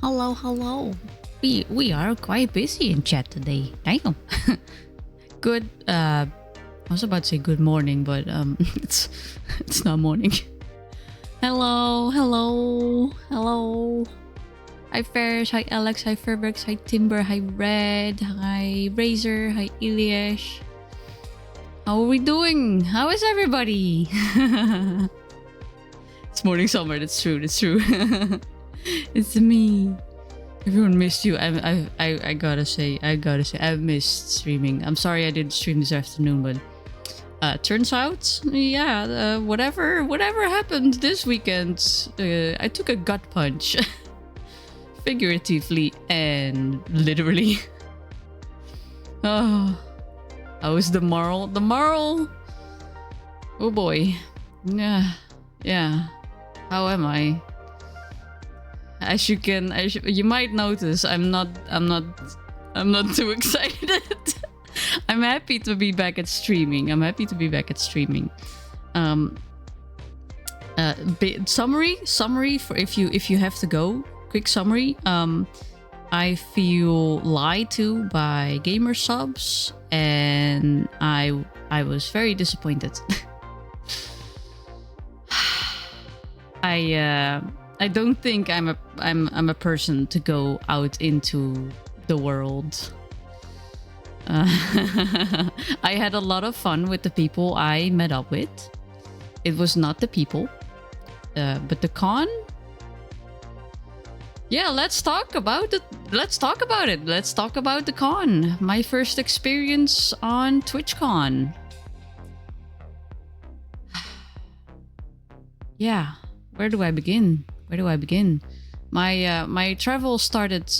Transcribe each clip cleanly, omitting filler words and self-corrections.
Hello, hello. We are quite busy in chat today. Damn. Good. I was about to say good morning, but it's not morning. Hello, hello, hello. Hi Ferris, hi Alex, hi Fairbrooks, hi Timber, hi Red, hi Razor, hi Iliesh. How are we doing? How is everybody? It's morning summer. That's true. That's true. It's me. Everyone missed you. I gotta say, I've missed streaming. I'm sorry I didn't stream this afternoon, but turns out, yeah, whatever happened this weekend, I took a gut punch, figuratively and literally. Oh, how is the moral? The moral. Oh boy. Yeah. How am I? As you might notice, I'm not too excited. I'm happy to be back at streaming. Summary for if you have to go. Quick summary. I feel lied to by gamer subs, and I was very disappointed. I don't think I'm a person to go out into the world. I had a lot of fun with the people I met up with. It was not the people, but the con. Yeah, let's talk about it. Let's talk about the con. My first experience on TwitchCon. Yeah. Where do I begin? My travel started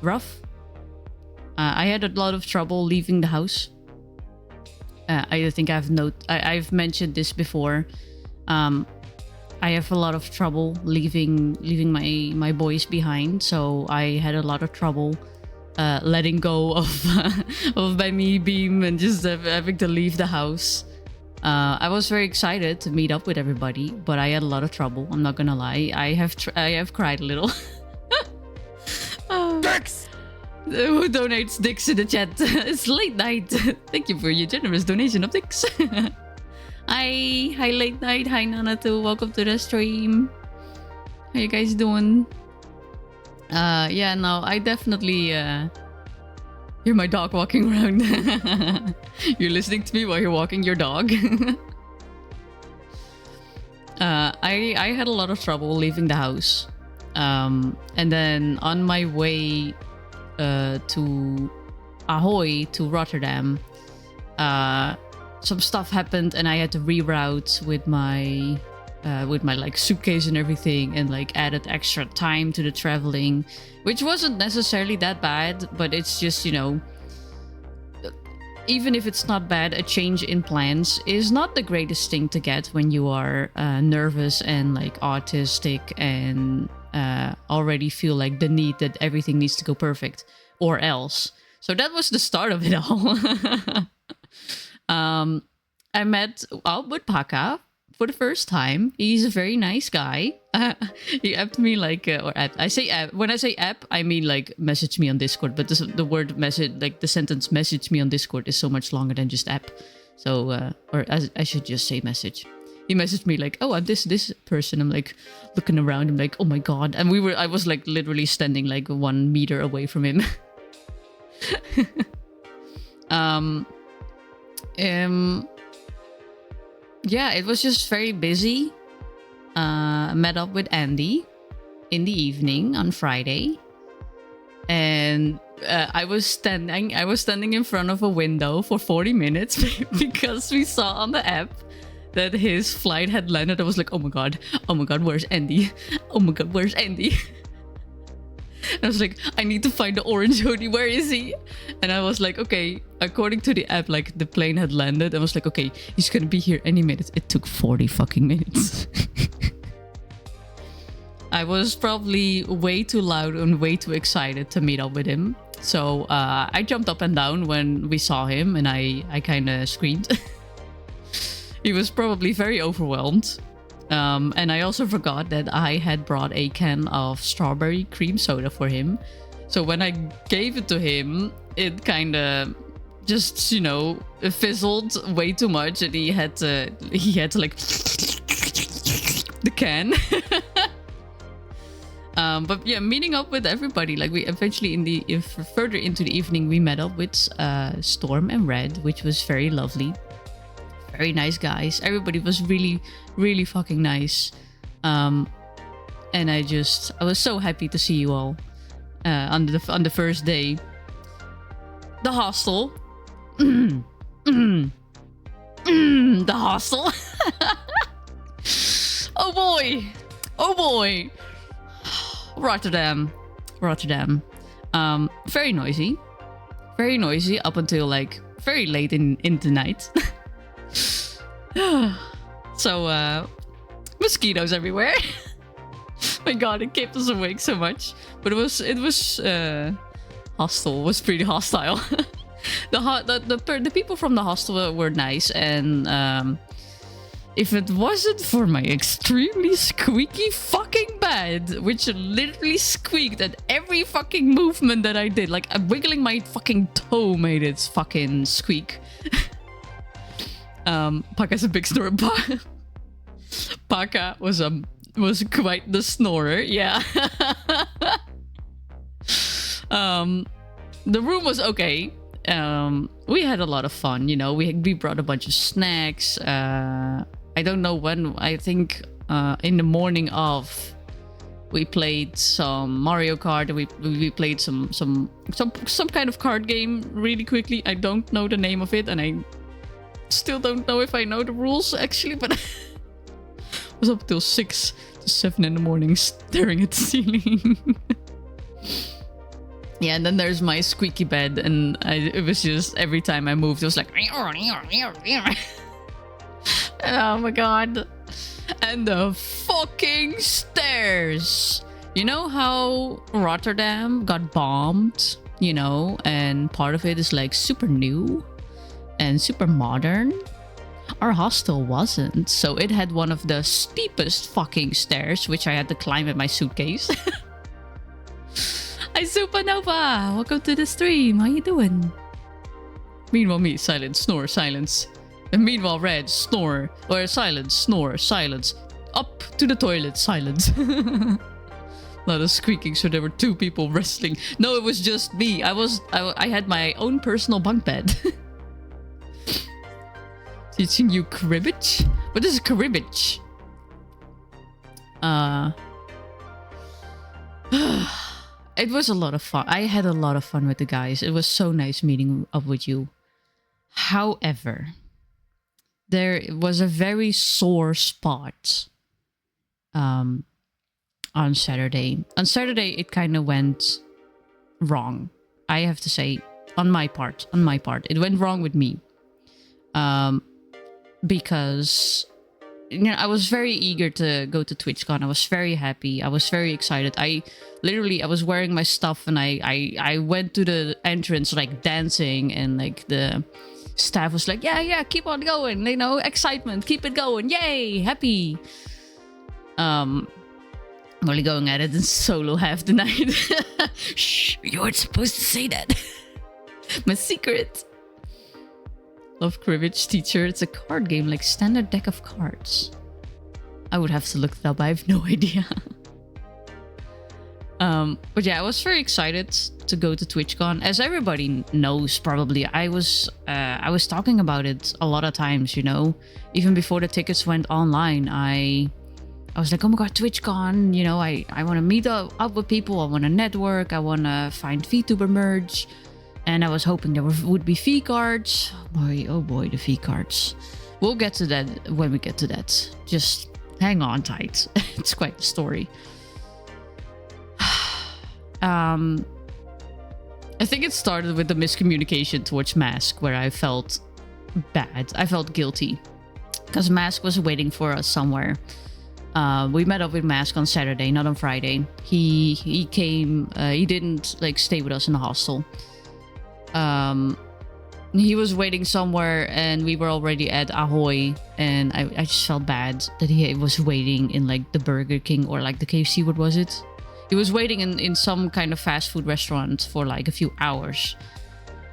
rough. I had a lot of trouble leaving the house. I think I've mentioned this before. I have a lot of trouble leaving my boys behind, so I had a lot of trouble letting go of my me beam and just having to leave the house. I was very excited to meet up with everybody, but I had a lot of trouble. I'm not gonna lie. I have cried a little. Dicks! Who donates dicks in the chat? It's late night. Thank you for your generous donation of dicks. Hi late night. Hi Nana too. Welcome to the stream. How you guys doing? Yeah, no, I definitely hear my dog walking around. You're listening to me while you're walking your dog. I had a lot of trouble leaving the house. And then on my way to Ahoy to Rotterdam, some stuff happened and I had to reroute with my like suitcase and everything, and like added extra time to the traveling, which wasn't necessarily that bad, but it's just, you know, even if it's not bad, a change in plans is not the greatest thing to get when you are nervous and like autistic and already feel like the need that everything needs to go perfect or else. So that was the start of it all. I met Albert Paka for the first time. He's a very nice guy. He apped me like, or app. I say app. When I say app, I mean like message me on Discord. But the word message, like the sentence message me on Discord, is so much longer than just app. So, or I should just say message. He messaged me like, oh, I'm this person. I'm like looking around. I'm like, oh my god. And I was like literally standing like 1 meter away from him. Yeah, it was just very busy. Met up with Andy in the evening on Friday, and I was standing in front of a window for 40 minutes because we saw on the app that his flight had landed. I was like, oh my god, where's Andy? Oh my god, where's Andy? And I was like, I need to find the orange hoodie. Where is he? And I was like, okay, according to the app, like the plane had landed. I was like, okay, he's gonna be here any minute. It took 40 fucking minutes. I was probably way too loud and way too excited to meet up with him. So I jumped up and down when we saw him, and I kind of screamed. He was probably very overwhelmed. And I also forgot that I had brought a can of strawberry cream soda for him. So when I gave it to him, it kind of just, you know, fizzled way too much, and he had to like the can. But yeah, meeting up with everybody, like we eventually further into the evening, we met up with Storm and Red, which was very lovely. Very nice guys. Everybody was really, really fucking nice. And I was so happy to see you all on the first day. The hostel. The hostel. Oh boy. Oh boy. Rotterdam. Very noisy. Very noisy up until like very late in the night. So mosquitoes everywhere. My god, it kept us awake so much. But it was hostile. It was pretty hostile. The people from the hostel were nice, and if it wasn't for my extremely squeaky fucking bed, which literally squeaked at every fucking movement that I did, like wiggling my fucking toe made it fucking squeak. Paka's a big snorer. Paka was quite the snorer, yeah. The room was okay. We had a lot of fun, you know. We brought a bunch of snacks. I don't know when. I think in the morning of, we played some Mario Kart, and we played some kind of card game really quickly. I don't know the name of it, and I still don't know if I know the rules actually, but I was up till 6 to 7 in the morning staring at the ceiling. Yeah, and then there's my squeaky bed, and it was just every time I moved, it was like, oh my god. And the fucking stairs. You know how Rotterdam got bombed, you know, and part of it is like super new and super modern? Our hostel wasn't, so it had one of the steepest fucking stairs, which I had to climb in my suitcase. Hi Supernova! Welcome to the stream, how you doing? Meanwhile me, silence, snore, silence. And meanwhile Red, snore, or silence, snore, silence. Up to the toilet, silence. A lot of squeaking, so there were 2 people wrestling. No, it was just me. I had my own personal bunk bed. Teaching you cribbage? What is cribbage? It was a lot of fun. I had a lot of fun with the guys. It was so nice meeting up with you. However, there was a very sore spot on Saturday. On Saturday, it kind of went wrong. I have to say, on my part. It went wrong with me. Because, you know, I was very eager to go to TwitchCon. I was very happy. I was very excited. I was wearing my stuff, and I went to the entrance like dancing, and like the staff was like, yeah, keep on going, you know, excitement, keep it going, yay, happy. I'm only going at it in solo half the night. Shh, you weren't supposed to say that. My secret. Love cribbage, teacher. It's a card game, like standard deck of cards. I would have to look it up. I have no idea. But yeah, I was very excited to go to TwitchCon. As everybody knows, probably, I was talking about it a lot of times. You know, even before the tickets went online, I was like, oh my god, TwitchCon. You know, I want to meet up with people. I want to network. I want to find VTuber merch. And I was hoping there would be fee cards. Oh boy, the fee cards. We'll get to that when we get to that. Just hang on tight. It's quite the story. I think it started with the miscommunication towards Mask, where I felt bad. I felt guilty. Because Mask was waiting for us somewhere. We met up with Mask on Saturday, not on Friday. He came, he didn't like stay with us in the hostel. he was waiting somewhere, and we were already at Ahoy, and I just felt bad that he was waiting in like the Burger King or like the KFC. What was it? He was waiting in some kind of fast food restaurant for like a few hours.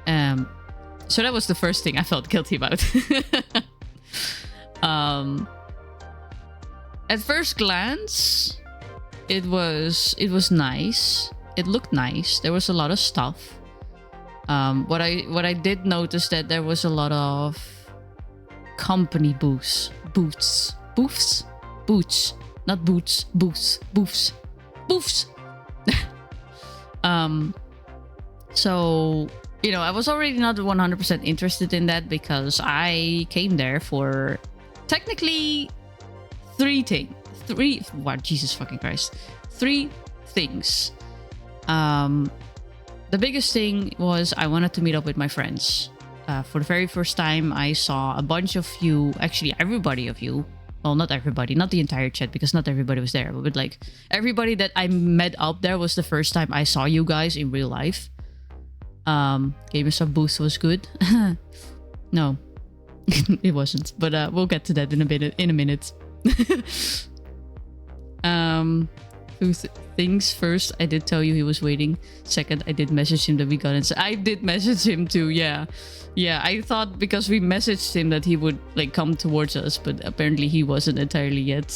So that was the first thing I felt guilty about. At first glance, it was nice. It looked nice. There was a lot of stuff. What I did notice that there was a lot of company booths, not boots, booths. So, you know, I was already not 100% interested in that because I came there for technically three things. Jesus fucking Christ. 3 things. The biggest thing was I wanted to meet up with my friends. For the very first time, I saw a bunch of you, actually everybody of you. Well, not everybody, not the entire chat because not everybody was there, but like everybody that I met up there was the first time I saw you guys in real life. GamerSub booth was good. No, it wasn't, but we'll get to that in a minute. Two things. First, I did tell you he was waiting. Second, I did message him that we got inside. I did message him too, yeah. I thought because we messaged him that he would like come towards us, but apparently he wasn't entirely yet.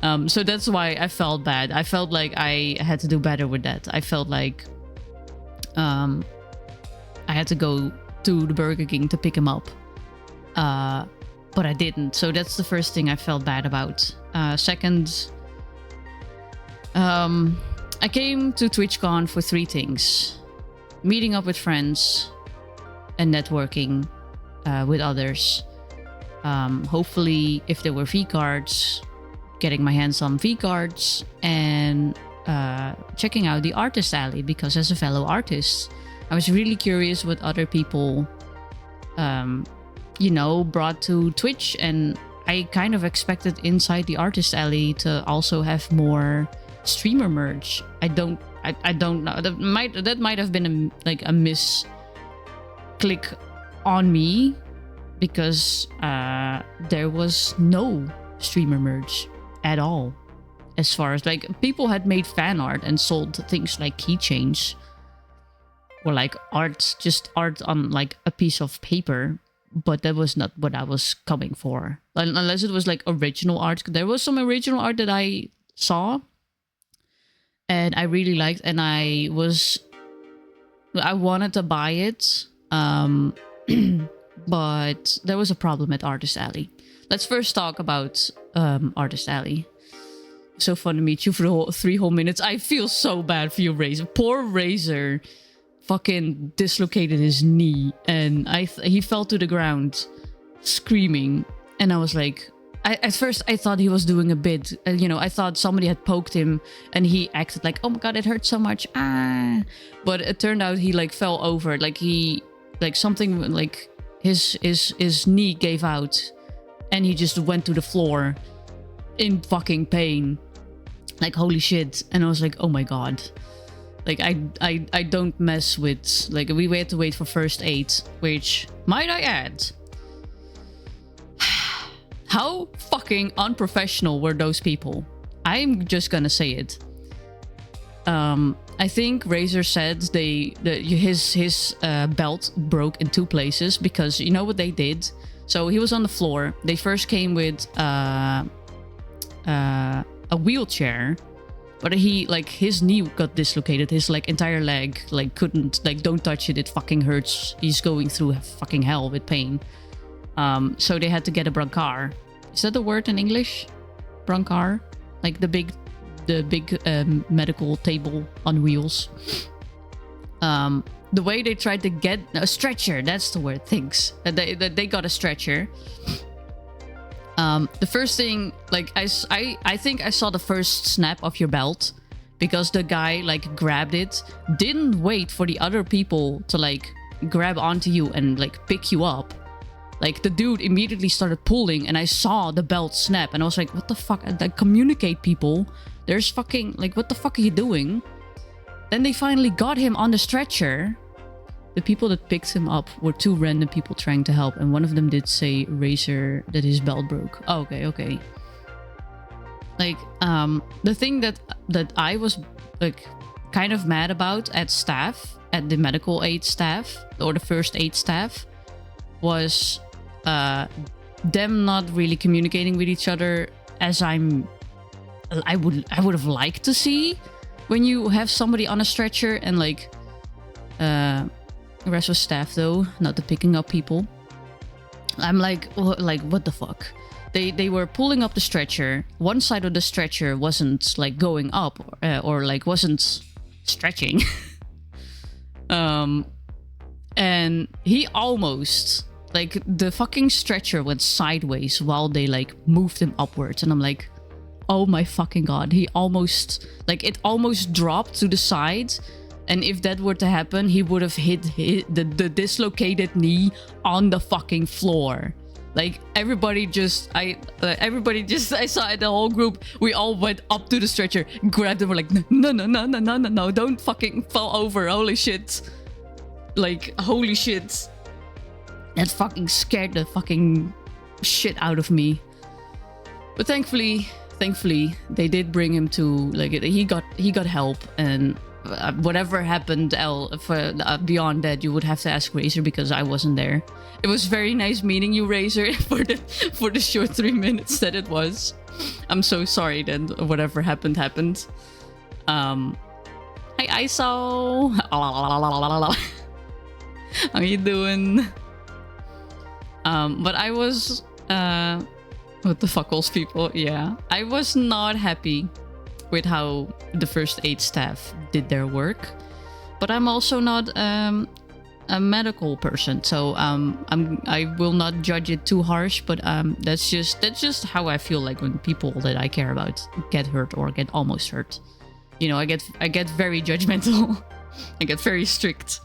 So that's why I felt bad. I felt like I had to do better with that. I felt like I had to go to the Burger King to pick him up, but I didn't. So that's the first thing I felt bad about. Second, I came to TwitchCon for 3 things: meeting up with friends and networking with others. Hopefully, if there were V cards, getting my hands on V cards, and checking out the artist alley, because as a fellow artist, I was really curious what other people, you know, brought to Twitch, and I kind of expected inside the artist alley to also have more streamer merch. I don't know. That might have been a misclick on me, because there was no streamer merch at all. As far as like people had made fan art and sold things like keychains or like art, just art on like a piece of paper, but that was not what I was coming for. Unless it was like original art. There was some original art that I saw and I really liked, and I wanted to buy it, but there was a problem at Artist Alley. Let's first talk about Artist Alley. So fun to meet you for 3 whole minutes. I feel so bad for you, Razor. Poor Razor fucking dislocated his knee, and he fell to the ground screaming, and I was like, at first I thought he was doing a bit, you know, I thought somebody had poked him and he acted like, oh my god, it hurts so much, but it turned out he like fell over, like he, like something, like his knee gave out and he just went to the floor in fucking pain, like holy shit. And I was like, oh my god, like I don't mess with, like, we had to wait for first aid, which, might I add, how fucking unprofessional were those people? I'm just gonna say it. I think Razor said his belt broke in 2 places, because you know what they did? So he was on the floor. They first came with a wheelchair, but he, like, his knee got dislocated. His like entire leg, like, couldn't, like, don't touch it. It fucking hurts. He's going through fucking hell with pain. So they had to get a brancard. Is that the word in English? Brancard? Like the big medical table on wheels. The way they tried to get a stretcher, that's the word, thanks. They got a stretcher. The first thing, like, I think I saw the first snap of your belt, because the guy, like, grabbed it, didn't wait for the other people to, like, grab onto you and, like, pick you up. Like, the dude immediately started pulling, and I saw the belt snap, and I was like, what the fuck? Like, communicate, people. There's fucking, like, what the fuck are you doing? Then they finally got him on the stretcher, the people that picked him up were two random people trying to help, and one of them did say Razor that his belt broke. Oh, okay. Like, the thing that I was like kind of mad about at the medical aid staff or the first aid staff was them not really communicating with each other as I would have liked to see when you have somebody on a stretcher and like the rest was staff though, not the picking up people. I'm like what the fuck? They were pulling up the stretcher. One side of the stretcher wasn't like going up or like wasn't stretching. And he almost like the fucking stretcher went sideways while they like moved him upwards, and I'm like, oh my fucking god, he almost like it almost dropped to the side. And if that were to happen, he would have hit the dislocated knee on the fucking floor. Like everybody just I saw it, the whole group, we all went up to the stretcher, grabbed him, we're like, no, don't fucking fall over, holy shit. Like, holy shit. That fucking scared the fucking shit out of me. But thankfully, they did bring him to, like, he got help, and whatever happened beyond that, you would have to ask Razor because I wasn't there. It was very nice meeting you, Razor, for the short 3 minutes that it was. I'm so sorry that whatever happened. Hi, ISO. How you doing? But I was what the fuck, those people? Yeah, I was not happy with how the first aid staff did their work, but I'm also not a medical person, so I will not judge it too harsh. But that's just how I feel like when people that I care about get hurt or get almost hurt. You know, I get very judgmental. I get very strict.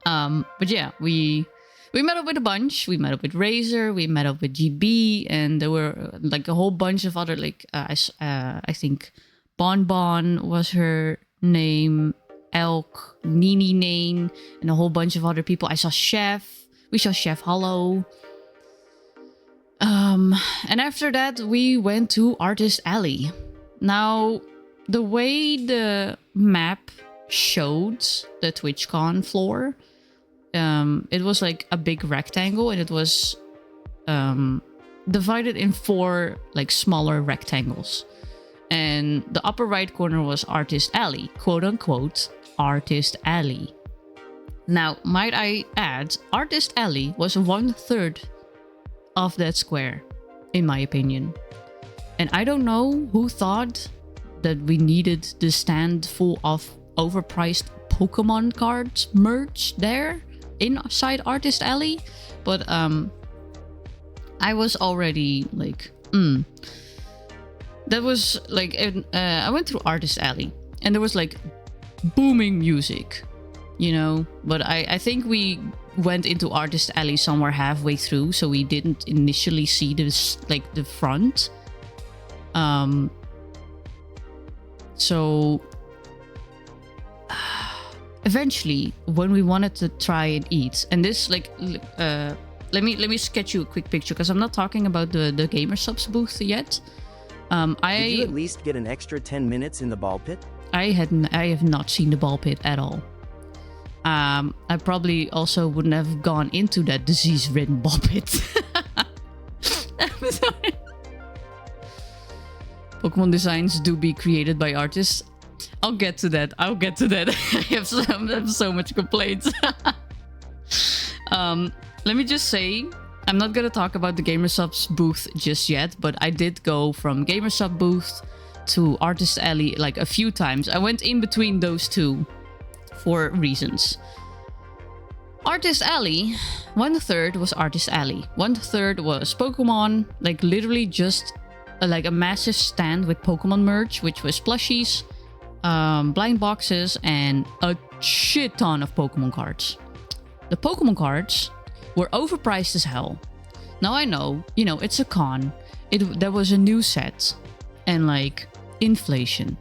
But yeah, we met up with a bunch. We met up with Razor, we met up with GB, and there were like a whole bunch of other, like I think Bon was her name, Elk, Nini Nane, and a whole bunch of other people. I saw Chef. We saw Chef Hollow. And after that, we went to Artist Alley. Now, the way the map showed the TwitchCon floor, it was like a big rectangle, and it was divided in 4 like smaller rectangles. And the upper right corner was Artist Alley, quote unquote, Artist Alley. Now, might I add, Artist Alley was 1/3 of that square, in my opinion. And I don't know who thought that we needed the stand full of overpriced Pokemon cards merch there inside Artist Alley, but I was already like, That was like, I went through Artist Alley, and there was like booming music, you know, but I think we went into Artist Alley somewhere halfway through, so we didn't initially see this, like, the front. So eventually, when we wanted to try and eat, and this, like, let me sketch you a quick picture, because I'm not talking about the Gamer Subs booth yet. Did you at least get an extra 10 minutes in the ball pit? I have not seen the ball pit at all. I probably also wouldn't have gone into that disease-ridden ball pit. I'm sorry. Pokemon designs do be created by artists. I'll get to that. I have so much complaints. Let me just say, I'm not gonna talk about the GamerSubs booth just yet, but I did go from GamerSub booth to Artist Alley like a few times. I went in between those two for reasons. Artist Alley, 1/3 was Artist Alley. 1/3 was Pokemon, like literally just like a massive stand with Pokemon merch, which was plushies, blind boxes, and a shit ton of Pokemon cards. The Pokemon cards were overpriced as hell. Now I know, you know, it's a con. There was a new set and like inflation.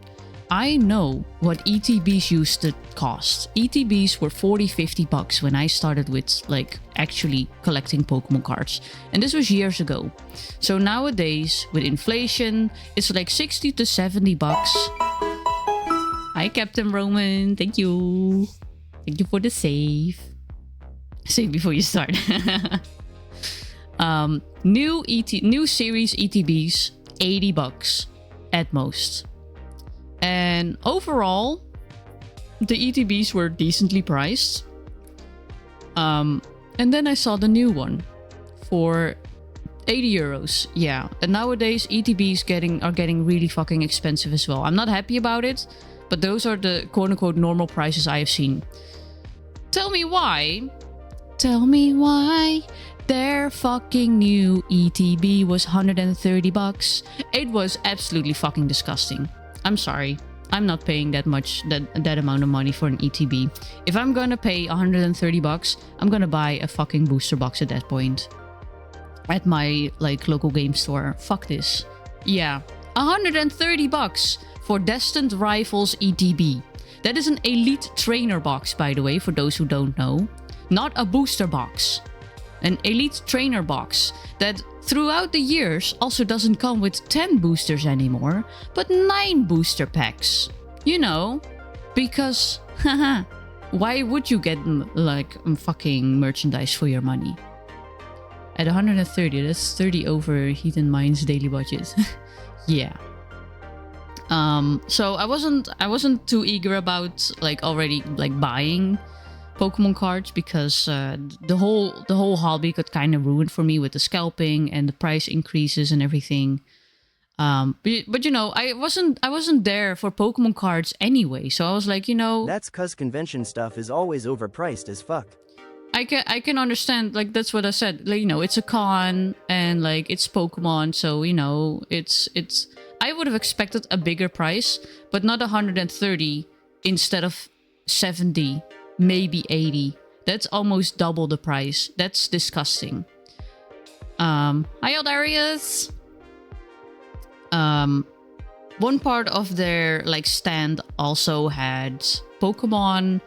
I know what ETBs used to cost. ETBs were 40-50 bucks when I started with like actually collecting Pokemon cards. And this was years ago. So nowadays with inflation, it's like 60 to 70 bucks. Hi Captain Roman, thank you. Thank you for the save. Save before you start. New series ETBs, 80 bucks at most. And overall, the ETBs were decently priced. And then I saw the new one for 80 euros. Yeah, and nowadays ETBs are getting really fucking expensive as well. I'm not happy about it, but those are the quote-unquote normal prices I have seen. Tell me why. Tell me why their fucking new ETB was 130 bucks. It was absolutely fucking disgusting. I'm sorry. I'm not paying that amount of money for an ETB. If I'm gonna pay 130 bucks, I'm gonna buy a fucking booster box at that point. At my like local game store. Fuck this. Yeah. 130 bucks for Destined Rivals ETB. That is an elite trainer box, by the way, for those who don't know. Not a booster box. An elite trainer box that throughout the years also doesn't come with 10 boosters anymore, but 9 booster packs. You know, because haha, why would you get like fucking merchandise for your money? At 130, that's 30 over Heat and Mind's daily budget. Yeah. So I wasn't too eager about like already like buying Pokemon cards because the whole hobby got kind of ruined for me with the scalping and the price increases and everything. But you know, I wasn't there for Pokemon cards anyway, so I was like, you know, that's cause convention stuff is always overpriced as fuck. I can understand, like that's what I said. Like, you know, it's a con and like it's Pokemon, so you know, it's I would have expected a bigger price, but not 130 instead of 70. Maybe 80. That's almost double the price. That's disgusting. Hi, Darius. One part of their like stand also had Pokemon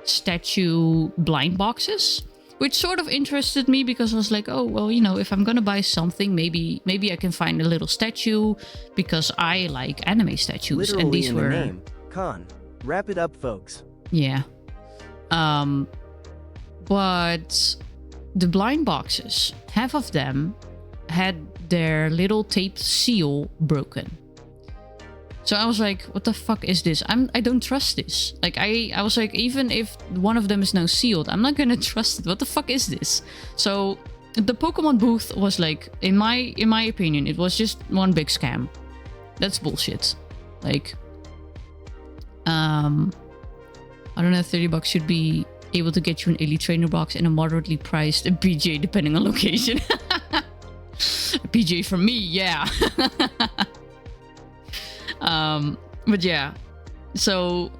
statue blind boxes, which sort of interested me because I was like, oh well, you know, if I'm gonna buy something, maybe I can find a little statue because I like anime statues. Literally and these in were the name. Con. Wrap it up, folks. Yeah. But the blind boxes, half of them had their little taped seal broken. So I was like, what the fuck is this? I don't trust this. Like I was like, even if one of them is now sealed, I'm not gonna trust it. What the fuck is this? So the Pokemon booth was like, in my opinion, it was just one big scam. That's bullshit. Like, I don't know, 30 bucks should be able to get you an elite trainer box and a moderately priced PJ depending on location. A PJ from me, yeah. But yeah, so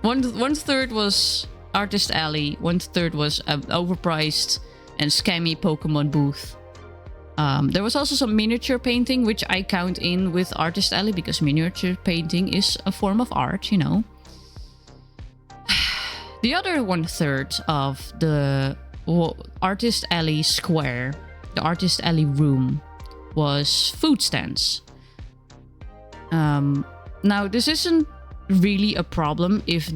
one third was Artist Alley, one third was an overpriced and scammy Pokemon booth. There was also some miniature painting, which I count in with Artist Alley because miniature painting is a form of art, you know. The other one third of the Artist Alley square, the Artist Alley room, was food stands. Now this isn't really a problem if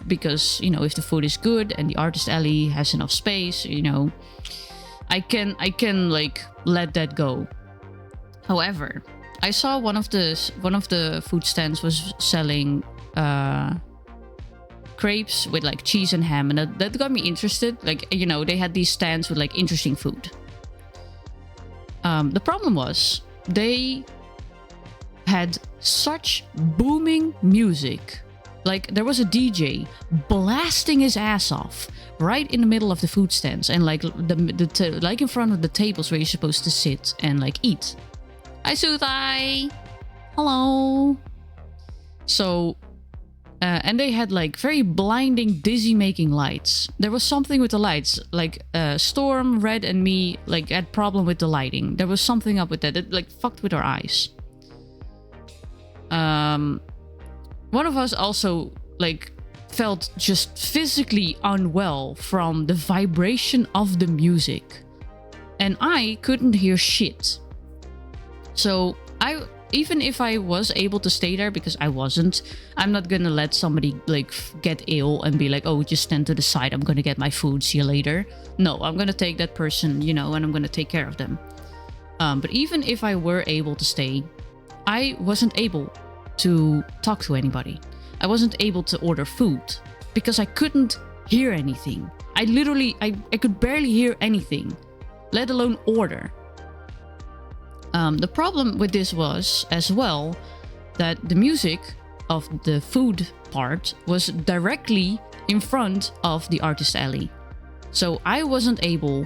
because you know, if the food is good and the Artist Alley has enough space, you know, I can like let that go. However, I saw one of the food stands was selling crepes with like cheese and ham, and that got me interested. Like, you know, they had these stands with like interesting food. The problem was they had such booming music. Like, there was a DJ blasting his ass off right in the middle of the food stands, and like like in front of the tables where you're supposed to sit and like eat. Hi Suthai! Hello! So and they had like very blinding, dizzy-making lights. There was something with the lights, like Storm, Red, and me like had problem with the lighting. There was something up with that. It like fucked with our eyes. one of us also like felt just physically unwell from the vibration of the music, and I couldn't hear shit. So even if I was able to stay there, because I wasn't, I'm not gonna let somebody like get ill and be like, oh, just stand to the side, I'm gonna get my food, see you later. No, I'm gonna take that person, you know, and I'm gonna take care of them. But even if I were able to stay, I wasn't able to talk to anybody. I wasn't able to order food because I couldn't hear anything. I could barely hear anything, let alone order. The problem with this was as well that the music of the food part was directly in front of the artist alley. So I wasn't able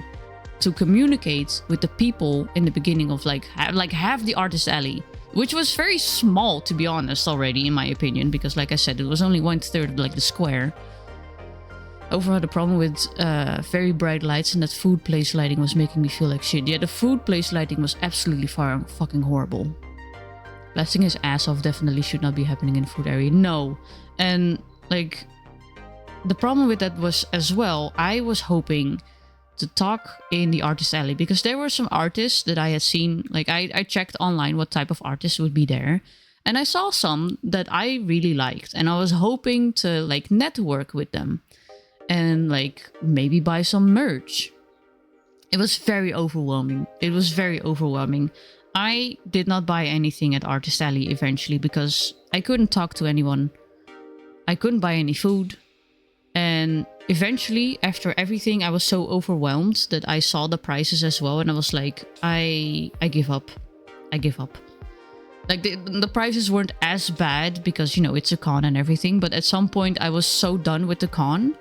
to communicate with the people in the beginning of like half the artist alley, which was very small, to be honest, already in my opinion, because like I said, it was only 1/3 of like the square. Overall, had a problem with very bright lights, and that food place lighting was making me feel like shit. Yeah, the food place lighting was absolutely fucking horrible. Blasting his ass off definitely should not be happening in the food area. No. And like, the problem with that was as well, I was hoping to talk in the artist alley because there were some artists that I had seen. Like I checked online what type of artists would be there, and I saw some that I really liked, and I was hoping to like network with them and like maybe buy some merch. It was very overwhelming. I did not buy anything at Artist Alley eventually because I couldn't talk to anyone. I couldn't buy any food. And eventually, after everything, I was so overwhelmed that I saw the prices as well, and I was like, I give up. I give up. Like the prices weren't as bad because, you know, it's a con and everything, but at some point I was so done with the con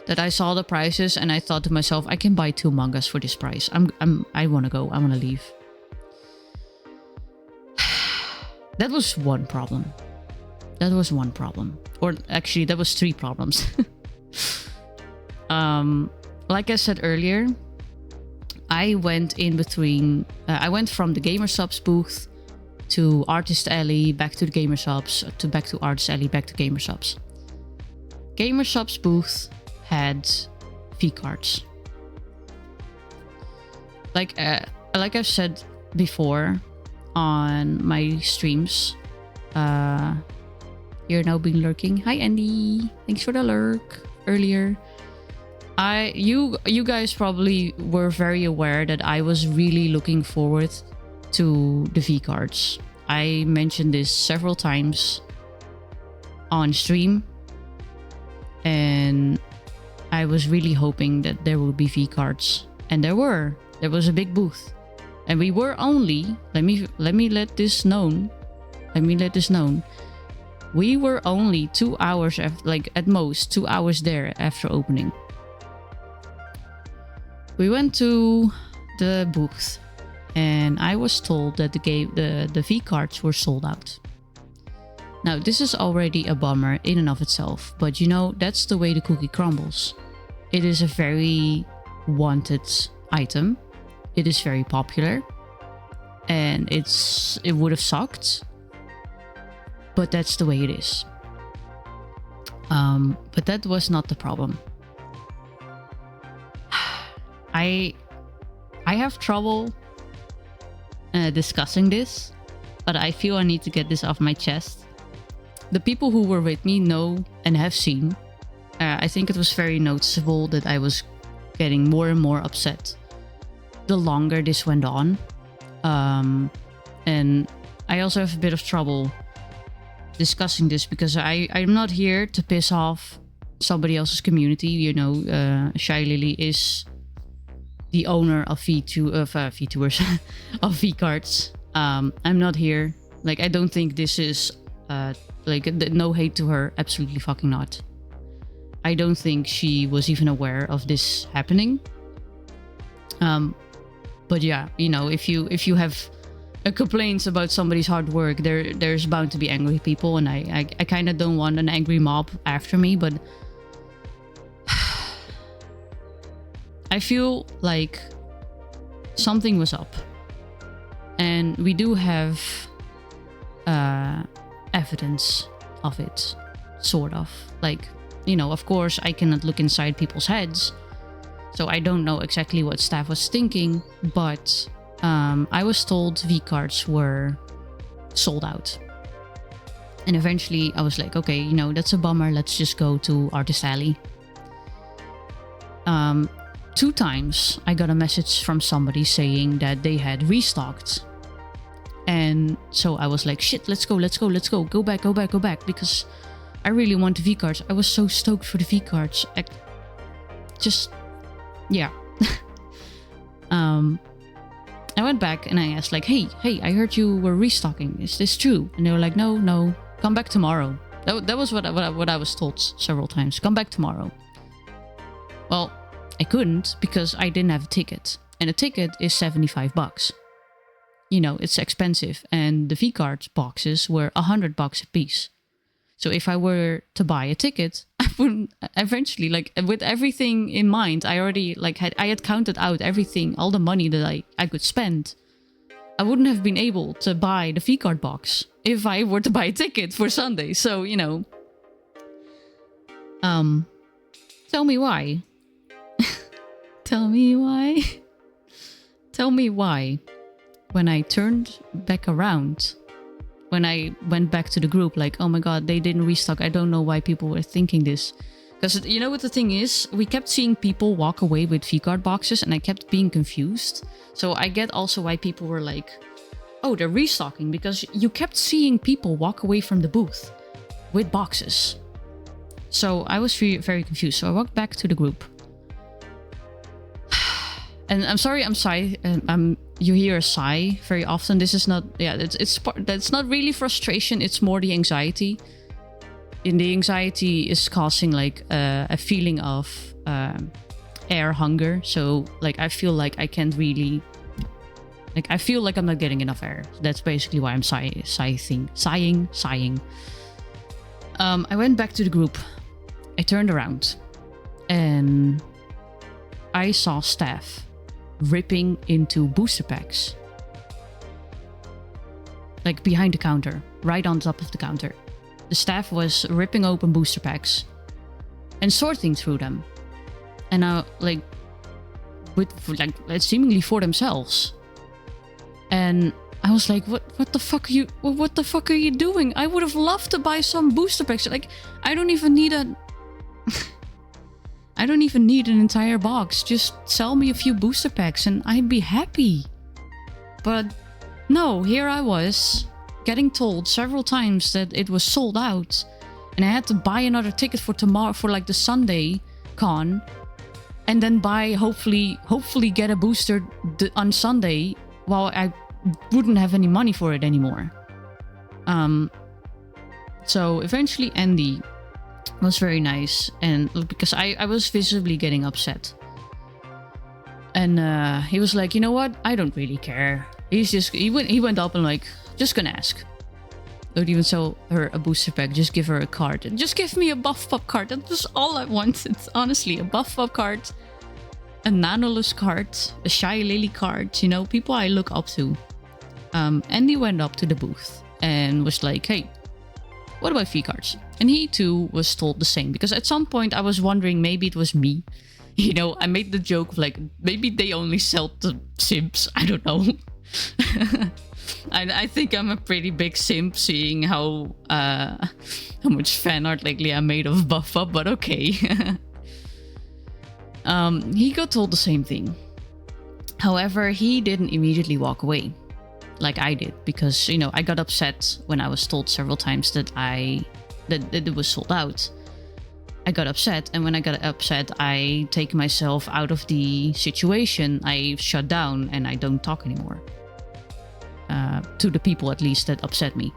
that I saw the prices and I thought to myself, I can buy 2 mangas for this price. I want to go. I want to leave. That was one problem. Or actually, that was 3 problems. Like I said earlier, I went in between. I went from the Gamer Subs booth to Artist Alley, back to the Gamer Subs, back to Artist Alley, back to Gamer Subs. Gamer Subs booth had V cards. Like I've said before on my streams, you're now been lurking. Hi Andy, thanks for the lurk earlier. You guys probably were very aware that I was really looking forward to the V cards. I mentioned this several times on stream, and I was really hoping that there would be V cards, and there was a big booth, and we were only let me let this known. We were only 2 hours after, like at most 2 hours there after opening. We went to the booth, and I was told that the V cards were sold out. Now, this is already a bummer in and of itself, but you know, that's the way the cookie crumbles. It is a very wanted item. It is very popular, and it would have sucked, but that's the way it is. But that was not the problem. I have trouble discussing this, but I feel I need to get this off my chest. The people who were with me know and have seen. I think it was very noticeable that I was getting more and more upset the longer this went on. And I also have a bit of trouble discussing this because I'm not here to piss off somebody else's community. You know, Shy Lily is the owner of VTubers of V cards. I'm not here. Like, I don't think this is no hate to her. Absolutely fucking not. I don't think she was even aware of this happening. But yeah, you know, if you have complaints about somebody's hard work, there's bound to be angry people, and I kind of don't want an angry mob after me, but I feel like something was up, and we do have evidence of it, sort of. Like, you know, of course, I cannot look inside people's heads, so I don't know exactly what staff was thinking, but I was told V cards were sold out. And eventually I was like, okay, you know, that's a bummer. Let's just go to Artist Alley. 2 times I got a message from somebody saying that they had restocked. And so I was like, shit, let's go. Go back. Because I really want the V cards. I was so stoked for the V cards. Yeah. I went back and I asked like, hey, I heard you were restocking. Is this true? And they were like, no, come back tomorrow. That was what I was told several times. Come back tomorrow. Well, I couldn't because I didn't have a ticket. And a ticket is $75. You know, it's expensive. And the V-card boxes were $100 a piece. So if I were to buy a ticket, I wouldn't eventually, like, with everything in mind, I already, like, I had counted out everything, all the money that I could spend. I wouldn't have been able to buy the V-card box if I were to buy a ticket for Sunday. So, you know, tell me why. Tell me why. Tell me why. When I turned back around, when I went back to the group, like, oh my god, they didn't restock. I don't know why people were thinking this. Because you know what the thing is? We kept seeing people walk away with V-card boxes and I kept being confused. So I get also why people were like, oh, they're restocking. Because you kept seeing people walk away from the booth with boxes. So I was very confused. So I walked back to the group. And I'm sorry, I'm sigh. You hear a sigh very often. This is not, yeah, that's not really frustration. It's more the anxiety. And the anxiety is causing like a feeling of air hunger. So like I feel like I can't really, like I feel like I'm not getting enough air. So that's basically why I'm sighing. I went back to the group. I turned around and I saw staff ripping into booster packs. Like behind the counter, right on top of the counter. The staff was ripping open booster packs and sorting through them. And like seemingly for themselves. And I was like, what the fuck are you doing? I would have loved to buy some booster packs. Like, I don't even need an entire box. Just sell me a few booster packs and I'd be happy. But no, here I was getting told several times that it was sold out and I had to buy another ticket for tomorrow, for like the Sunday con, and then buy, hopefully get a booster on Sunday while I wouldn't have any money for it anymore. So eventually Andy was very nice, and because I was visibly getting upset, and he was like, you know what, I don't really care. He went up and like, just gonna ask. Don't even sell her a booster pack, just give her a card. And just give me a buff pop card. That was all I wanted, honestly. A buff pop card, a Nanolus card, a Shy Lily card, you know, people I look up to. Andy went up to the booth and was like, hey, what about V cards? And he too was told the same, because at some point I was wondering, maybe it was me. You know, I made the joke of like, maybe they only sell to simps. I don't know. I think I'm a pretty big simp, seeing how much fan art lately I made of Buff Up, but okay. He got told the same thing. However, he didn't immediately walk away like I did, because, you know, I got upset when I was told several times that it was sold out. I got upset, and when I got upset, I take myself out of the situation. I shut down and I don't talk anymore. To the people, at least, that upset me.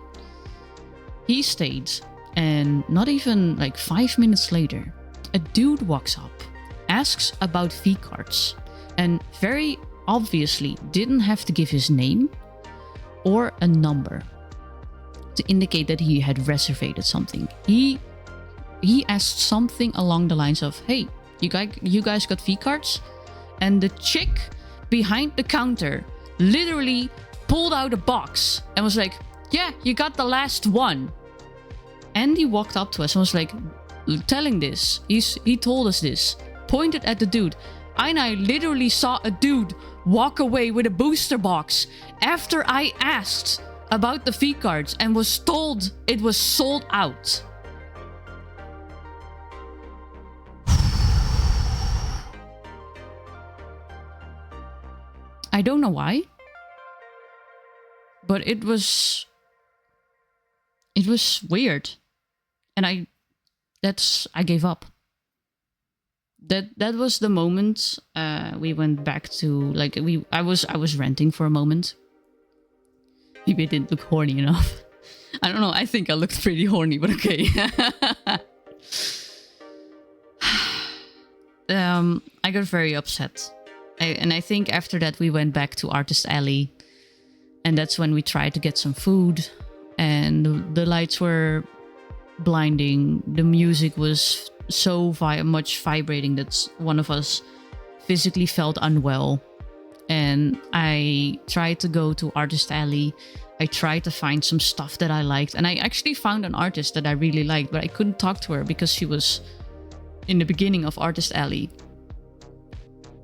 He stayed, and not even like 5 minutes later, a dude walks up, asks about V cards, and very obviously didn't have to give his name or a number to indicate that he had reserved something. He asked something along the lines of, hey, you guys got V cards? And the chick behind the counter literally pulled out a box and was like, yeah, you got the last one. Andy walked up to us and was like, telling this. He told us this. Pointed at the dude. And I literally saw a dude walk away with a booster box after I asked about the V cards and was told it was sold out. I don't know why, but it was weird, and I gave up. That was the moment we went back to, like, I was renting for a moment. Maybe I didn't look horny enough. I don't know. I think I looked pretty horny, but okay. I got very upset. And I think after that we went back to Artist Alley. And that's when we tried to get some food. And the lights were blinding. The music was so much vibrating that one of us physically felt unwell. And I tried to go to Artist Alley. I tried to find some stuff that I liked. And I actually found an artist that I really liked. But I couldn't talk to her because she was in the beginning of Artist Alley.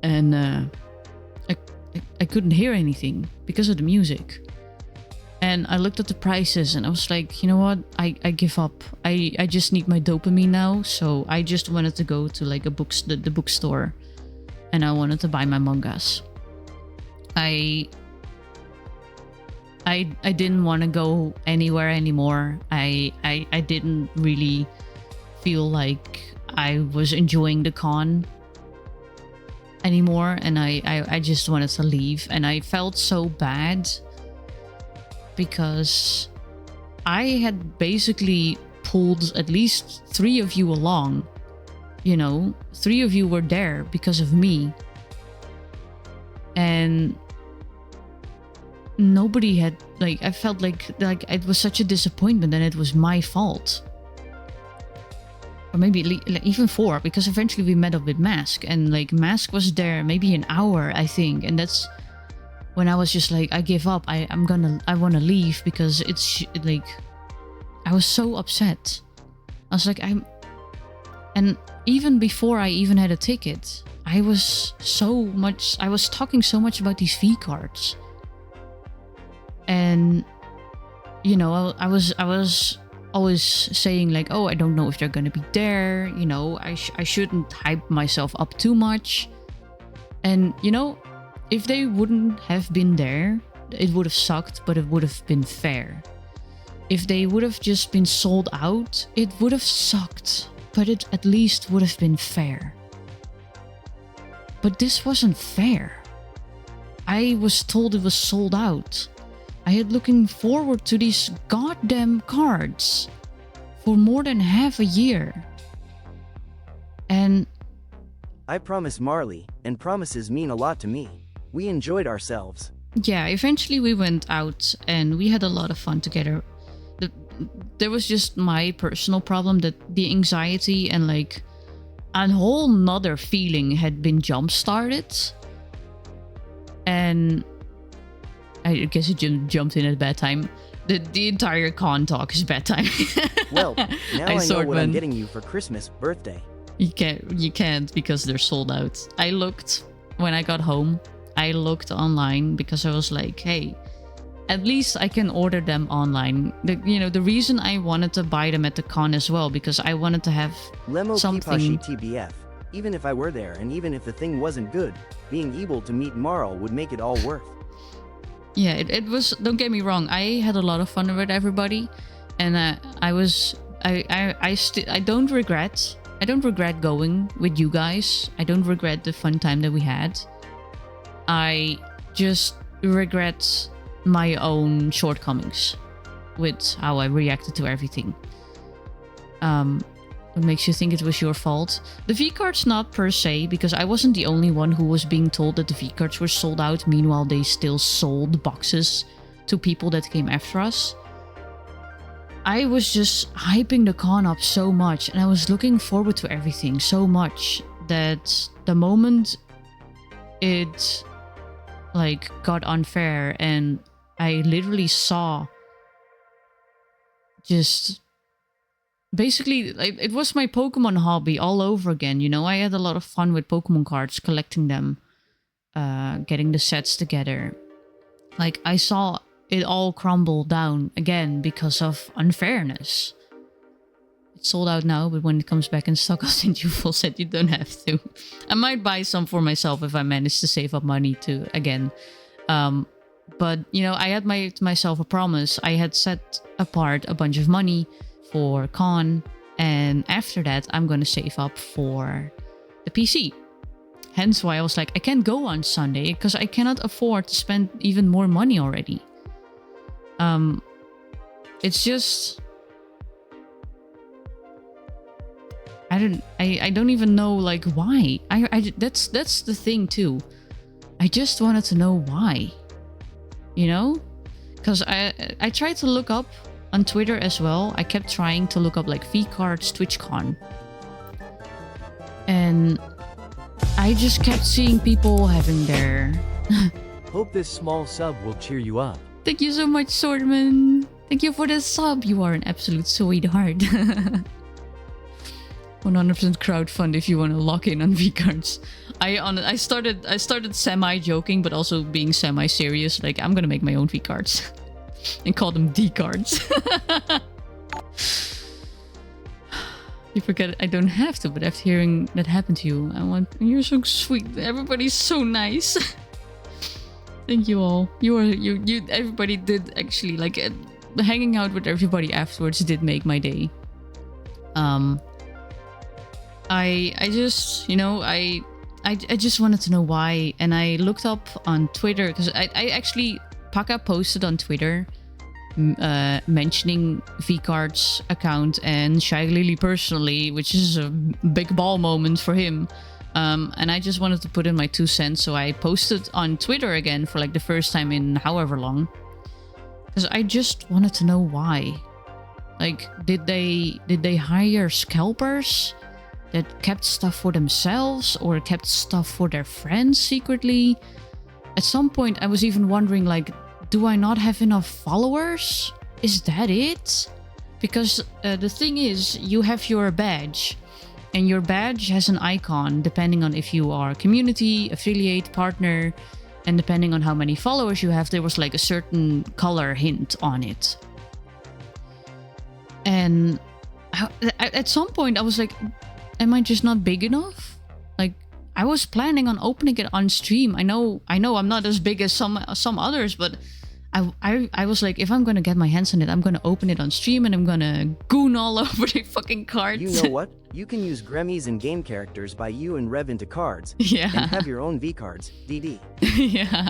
And I couldn't hear anything because of the music. And I looked at the prices and I was like, you know what? I give up. I just need my dopamine now. So I just wanted to go to like the bookstore. And I wanted to buy my mangas. I didn't want to go anywhere anymore. I didn't really feel like I was enjoying the con anymore, and I just wanted to leave. And I felt so bad because I had basically pulled at least 3 of you along. You know, 3 of you were there because of me. And nobody had, like, I felt like it was such a disappointment and it was my fault. Or maybe even 4, because eventually we met up with Mask, and like Mask was there maybe an hour, I think, and that's when I was just like, I give up. I want to leave because it's like, I was so upset. I was like, and even before I even had a ticket, I was talking so much about these V cards, and you know, I was always saying like, oh, I don't know if they're gonna be there, you know, I shouldn't hype myself up too much. And you know, if they wouldn't have been there, it would have sucked, but it would have been fair. If they would have just been sold out, it would have sucked, but it at least would have been fair. But this wasn't fair. I was told it was sold out. I had looking forward to these goddamn cards for more than half a year. And I promise Marley, and promises mean a lot to me. We enjoyed ourselves. Yeah, eventually we went out and we had a lot of fun together. There was just my personal problem that the anxiety and like a whole nother feeling had been jump-started. And I guess it jumped in at bad time. The entire con talk is bad time. Well, now I know what I'm getting you for Christmas, birthday. You can't because they're sold out. I looked when I got home. I looked online because I was like, hey, at least I can order them online. The reason I wanted to buy them at the con as well, because I wanted to have Lemo something. Kipashi TBF. Even if I were there and even if the thing wasn't good, being able to meet Marl would make it all worth. Yeah, it was, don't get me wrong, I had a lot of fun with everybody, and I don't regret going with you guys. I don't regret the fun time that we had. I just regret my own shortcomings with how I reacted to everything. What makes you think it was your fault? The V cards not per se, because I wasn't the only one who was being told that the V cards were sold out. Meanwhile, they still sold boxes to people that came after us. I was just hyping the con up so much, and I was looking forward to everything so much that the moment it like got unfair and I literally saw just basically, it was my Pokemon hobby all over again. You know, I had a lot of fun with Pokemon cards, collecting them, getting the sets together. Like, I saw it all crumble down again because of unfairness. It's sold out now, but when it comes back in stock, I'll send you a full set. You don't have to. I might buy some for myself if I manage to save up money to again. But, you know, I had myself a promise. I had set apart a bunch of money for con, and after that, I'm going to save up for the PC. Hence why I was like, I can't go on Sunday because I cannot afford to spend even more money already. It's just... I don't even know, like, why. That's the thing too. I just wanted to know why. You know? Because I tried to look up on Twitter as well. I kept trying to look up like V-Cards TwitchCon. And I just kept seeing people having their... Hope this small sub will cheer you up. Thank you so much, Swordman. Thank you for the sub. You are an absolute sweetheart. 100% crowdfund if you want to lock in on V-Cards. I started semi-joking, but also being semi-serious. Like, I'm gonna make my own V-Cards. And call them D-Cards. You forget I don't have to, but after hearing that happen to you, you're so sweet. Everybody's so nice. Thank you all. Everybody did actually, like, hanging out with everybody afterwards did make my day. I just, you know, I just wanted to know why, and I looked up on Twitter because I actually, Paka posted on Twitter mentioning V-Card's account and Shy Lily personally, which is a big ball moment for him. And I just wanted to put in my 2 cents, so I posted on Twitter again for like the first time in however long. Because I just wanted to know why. Like, did they hire scalpers that kept stuff for themselves or kept stuff for their friends secretly? At some point, I was even wondering, like, do I not have enough followers? Is that it? Because the thing is, you have your badge. And your badge has an icon depending on if you are community, affiliate, partner, and depending on how many followers you have, there was like a certain color hint on it. And at some point I was like, am I just not big enough? Like, I was planning on opening it on stream. I know I'm not as big as some others, but I was like, if I'm gonna get my hands on it, I'm gonna open it on stream and I'm gonna goon all over the fucking cards. You know what? You can use Gremmys and game characters by you and rev into cards. Yeah. And have your own V-Cards. DD. Yeah.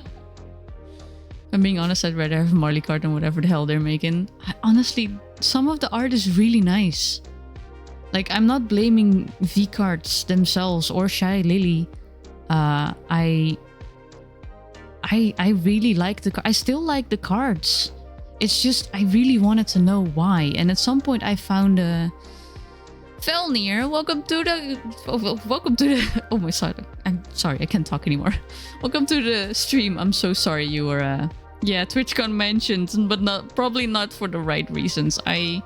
I'm being honest, I'd rather have a Marley card than whatever the hell they're making. Honestly, some of the art is really nice. Like, I'm not blaming V-Cards themselves or Shy Lily. I really like I still like the cards. It's just, I really wanted to know why. And at some point I found Felnir, welcome to the oh my god, I'm sorry, I can't talk anymore. Welcome to the stream. I'm so sorry you were yeah, TwitchCon mentioned, but probably not for the right reasons. I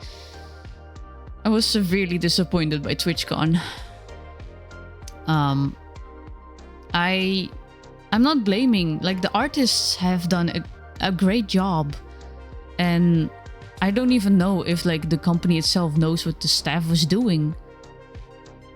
was severely disappointed by TwitchCon. I'm not blaming, like, the artists have done a great job, and I don't even know if, like, the company itself knows what the staff was doing.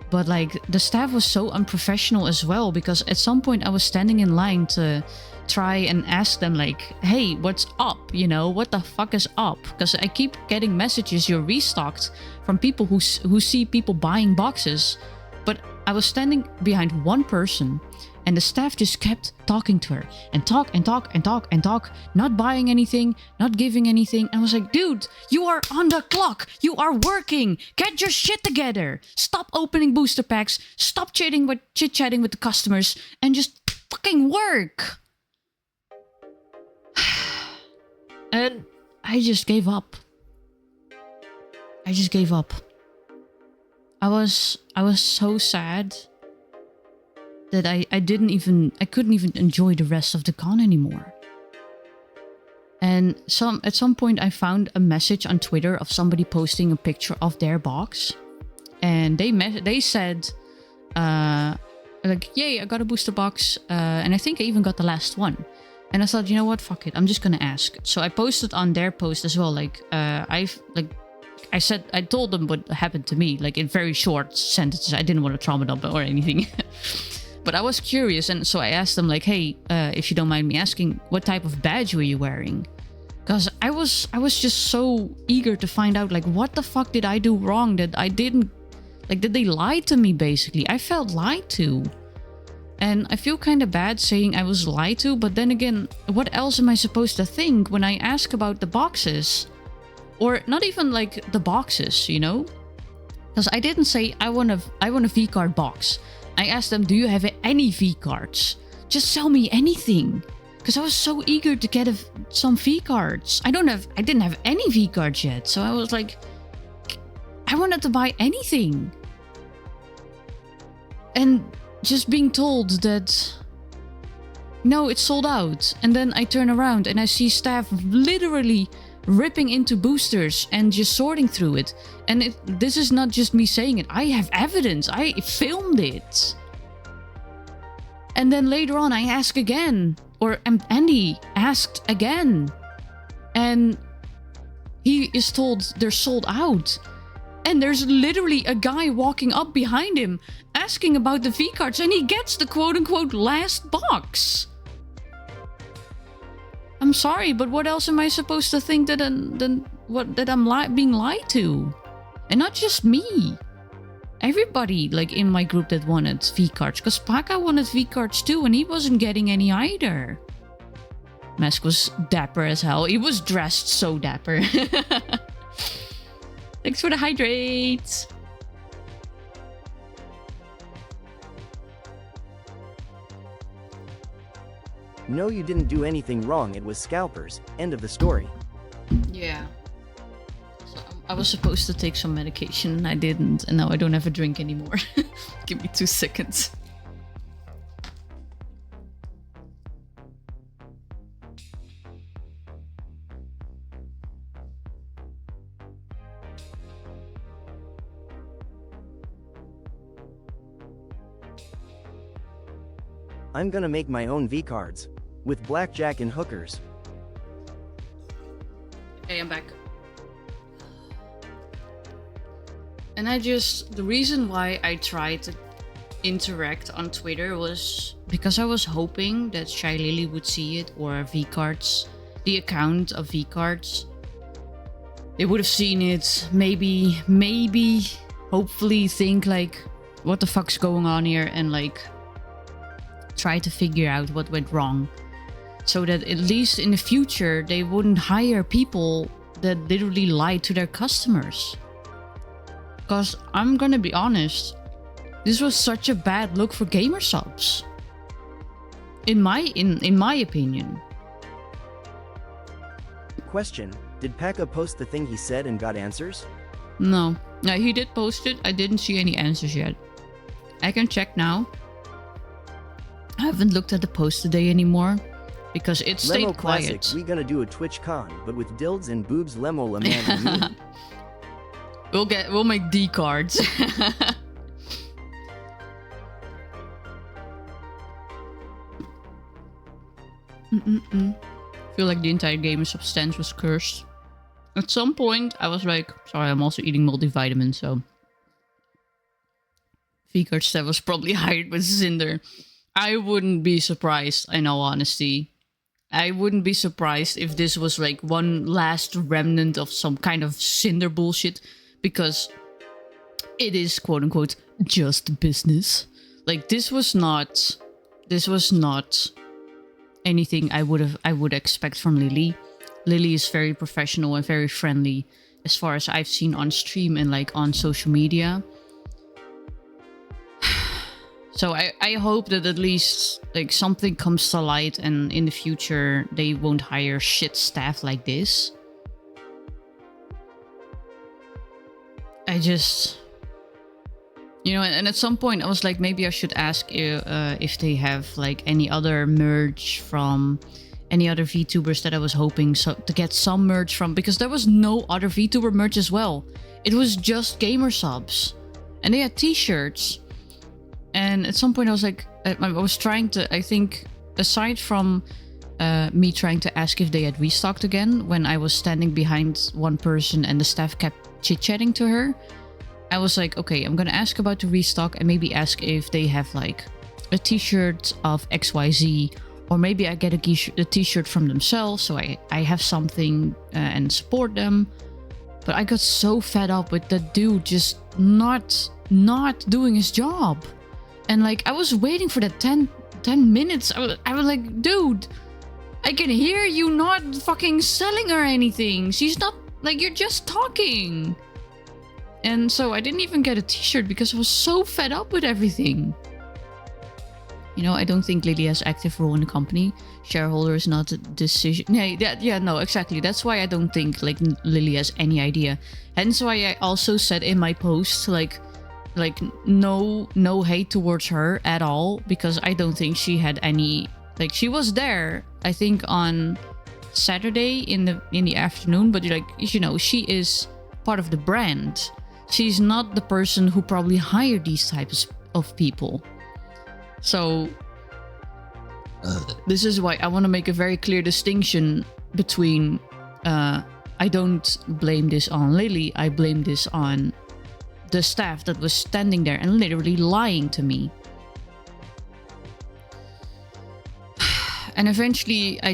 But, like, the staff was so unprofessional as well, because at some point I was standing in line to try and ask them, like, hey, what's up? You know, what the fuck is up? Because I keep getting messages, you're restocked, from people who see people buying boxes. But I was standing behind one person, and the staff just kept talking to her and talk, not buying anything, not giving anything. I was like, dude, you are on the clock. You are working. Get your shit together. Stop opening booster packs. Stop chit-chatting with the customers and just fucking work. And I just gave up. I was so sad that I couldn't even enjoy the rest of the con anymore. And at some point I found a message on Twitter of somebody posting a picture of their box, and they said like, yay, I got a booster box, and I think I even got the last one. And I thought, you know what, fuck it, I'm just gonna ask. So I posted on their post as well, like I told them what happened to me, like in very short sentences. I didn't want to trauma dump or anything. But I was curious, and so I asked them, like, hey, if you don't mind me asking, what type of badge were you wearing? Because I was just so eager to find out, like, what the fuck did I do wrong that I didn't, like, did they lie to me, basically? I felt lied to. And I feel kind of bad saying I was lied to, but then again, what else am I supposed to think when I ask about the boxes? Or not even, like, the boxes, you know? Because I didn't say, I want a V-card box. I asked them, do you have any V-cards? Just sell me anything. Because I was so eager to get some V-cards. I didn't have any V-cards yet. So I was like, I wanted to buy anything. And just being told that, no, it's sold out. And then I turn around and I see staff literally ripping into boosters and just sorting through it. And this is not just me saying it. I have evidence. I filmed it. And then later on I ask again. Or Andy asked again. And he is told they're sold out. And there's literally a guy walking up behind him asking about the V-cards, and he gets the quote-unquote last box. I'm sorry, but what else am I supposed to think that I'm being lied to? And not just me. Everybody, like, in my group that wanted V-cards. Because Paka wanted V-cards too, and he wasn't getting any either. Mask was dapper as hell. He was dressed so dapper. Thanks for the hydrates. No, you didn't do anything wrong. It was scalpers. End of the story. Yeah. So I was supposed to take some medication and I didn't. And now I don't have a drink anymore. Give me 2 seconds. I'm gonna make my own V-cards. With blackjack and hookers. Hey, I'm back. And the reason why I tried to interact on Twitter was because I was hoping that Shy Lily would see it, or V-cards, the account of V-cards. They would have seen it, maybe, hopefully think like, what the fuck's going on here, and like, try to figure out what went wrong. So that at least in the future, they wouldn't hire people that literally lie to their customers. Because I'm gonna be honest, this was such a bad look for gamer subs. In my opinion. Question: did Paka post the thing he said and got answers? No, he did post it. I didn't see any answers yet. I can check now. I haven't looked at the post today anymore because it stayed Lemo quiet. Classic, we gonna do a TwitchCon, but with dilds and boobs. Lemo Laman. We'll make D cards. Feel like the entire gamer substance was cursed. At some point, I was like, sorry, I'm also eating multivitamin, so V-card stuff was probably hired with Cinder. I wouldn't be surprised, in all honesty. I wouldn't be surprised if this was like one last remnant of some kind of Cinder bullshit, because it is quote unquote just business. Like this was not anything I would expect from Lily. Lily is very professional and very friendly as far as I've seen on stream and like on social media. So I hope that at least like something comes to light and in the future they won't hire shit staff like this. I just, you know, and at some point I was like, maybe I should ask if they have like any other merch from any other VTubers that I was hoping to get some merch from, because there was no other VTuber merch as well. It was just gamer subs, and they had t-shirts. And at some point I was like, I was trying to, I think, aside from me trying to ask if they had restocked again, when I was standing behind one person and the staff kept chit-chatting to her, I was like, okay, I'm gonna ask about the restock and maybe ask if they have like a t-shirt of XYZ, or maybe I get a t-shirt from themselves so I have something and support them. But I got so fed up with the dude just not doing his job. And like, I was waiting for that 10 minutes. I was like, dude, I can hear you not fucking selling her anything. She's not, like, you're just talking. And so I didn't even get a t-shirt because I was so fed up with everything. You know, I don't think Lily has active role in the company. Shareholder is not a decision. Yeah, no, exactly. That's why I don't think like Lily has any idea. Hence why I also said in my post, like no hate towards her at all, because I don't think she had any, like, she was there I think on Saturday in the afternoon, but like, you know, she is part of the brand. She's not the person who probably hired these types of people. So this is why I want to make a very clear distinction between I don't blame this on Lily, I blame this on the staff that was standing there and literally lying to me. And eventually I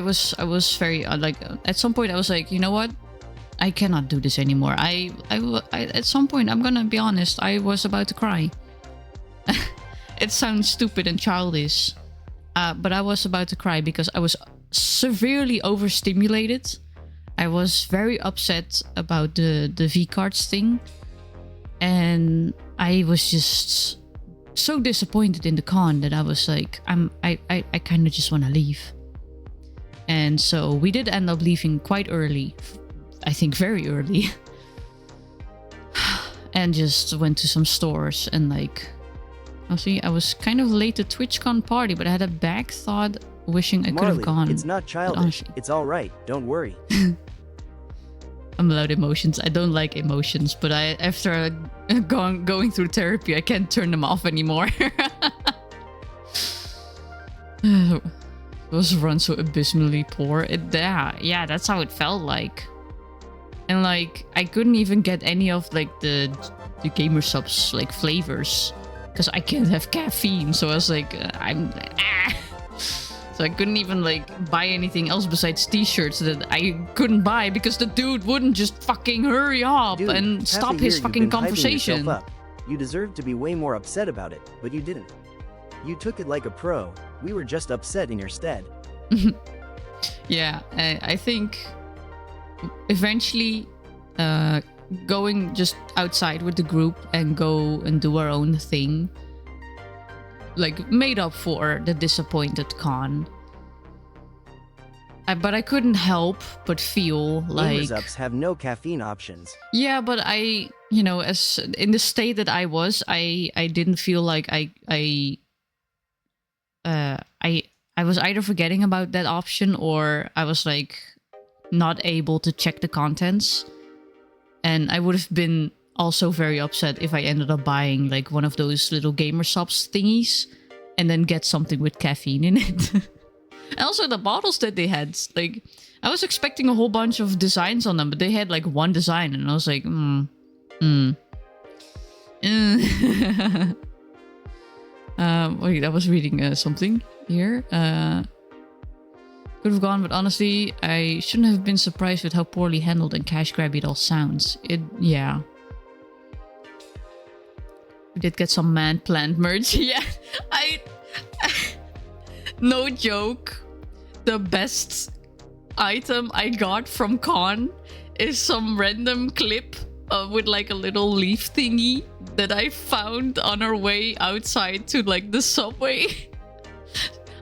was very like, at some point I was like, you know what, I cannot do this anymore. I at some point, I'm gonna be honest, I was about to cry. It sounds stupid and childish, but I was about to cry because I was severely overstimulated. I was very upset about the V-cards thing, and I was just so disappointed in the con that I was like, I kind of just want to leave. And so we did end up leaving quite early, I think very early, and just went to some stores and like, I was kind of late to TwitchCon party, but I had a back thought wishing I could have gone. It's not childish. It's all right. Don't worry. I'm allowed emotions. I don't like emotions, but after going through therapy, I can't turn them off anymore. It was run so abysmally poor. Yeah, that's how it felt like. And like, I couldn't even get any of like the gamer subs like flavors, because I can't have caffeine. So I was like, So I couldn't even like buy anything else besides t-shirts that I couldn't buy because the dude wouldn't just fucking hurry up and stop his fucking conversation. You deserved to be way more upset about it, but you didn't. You took it like a pro. We were just upset in your stead. Yeah, I think eventually going just outside with the group and go and do our own thing like made up for the disappointed con. But I couldn't help but feel like Gamers ups have no caffeine options. Yeah, but I, you know, as in the state that I was, I didn't feel like I was either forgetting about that option or I was like not able to check the contents. And I would have been also very upset if I ended up buying like one of those little gamer subs thingies and then get something with caffeine in it. And also the bottles that they had, like I was expecting a whole bunch of designs on them, but they had like one design and I was like, wait, I was reading something here. Could have gone, but honestly, I shouldn't have been surprised with how poorly handled and cash grabby it all sounds. Yeah. We did get some man-planned merch. Yeah, no joke. The best item I got from con is some random clip with like a little leaf thingy that I found on our way outside to like the subway.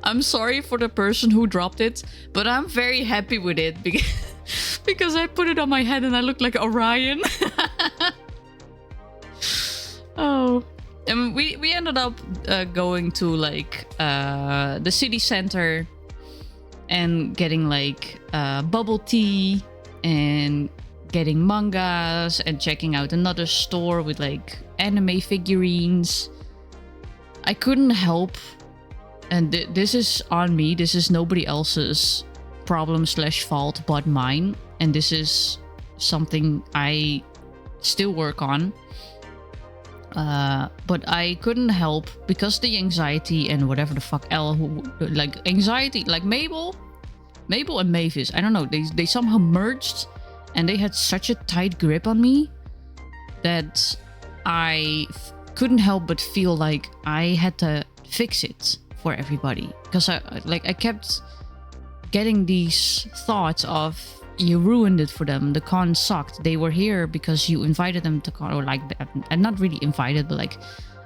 I'm sorry for the person who dropped it, but I'm very happy with it because I put it on my head and I look like Orion. Oh, and we ended up going to like the city center and getting like bubble tea and getting mangas and checking out another store with like anime figurines. I couldn't help, and this is on me, this is nobody else's problem / fault but mine, and this is something I still work on. But I couldn't help, because the anxiety and whatever the fuck like anxiety, like Mabel and Mavis, I don't know, they somehow merged, and they had such a tight grip on me that I couldn't help but feel like I had to fix it for everybody, because I kept getting these thoughts of, you ruined it for them, the con sucked, they were here because you invited them to con, or like, and not really invited, but like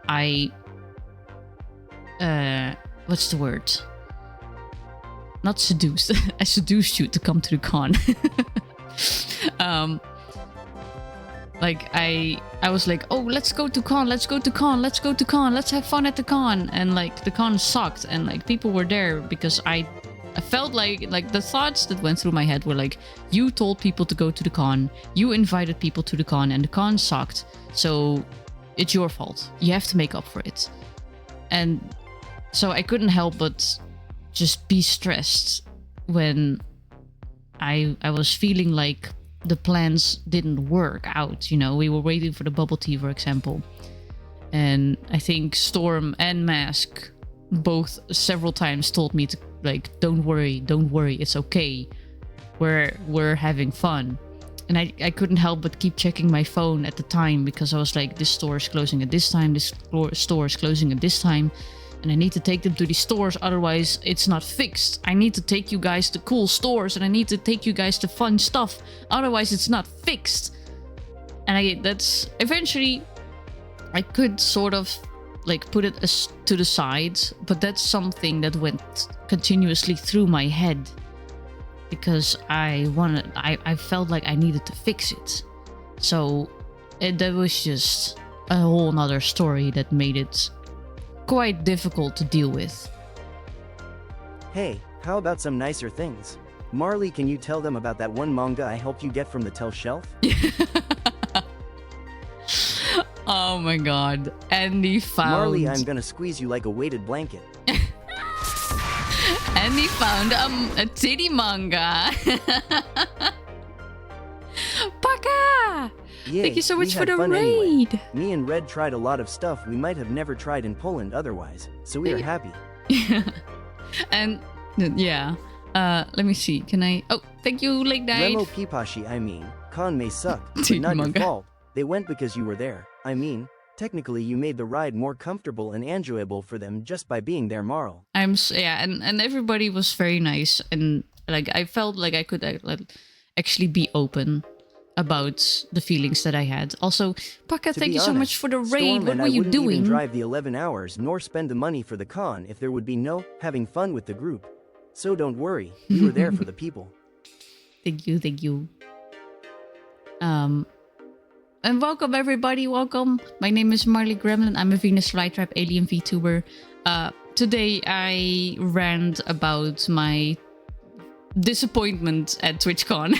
I what's the word, not seduced I seduced you to come to the con. Like I was like, oh, let's go to con, let's have fun at the con, and like the con sucked, and like people were there because I felt like the thoughts that went through my head were like, you told people to go to the con, you invited people to the con, and the con sucked, so it's your fault, you have to make up for it. And so I couldn't help but just be stressed when I was feeling like the plans didn't work out. You know, we were waiting for the bubble tea, for example, and I think Storm and Mask both several times told me to like, don't worry, it's okay, we're having fun. And I couldn't help but keep checking my phone at the time, because I was like, this store is closing at this time, this store is closing at this time, and I need to take them to these stores, otherwise it's not fixed. I need to take you guys to cool stores, and I need to take you guys to fun stuff, otherwise it's not fixed. And that's eventually I could sort of like put it to the side, but that's something that went continuously through my head, because I felt like I needed to fix it. So that was just a whole nother story that made it quite difficult to deal with. Hey, how about some nicer things? Marley, can you tell them about that one manga I helped you get from the tell shelf? Oh my god. Andy found... Marley, I'm gonna squeeze you like a weighted blanket. Andy found a titty manga. Paka! Yay, thank you so much we for had the fun raid. Anyway. Me and Red tried a lot of stuff we might have never tried in Poland otherwise, so we are happy. And yeah, let me see. Can I? Oh, thank you, Lake Night. Remo Pipashi, I mean, con may suck, but not your fault. They went because you were there. I mean, technically you made the ride more comfortable and enjoyable for them just by being there, Marl. Yeah, and everybody was very nice, and like I felt like I could actually be open about the feelings that I had. Also, Paka, thank you so much for the raid. Storm, what were you doing? I wouldn't even drive the 11 hours nor spend the money for the con if there would be no having fun with the group. So don't worry, we were there for the people. Thank you. And welcome everybody, welcome. My name is Marley Gremlin. I'm a Venus Flytrap alien VTuber. Today I rant about my disappointment at TwitchCon.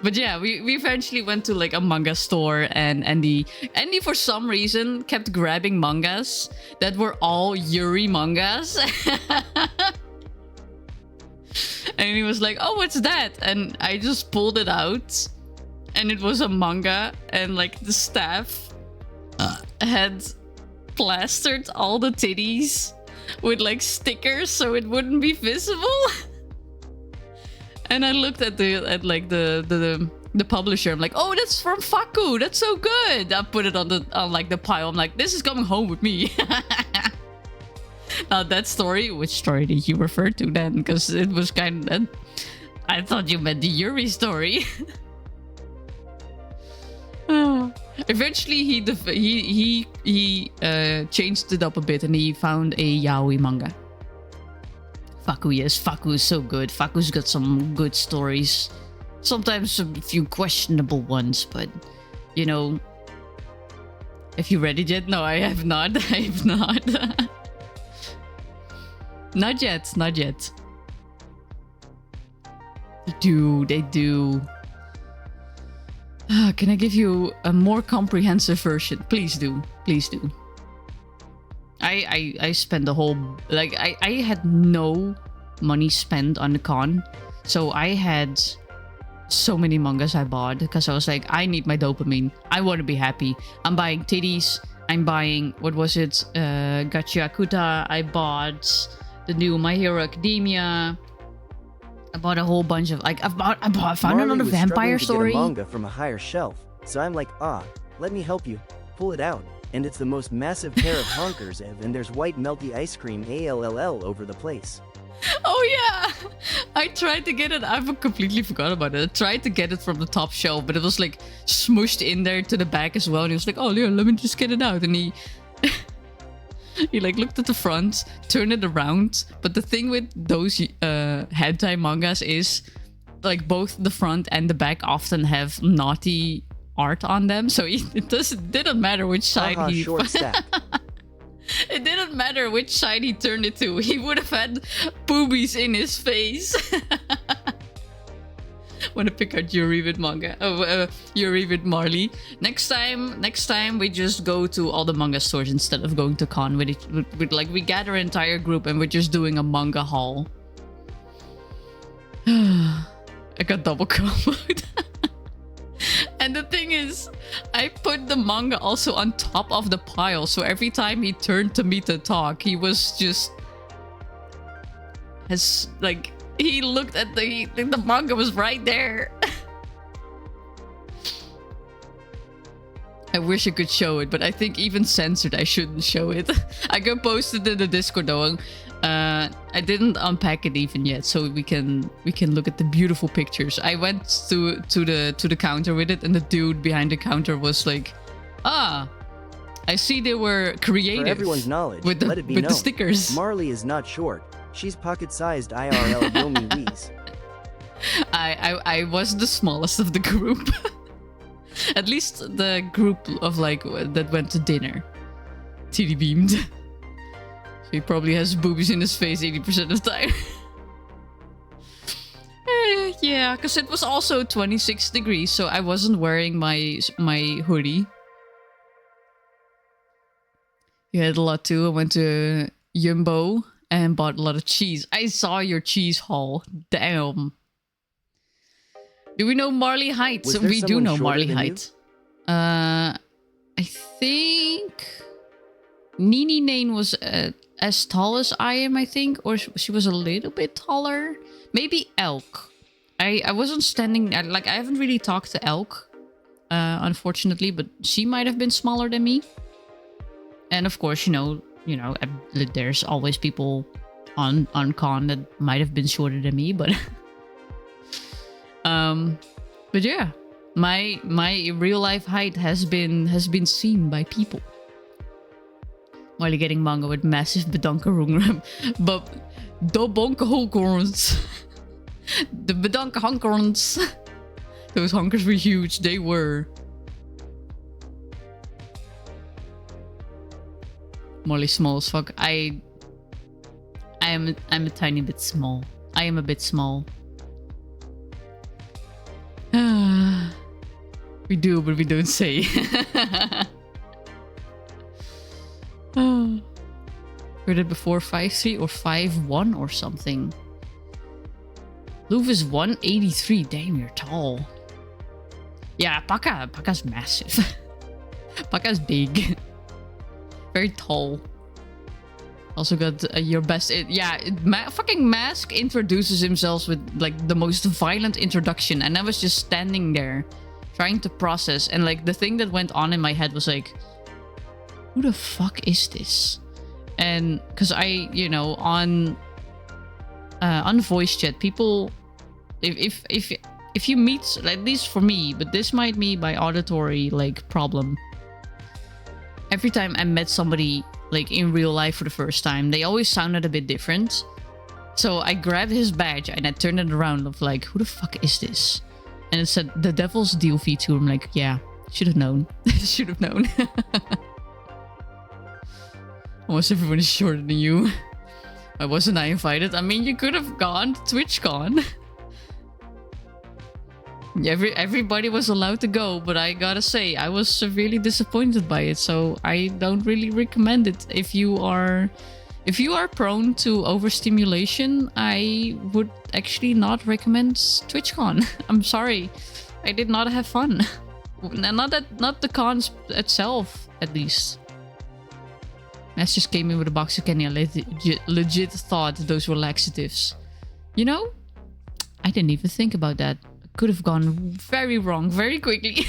But yeah, we eventually went to like a manga store, and Andy for some reason kept grabbing mangas that were all Yuri mangas. And he was like, oh, what's that? And I just pulled it out, and it was a manga, and like the staff had plastered all the titties with like stickers so it wouldn't be visible. And I looked at the publisher. I'm like, oh, that's from Faku. That's so good. I put it on the pile. I'm like, this is coming home with me. Now that story, which story did you refer to then? Because it was kind of, I thought you meant the Yuri story. Eventually, he changed it up a bit, and he found a yaoi manga. Faku, yes, Faku is so good. Faku's got some good stories. Sometimes a few questionable ones, but, you know... Have you read it yet? No, I have not. I have not. Not yet, not yet. They do. Can I give you a more comprehensive version? Please do, please do. I spent the whole, like, I had no money spent on the con. So I had so many mangas I bought because I was like, I need my dopamine. I want to be happy. I'm buying titties. I'm buying, what was it? Gachiakuta. I bought the new My Hero Academia. I bought a whole bunch of, like, I found another vampire story. To get a manga from a higher shelf. So I'm like, let me help you. Pull it out. And it's the most massive pair of honkers ever, and there's white melty ice cream ALLL over the place. Oh yeah, I tried to get it. I've completely forgot about it. I tried to get it from the top shelf, but it was like smushed in there to the back as well. And he was like, "Oh yeah, let me just get it out." And he like looked at the front, turned it around. But the thing with those hentai mangas is like both the front and the back often have naughty art on them, so it didn't matter which side he short stack. It didn't matter which side he turned it to. He would have had boobies in his face. Want to pick out Yuri with manga? Yuri with Marley. Next time we just go to all the manga stores instead of going to con. With like we gather an entire group and we're just doing a manga haul. I got double comboed. And the thing is, I put the manga also on top of the pile, so every time he turned to me to talk, he was just... he looked at the manga was right there. I wish I could show it, but I think even censored, I shouldn't show it. I can post it in the Discord though. I didn't unpack it even yet, so we can look at the beautiful pictures. I went to the counter with it, and the dude behind the counter was like, I see they were creative. For everyone's knowledge, with the stickers. Marley is not short. She's pocket-sized IRL Yomi Wees. I was the smallest of the group. At least the group of like that went to dinner. TD beamed. He probably has boobies in his face 80% of the time. Yeah, because it was also 26 degrees, so I wasn't wearing my hoodie. You had a lot too. I went to Jumbo and bought a lot of cheese. I saw your cheese haul. Damn. Do we know Marley Height? We do know Marley Height. I think Nini Nane was as tall as I am, I think, or she was a little bit taller. Maybe Elk. I wasn't standing, like, I haven't really talked to Elk, unfortunately, but she might have been smaller than me. And of course, you know, there's always people on con that might have been shorter than me, but but yeah, my real life height has been seen by people. While you're getting manga with massive bedankerungen, but the bonkerhonkerons, the bedankerhonkerons, those honkers were huge. They were. Molly small as fuck. I'm a tiny bit small. I am a bit small. We do, but we don't say. Heard it before 5'3" or 5'1" or something. Louvre is 183. Damn, you're tall. Yeah, Paka's massive. Paka's big. Very tall. Also got your best... fucking Mask introduces himself with like the most violent introduction. And I was just standing there trying to process. And like the thing that went on in my head was like, who the fuck is this? And because I, on voice chat, people, if you meet, at least for me, but this might be my auditory like problem. Every time I met somebody like in real life for the first time, they always sounded a bit different. So I grabbed his badge and I turned it around of like, who the fuck is this? And it said the Devil's Deal V2. I'm like, yeah, should have known. Should have known. Almost everyone is shorter than you. Why wasn't I invited? I mean, you could have gone to TwitchCon. Everybody was allowed to go, but I gotta say, I was severely disappointed by it. So I don't really recommend it. If you are prone to overstimulation, I would actually not recommend TwitchCon. I'm sorry, I did not have fun. Not the cons itself, at least. Mass just came in with a box of candy. I legit thought those were laxatives. You know, I didn't even think about that. Could have gone very wrong very quickly.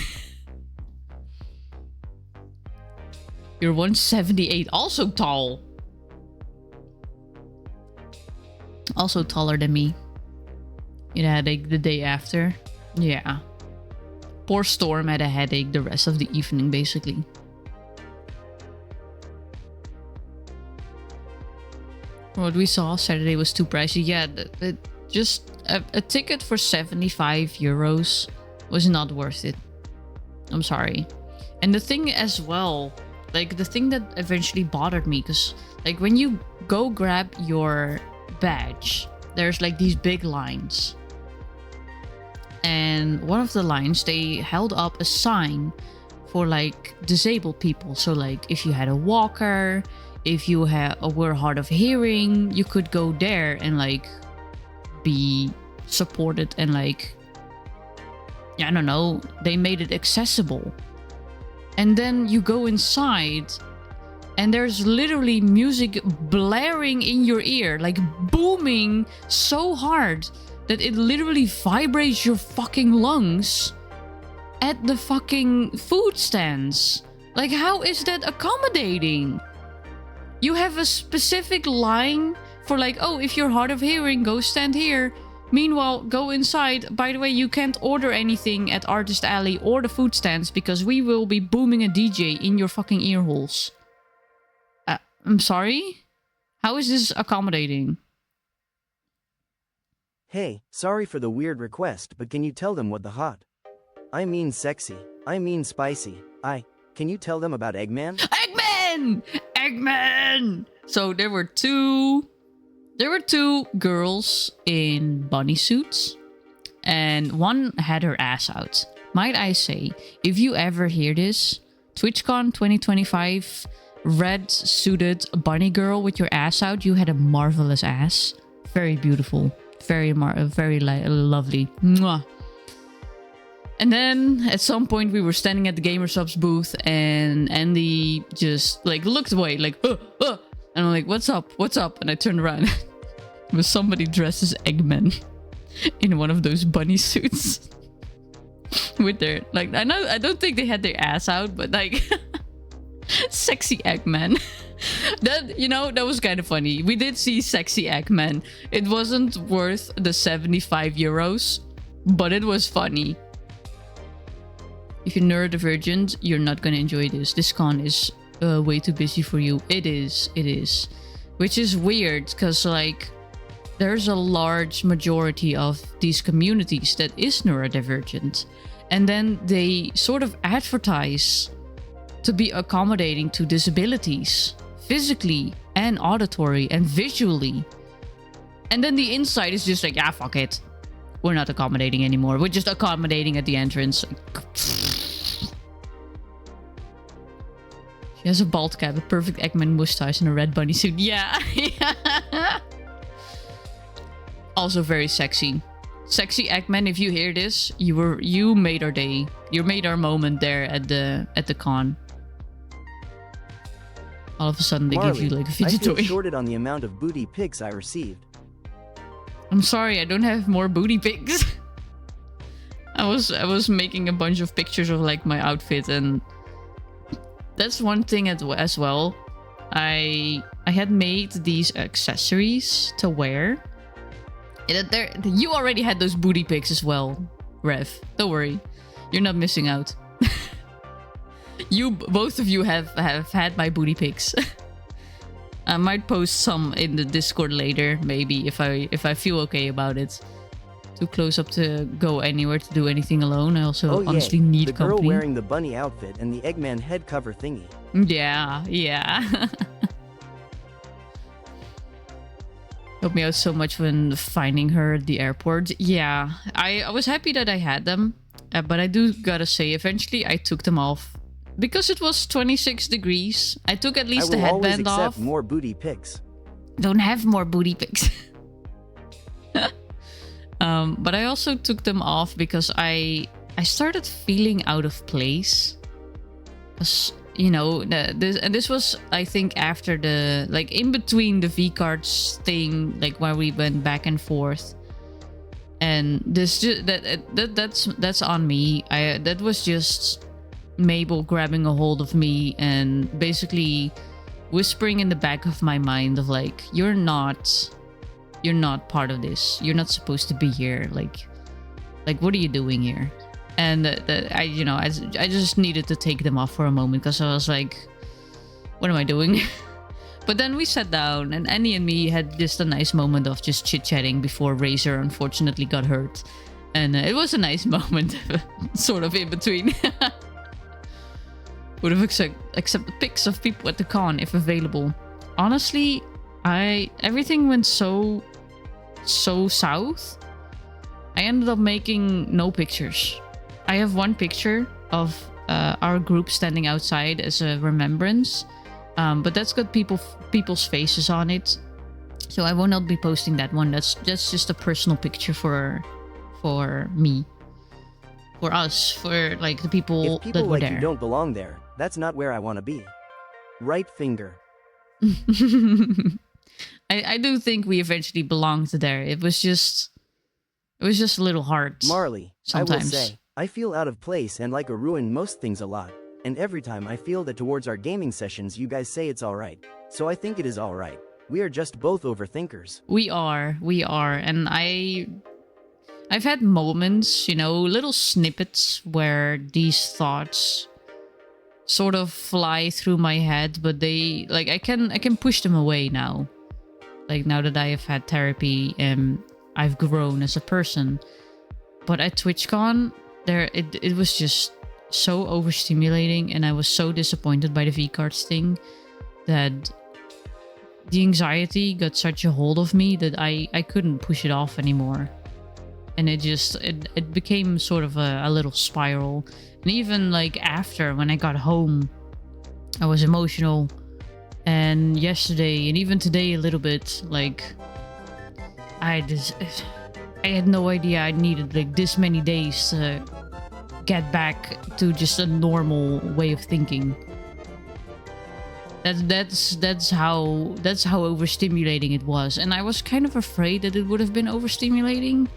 You're 178, also tall. Also taller than me. You had a headache the day after. Yeah. Poor Storm had a headache the rest of the evening, basically. What we saw Saturday was too pricey. Yeah, just a ticket for 75 euros was not worth it. I'm sorry. And the thing as well, like the thing that eventually bothered me, because like when you go grab your badge, there's like these big lines. And one of the lines, they held up a sign for like disabled people. So like if you had a walker, if you were hard of hearing, you could go there and like be supported and like, I don't know, they made it accessible. And then you go inside and there's literally music blaring in your ear, like booming so hard that it literally vibrates your fucking lungs at the fucking food stands. Like, how is that accommodating? You have a specific line for like, oh, if you're hard of hearing, go stand here. Meanwhile, go inside. By the way, you can't order anything at Artist Alley or the food stands because we will be booming a DJ in your fucking ear holes. I'm sorry? How is this accommodating? Hey, sorry for the weird request, but can you tell them what the hot? I mean sexy. I mean spicy. Can you tell them about Eggman? Eggman! Eggman! So there were two girls in bunny suits, and one had her ass out. Might I say, if you ever hear this, TwitchCon 2025, red suited bunny girl with your ass out, you had a marvelous ass. Very beautiful. Very lovely. Mwah. And then at some point we were standing at the GamerSubs booth and Andy just like looked away like, and I'm like, what's up? And I turned around. It was somebody dressed as Eggman in one of those bunny suits with their, like, I don't think they had their ass out, but like sexy Eggman. That was kind of funny. We did see sexy Eggman. It wasn't worth the 75 euros, but it was funny. If you're neurodivergent, you're not gonna enjoy this. This con is way too busy for you. It is. Which is weird, because like, there's a large majority of these communities that is neurodivergent. And then they sort of advertise to be accommodating to disabilities. Physically and auditory and visually. And then the inside is just like, yeah, fuck it. We're not accommodating anymore. We're just accommodating at the entrance. She has a bald cap, a perfect Eggman mustache, and a red bunny suit. Yeah. Also very sexy. Sexy Eggman, if you hear this, you made our day. You made our moment there at the con. All of a sudden they Marley, give you like a fidget toy. I feel shorted on the amount of booty pics I received. I'm sorry, I don't have more booty pics. I was making a bunch of pictures of like my outfit, and that's one thing as well. I had made these accessories to wear. You already had those booty pics as well, Rev. Don't worry, you're not missing out. Both of you have had my booty pics. I might post some in the Discord later, maybe, if I feel okay about it. Too close up to go anywhere to do anything alone. I also honestly need the company. girl wearing the bunny outfit and the Eggman head cover thingy. Yeah. Helped me out so much when finding her at the airport. Yeah, I was happy that I had them. But I do gotta say, eventually I took them off. Because it was 26 degrees. I took at least the headband off. I will always accept more booty pics. Don't have more booty pics. But I also took them off because I started feeling out of place. Because, you know, this was, I think, after the, like, in between the V-cards thing, like, where we went back and forth. And that's on me. That was just Mabel grabbing a hold of me and basically whispering in the back of my mind of like, you're not part of this. You're not supposed to be here. Like what are you doing here? And I just needed to take them off for a moment because I was like, what am I doing? But then we sat down and Annie and me had just a nice moment of just chit-chatting before Razor unfortunately got hurt. And it was a nice moment, sort of in between. Would have accepted pics of people at the con if available. Honestly, everything went so south. I ended up making no pictures. I have one picture of our group standing outside as a remembrance. But that's got people's faces on it, so I will not be posting that one. That's just a personal picture for me, for us, for like the people that were like there. You don't belong there. That's not where I want to be. Right finger. I do think we eventually belonged there. It was just a little hard. Marley, sometimes. I will say, I feel out of place and like a ruin most things a lot. And every time I feel that towards our gaming sessions you guys say it's alright. So I think it is alright. We are just both overthinkers. We are. And I've had moments, you know, little snippets where these thoughts sort of fly through my head, but they, like, I can push them away now. Like, now that I have had therapy and I've grown as a person. But at TwitchCon, it was just so overstimulating, and I was so disappointed by the V-cards thing that the anxiety got such a hold of me that I couldn't push it off anymore. And it became sort of a little spiral. And even like after, when I got home, I was emotional. And yesterday and even today a little bit, like I had no idea I needed like this many days to get back to just a normal way of thinking. That's how overstimulating it was, and I was kind of afraid that it would have been overstimulating,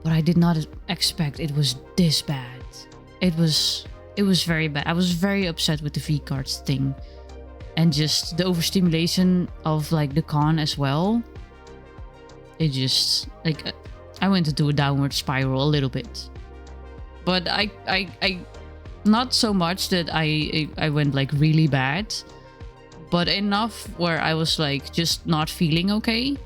but I did not expect it was this bad. It was very bad. I was very upset with the V-cards thing, and just the overstimulation of like the con as well. It just, like, I went into a downward spiral a little bit. But I not so much that I went like really bad, but enough where I was like just not feeling okay.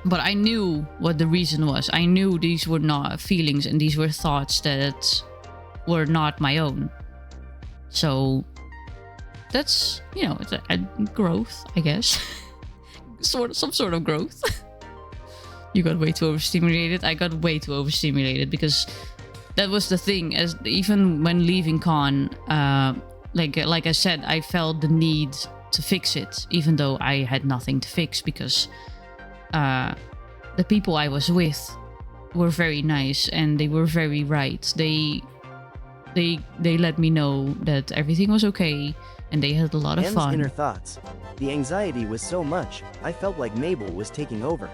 But I knew what the reason was. I knew these were not feelings and these were thoughts that were not my own. So that's, you know, it's a growth, I guess. Some sort of growth. You got way too overstimulated. I got way too overstimulated because that was the thing. As even when leaving con, like I said, I felt the need to fix it, even though I had nothing to fix because the people I was with were very nice and they were very right. They let me know that everything was okay and they had a lot of M's fun. Inner thoughts. The anxiety was so much, I felt like Mabel was taking over.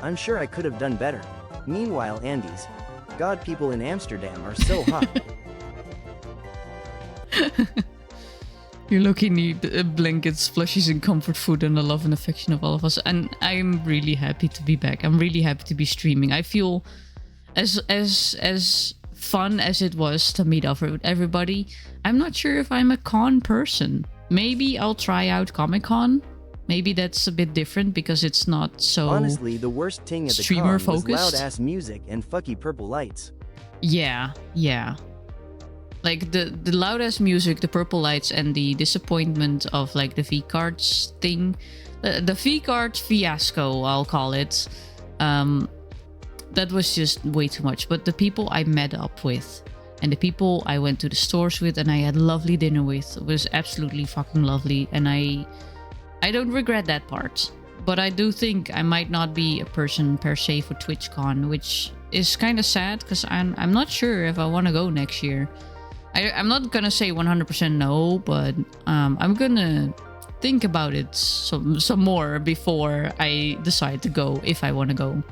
I'm sure I could have done better. Meanwhile, Andy's God, people in Amsterdam are so hot. You lucky need blankets, plushies, and comfort food, and the love and affection of all of us. And I'm really happy to be back. I'm really happy to be streaming. I feel as fun as it was to meet up with everybody. I'm not sure if I'm a con person. Maybe I'll try out Comic-Con. Maybe that's a bit different because it's not so honestly, the worst thing at the streamer con was focused. loud-ass music and fucky purple lights. Yeah. like the loudest music, the purple lights, and the disappointment of like the V cards thing, the V card fiasco, I'll call it. That was just way too much. But the people I met up with and the people I went to the stores with and I had lovely dinner with was absolutely fucking lovely. And I don't regret that part. But I do think I might not be a person per se for TwitchCon, which is kind of sad because I'm not sure if I want to go next year. I'm not gonna say 100% no, but I'm gonna think about it some more before I decide to go if I want to go.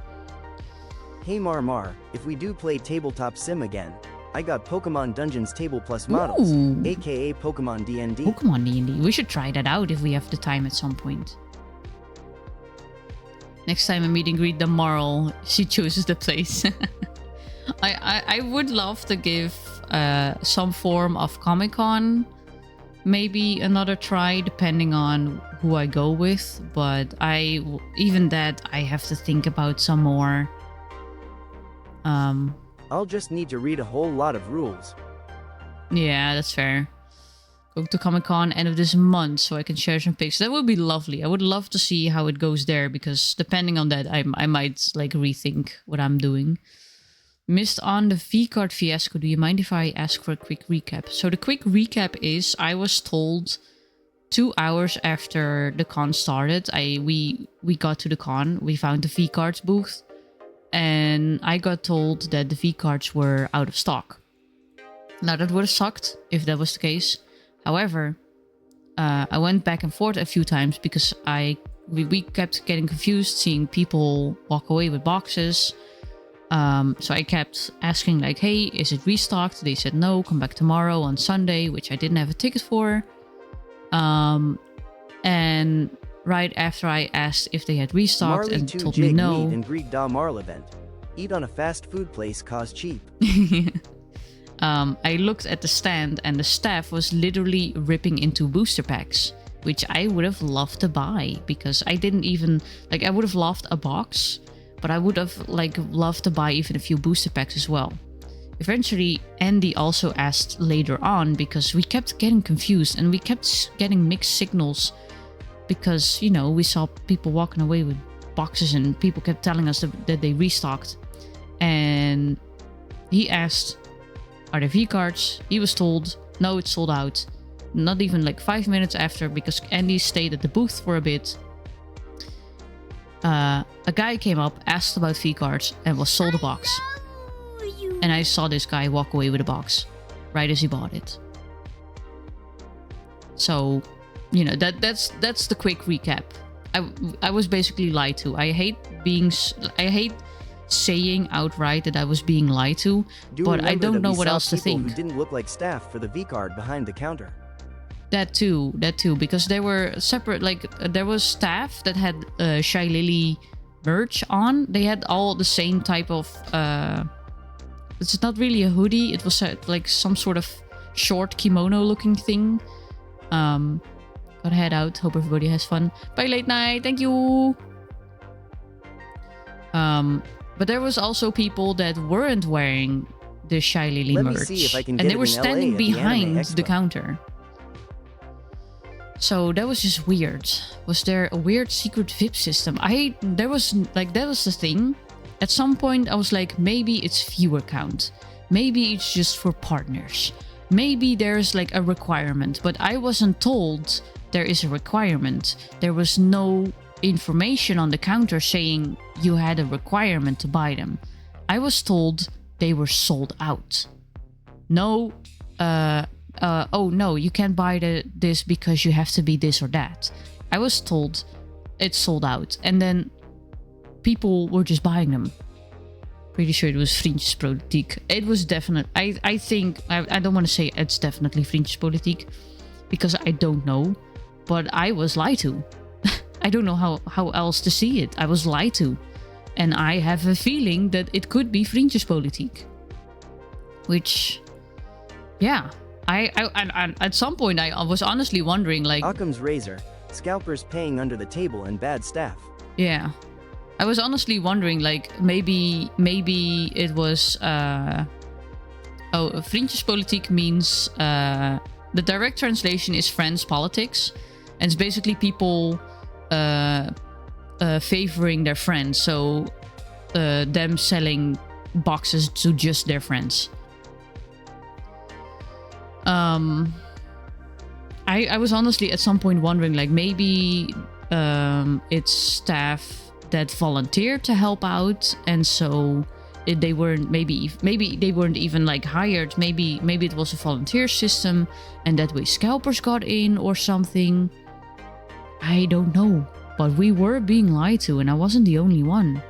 Hey Mar, if we do play tabletop sim again, I got Pokemon Dungeons Table Plus models, Ooh. aka Pokemon D&D. Pokemon D&D. We should try that out if we have the time at some point. Next time I meet and greet the Marl, she chooses the place. I would love to give some form of Comic-Con maybe another try depending on who I go with, but even that I have to think about some more. I'll just need to read a whole lot of rules. Yeah, that's fair. Go to Comic-Con end of this month so I can share some pics. That would be lovely. I would love to see how it goes there because depending on that, I might like rethink what I'm doing. Missed on the V-card fiasco. Do you mind if I ask for a quick recap? So the quick recap is I was told 2 hours after the con started, we got to the con, we found the V-cards booth, and I got told that the V-cards were out of stock. Now that would have sucked if that was the case. However, I went back and forth a few times because we kept getting confused, seeing people walk away with boxes. So I kept asking like, hey, is it restocked? They said no, come back tomorrow on Sunday, which I didn't have a ticket for. And right after I asked if they had restocked Marley and 2 told Jake me no. Meat and Greek Da Marl event. Eat on a fast food place cost cheap. I looked at the stand and the staff was literally ripping into booster packs, which I would have loved to buy because I didn't even, like, I would have loved a box, but I would have like loved to buy even a few booster packs as well. Eventually, Andy also asked later on because we kept getting confused and we kept getting mixed signals because, you know, we saw people walking away with boxes and people kept telling us that they restocked. And he asked, are there V-cards? He was told, no, it's sold out. Not even like 5 minutes after, because Andy stayed at the booth for a bit. A guy came up, asked about V-cards, and was sold a box. And I saw this guy walk away with a box right as he bought it. So, you know, that's the quick recap. I was basically lied to. I hate saying outright that I was being lied to, but I don't know what else to think. Who didn't look like staff for the V-card behind the counter. That too, because they were separate. Like there was staff that had Shy Lily merch on. They had all the same type of. It's not really a hoodie. It was like some sort of short kimono-looking thing. Gotta head out. Hope everybody has fun. Bye, late night. Thank you. But there was also people that weren't wearing the Shy Lily merch. Let me see if I can get and they it were in LA standing at the behind Anime the Expo. counter. So that was just weird. Was there a weird secret VIP system? That was the thing. At some point I was like, maybe it's viewer count. Maybe it's just for partners. Maybe there's like a requirement, but I wasn't told there is a requirement. There was no information on the counter saying you had a requirement to buy them. I was told they were sold out. No, oh no, you can't buy this because you have to be this or that. I was told it's sold out, and then people were just buying them. Pretty sure it was vriendjespolitiek. It was definite. I think I don't want to say it's definitely vriendjespolitiek because I don't know, but I was lied to. I don't know how else to see it. I was lied to. And I have a feeling that it could be vriendjespolitiek. Which, yeah. I at some point I was honestly wondering, like... Occam's razor. Scalpers paying under the table and bad staff. Yeah. I was honestly wondering, like, maybe it was Oh, vriendjespolitiek means the direct translation is friends politics, and it's basically people favoring their friends. So them selling boxes to just their friends. I was honestly at some point wondering, like, maybe it's staff that volunteered to help out, and so they weren't maybe they weren't even like hired. Maybe it was a volunteer system, and that way scalpers got in or something. I don't know, but we were being lied to, and I wasn't the only one.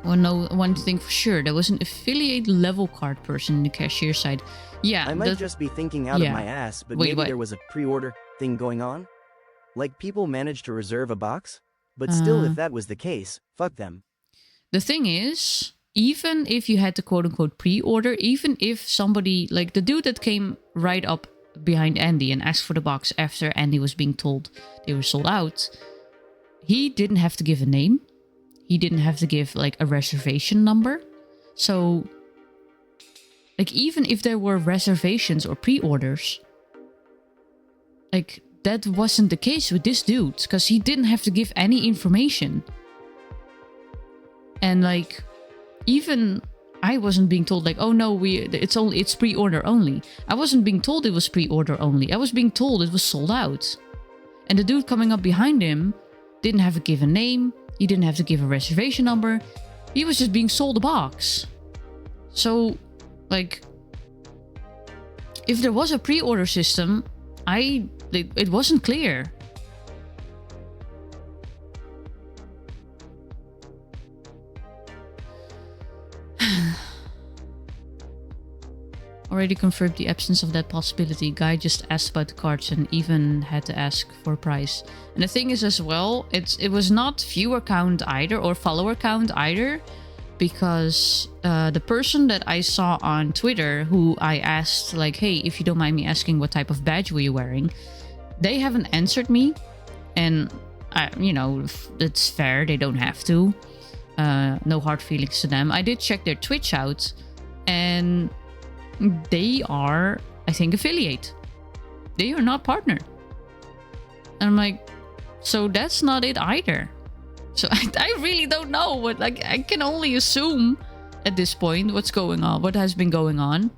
Well, no, one thing for sure, there was an affiliate level card person in the cashier side. Yeah, I might just be thinking out of my ass, but maybe there was a pre-order thing going on? Like people managed to reserve a box? But still, if that was the case, fuck them. The thing is, even if you had to quote-unquote pre-order, even if somebody, like the dude that came right up behind Andy and asked for the box after Andy was being told they were sold out, he didn't have to give a name. He didn't have to give like a reservation number. So like even if there were reservations or pre-orders, like that wasn't the case with this dude, because he didn't have to give any information. And like even I wasn't being told like, oh no, it's pre-order only. I wasn't being told it was pre-order only. I was being told it was sold out. And the dude coming up behind him didn't have to give a name. He didn't have to give a reservation number. He was just being sold a box. So, like, if there was a pre-order system, it wasn't clear. Already confirmed the absence of that possibility. Guy just asked about the cards and even had to ask for a price. And the thing is as well, it was not viewer count either or follower count either, because the person that I saw on Twitter who I asked like, hey, if you don't mind me asking what type of badge were you wearing, they haven't answered me. And you know, it's fair, they don't have to. No hard feelings to them. I did check their Twitch out and they are, I think, affiliate. They are not partner. And I'm like, so that's not it either. So I really don't know what, like, I can only assume at this point what's going on, what has been going on.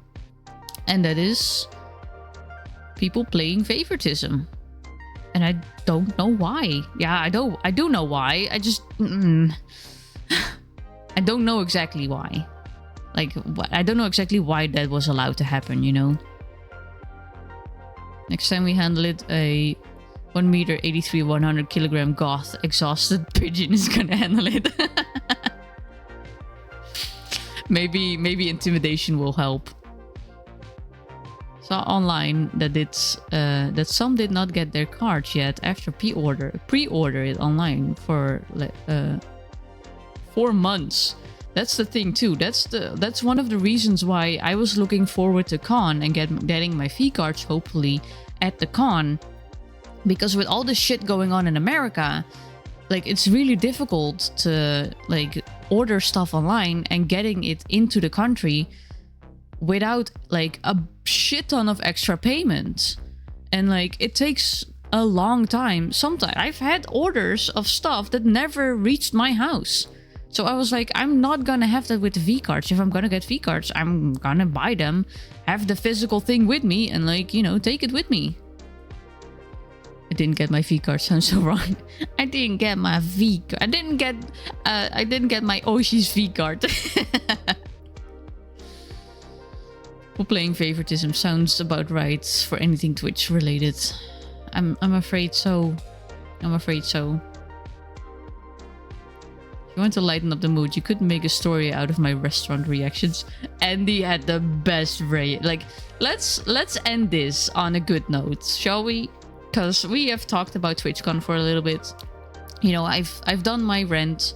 And that is people playing favoritism. And I don't know why. Yeah, I do know why. I just, I don't know exactly why. Like, I don't know exactly why that was allowed to happen, you know? Next time we handle it, a 1 meter 83 100 kilogram goth exhausted pigeon is gonna handle it. maybe intimidation will help. Saw online that that some did not get their cards yet after pre-order it online for 4 months. That's the thing too. That's one of the reasons why I was looking forward to con and getting my fee cards hopefully at the con, because with all this shit going on in America, like it's really difficult to like order stuff online and getting it into the country without like a shit ton of extra payments. And like it takes a long time. Sometimes I've had orders of stuff that never reached my house. So I was like, I'm not gonna have that with the V-cards. If I'm gonna get V-cards, I'm gonna buy them, have the physical thing with me, and like, you know, take it with me. I didn't get my V-card, sounds so wrong. I didn't get my V-card. I didn't get my Oshi's V-card. Well, playing favoritism sounds about right for anything Twitch related. I'm afraid so. I'm afraid so. If you want to lighten up the mood, you could make a story out of my restaurant reactions. Andy had the best like, let's end this on a good note, shall we? Because we have talked about TwitchCon for a little bit. You know, I've done my rant.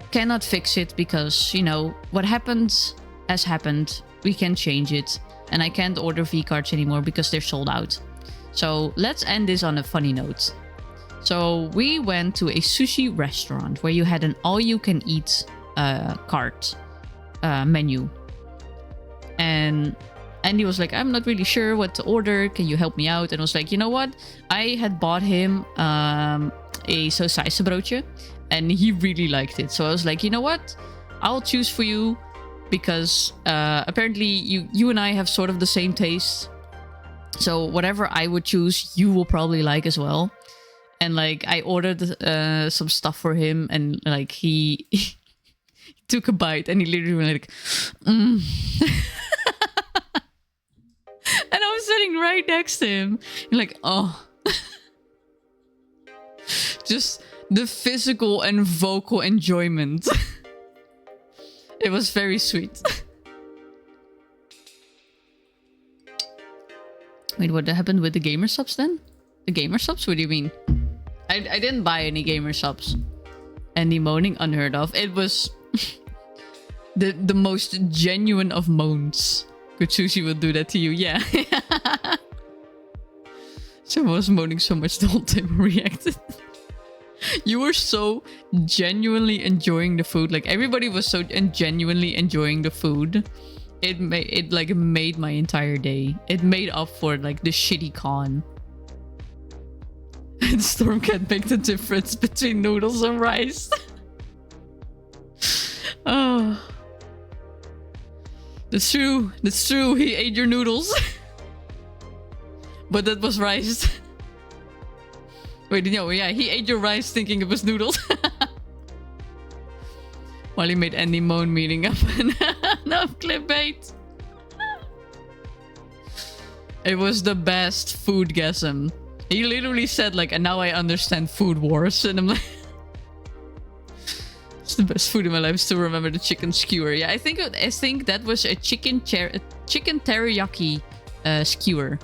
Cannot fix it because, you know, what happened has happened. We can't change it. And I can't order V-cards anymore because they're sold out. So let's end this on a funny note. So we went to a sushi restaurant where you had an all-you-can-eat cart menu. And Andy was like, I'm not really sure what to order. Can you help me out? And I was like, you know what? I had bought him a sausijzenbroodje and he really liked it. So I was like, you know what? I'll choose for you because apparently you and I have sort of the same taste. So whatever I would choose, you will probably like as well. And like I ordered some stuff for him and like he took a bite and he literally went like, And I was sitting right next to him. And like, oh. Just the physical and vocal enjoyment. It was very sweet. Wait, what happened with the gamer subs then? The gamer subs? What do you mean? I didn't buy any gamer subs. Andy moaning, unheard of. It was the most genuine of moans. Good sushi will do that to you, yeah. Someone was moaning so much the whole time I reacted. You were so genuinely enjoying the food. Like everybody was so genuinely enjoying the food. It made my entire day. It made up for like the shitty con. And Storm can't make the difference between noodles and rice. Oh. That's true. That's true. He ate your noodles. But that was rice. Wait, no, yeah, he ate your rice thinking it was noodles. While he made Andy moan meeting up. No, clickbait. It was the best food gasm. He literally said like, and now I understand food wars. And I'm like... It's the best food in my life. I still remember the chicken skewer. Yeah, I think that was a chicken teriyaki skewer.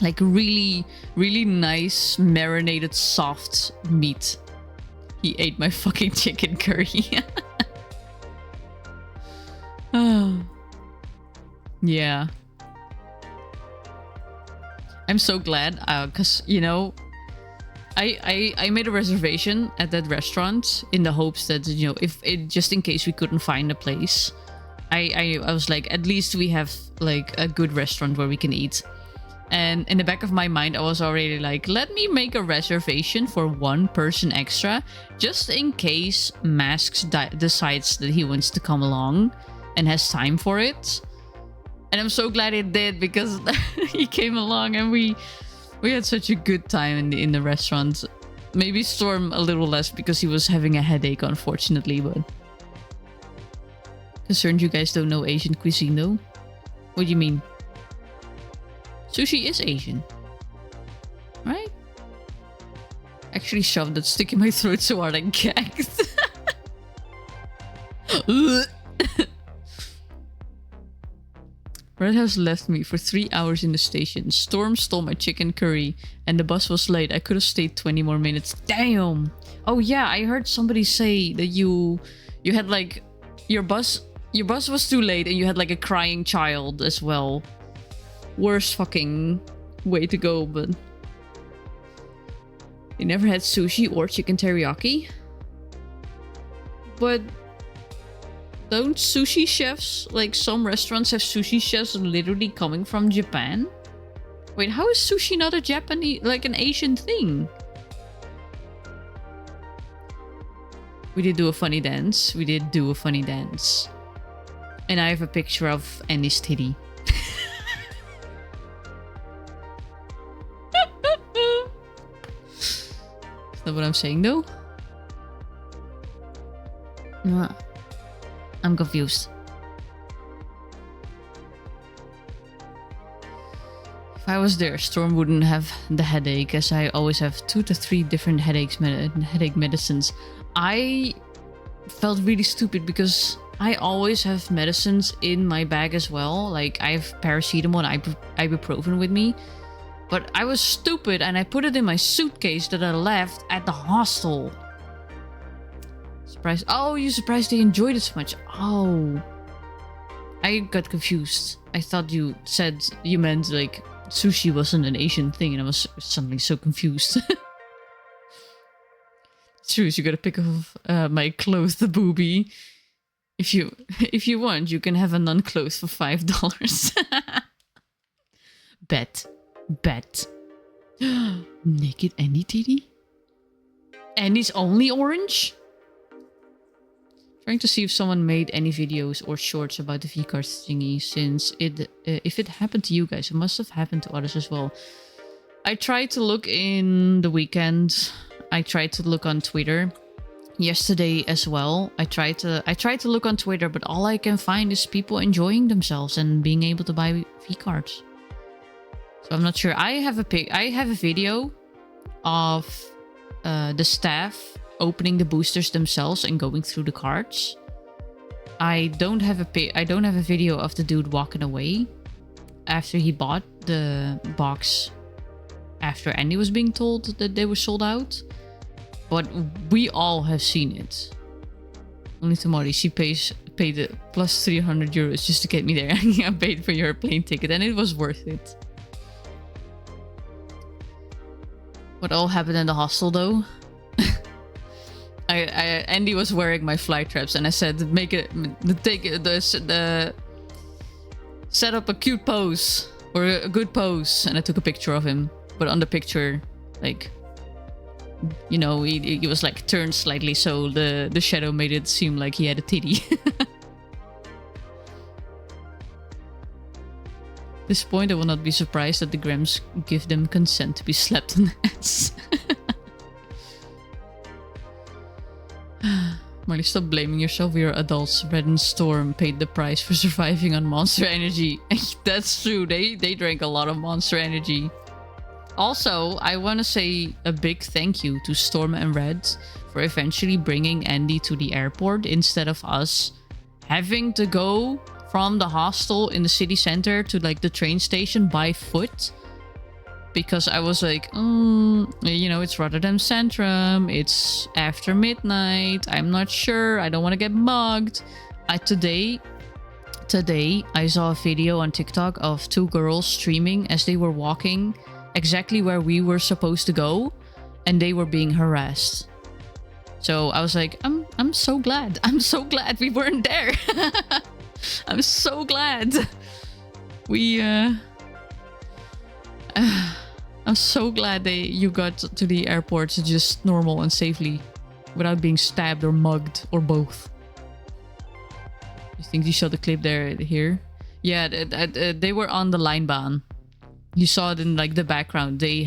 Like really, really nice marinated soft meat. He ate my fucking chicken curry. Oh. Yeah. I'm so glad because, you know, I made a reservation at that restaurant in the hopes that, you know, if it just in case we couldn't find a place, I was like, at least we have like a good restaurant where we can eat. And in the back of my mind, I was already like, let me make a reservation for one person extra, just in case Masks decides that he wants to come along and has time for it. And I'm so glad it did because he came along and we had such a good time in the restaurant. Maybe Storm a little less because he was having a headache, unfortunately, but... Concerned you guys don't know Asian cuisine, though? What do you mean? Sushi is Asian. Right? Actually shoved that stick in my throat so hard I gagged. Red House left me for 3 hours in the station. Storm stole my chicken curry and the bus was late. I could have stayed 20 more minutes. Damn! Oh yeah, I heard somebody say that you had like... Your bus was too late and you had like a crying child as well. Worst fucking way to go, but... You never had sushi or chicken teriyaki? But... Don't sushi chefs, like some restaurants have sushi chefs literally coming from Japan? Wait, how is sushi not a Japanese, like an Asian thing? We did do a funny dance. We did do a funny dance. And I have a picture of Andy's titty. Is that what I'm saying though? I'm confused. If I was there, Storm wouldn't have the headache, as I always have 2 to 3 different headache medicines. I felt really stupid because I always have medicines in my bag as well. Like I have paracetamol and ibuprofen with me. But I was stupid and I put it in my suitcase that I left at the hostel. Surprised. Oh, you're surprised they enjoyed it so much. Oh. I got confused. I thought you meant like sushi wasn't an Asian thing and I was suddenly so confused. It's true, you gotta pick off my clothed boobie. if you want, you can have a non-close for $5. Bet. Naked Andy titty? Andy's only orange? Trying to see if someone made any videos or shorts about the V-cards thingy, since if it happened to you guys, it must have happened to others as well. I tried to look in the weekend. I tried to look on Twitter yesterday as well. I tried to look on Twitter, but all I can find is people enjoying themselves and being able to buy V-cards. So I'm not sure. I have a video of the staff opening the boosters themselves and going through the cards. I don't have a video of the dude walking away after he bought the box after Andy was being told that they were sold out. But we all have seen it. Only Tamari, she paid the plus 300 euros just to get me there. I paid for your plane ticket and it was worth it. What all happened in the hostel though? Andy was wearing my fly traps and I said, set up a cute pose or a good pose, and I took a picture of him. But on the picture, like, you know, he was like turned slightly, so the shadow made it seem like he had a titty. At this point, I will not be surprised that the Grams give them consent to be slapped on the ass. Marley, stop blaming yourself. We are adults. Red and Storm paid the price for surviving on Monster Energy. That's true. They drank a lot of Monster Energy. Also, I want to say a big thank you to Storm and Red for eventually bringing Andy to the airport instead of us having to go from the hostel in the city center to like the train station by foot. Because I was like, you know, it's Rotterdam Centrum. It's after midnight. I'm not sure. I don't want to get mugged. Today, I saw a video on TikTok of two girls streaming as they were walking exactly where we were supposed to go, and they were being harassed. So I was like, I'm so glad. I'm so glad we weren't there. I'm so glad. I'm so glad you got to the airport just normal and safely without being stabbed or mugged or both. You think you saw the clip here? Yeah, they were on the Lijnbaan. You saw it in like the background. They